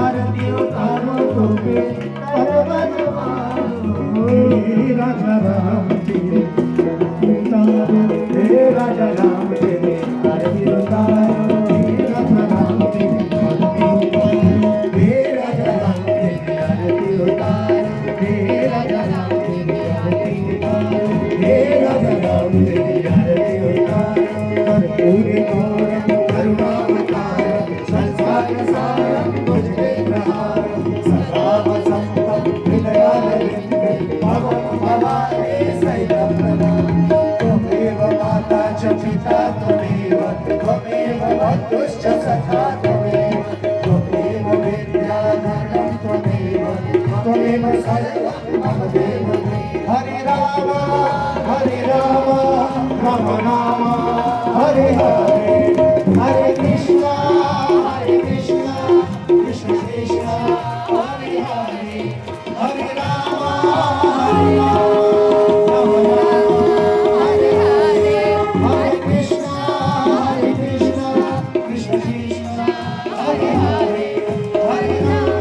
आरती उतारो तो पे तन मन मारो, हे राजा राम तेरे आरती उतारो, हे राजा राम तेरे आरती उतारो, हे राजा राम तेरे आरती उतारो, हे राजा राम तेरे आरती उतारो, हे राजा राम तेरे आरती उतारो, हे राजा राम तेरे आरती उतारो। कर्पूर गौरम करुणावतारम संसार सारम तुझे प्रहारम, सदा वसंतम हृदयारविंदे भवम भवानी सहितं प्रणाम। त्वमेव माता च पिता त्वमेव, त्वमेव बन्धुश्च सखा त्वमेव, त्वमेव विद्याधरं त्वमेव, त्वमेव सर्वं मम देव। हरे राम राम राम हरे हरे, हरे कृष्णा कृष्ण कृष्ण हरे हरे, हरे राम राम हरे हरे, हरे कृष्णा कृष्ण कृष्ण हरे हरे, हरे राम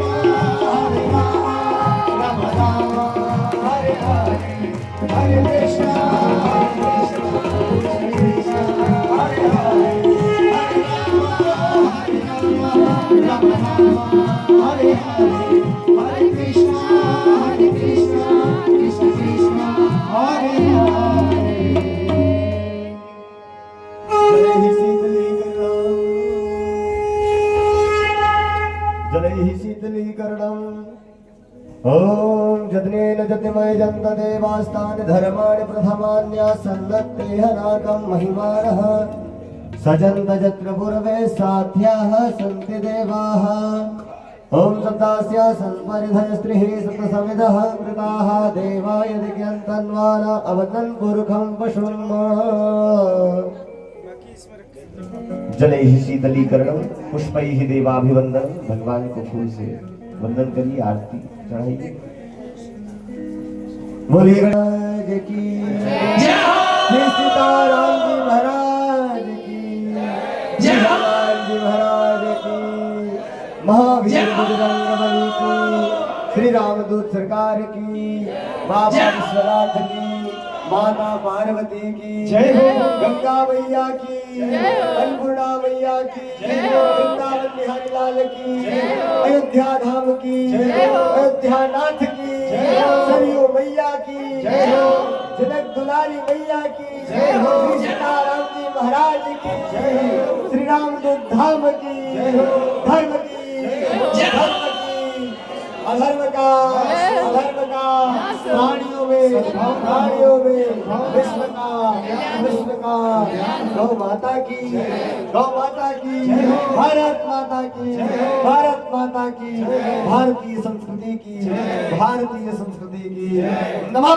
राम हरे हरे, हरे कृष्णा हरे हरे, हरे कृष्णा कृष्ण कृष्ण हरे हरे। जलैः शीतलीकरणम् ॐ जज्ञेन जतिमय जन्त देवास्तानि धर्माणि प्रथमान्यासन्नत्तेह नाकं महिमानः सजन्त यत्र पूर्वे साध्याः सन्ति देवाः ओम सप्तास्य संपरिधय स्त्रीः सप्तसमिधः कृताः देवाय दिग्यन्तन्वाना अवतन् पुरुखं पशुम् जलैः शीतलीकरणं पुष्पैः देवाभिवंदन। भगवान को फूल से वंदन करिए, आरती चढ़ाइए। बोलिए गणराज की जय, श्री सीताराम जी महाराज की जय, हनुमान जी महाराज की, महावीर बजरंग बली की, श्री रामदूत सरकार की, बाबा विश्वनाथ की, माता पार्वती की जय हो, गंगा मैया की जय हो, अन्नपूर्णा मैया की जय हो, वृंदावन बिहारी लाल की जय हो, अयोध्या धाम की जय हो, अयोध्या नाथ की जय हो, सरयू मैया की जय हो, जनक दुलारी मैया की जय हो, श्री सीताराम जी महाराज की जय हो, श्री रामदूत धाम की जय हो, धर्म की धर्म की, अधर्म का प्राणियों में विश्व का गौ माता की भारत माता की भारतीय संस्कृति की नमः।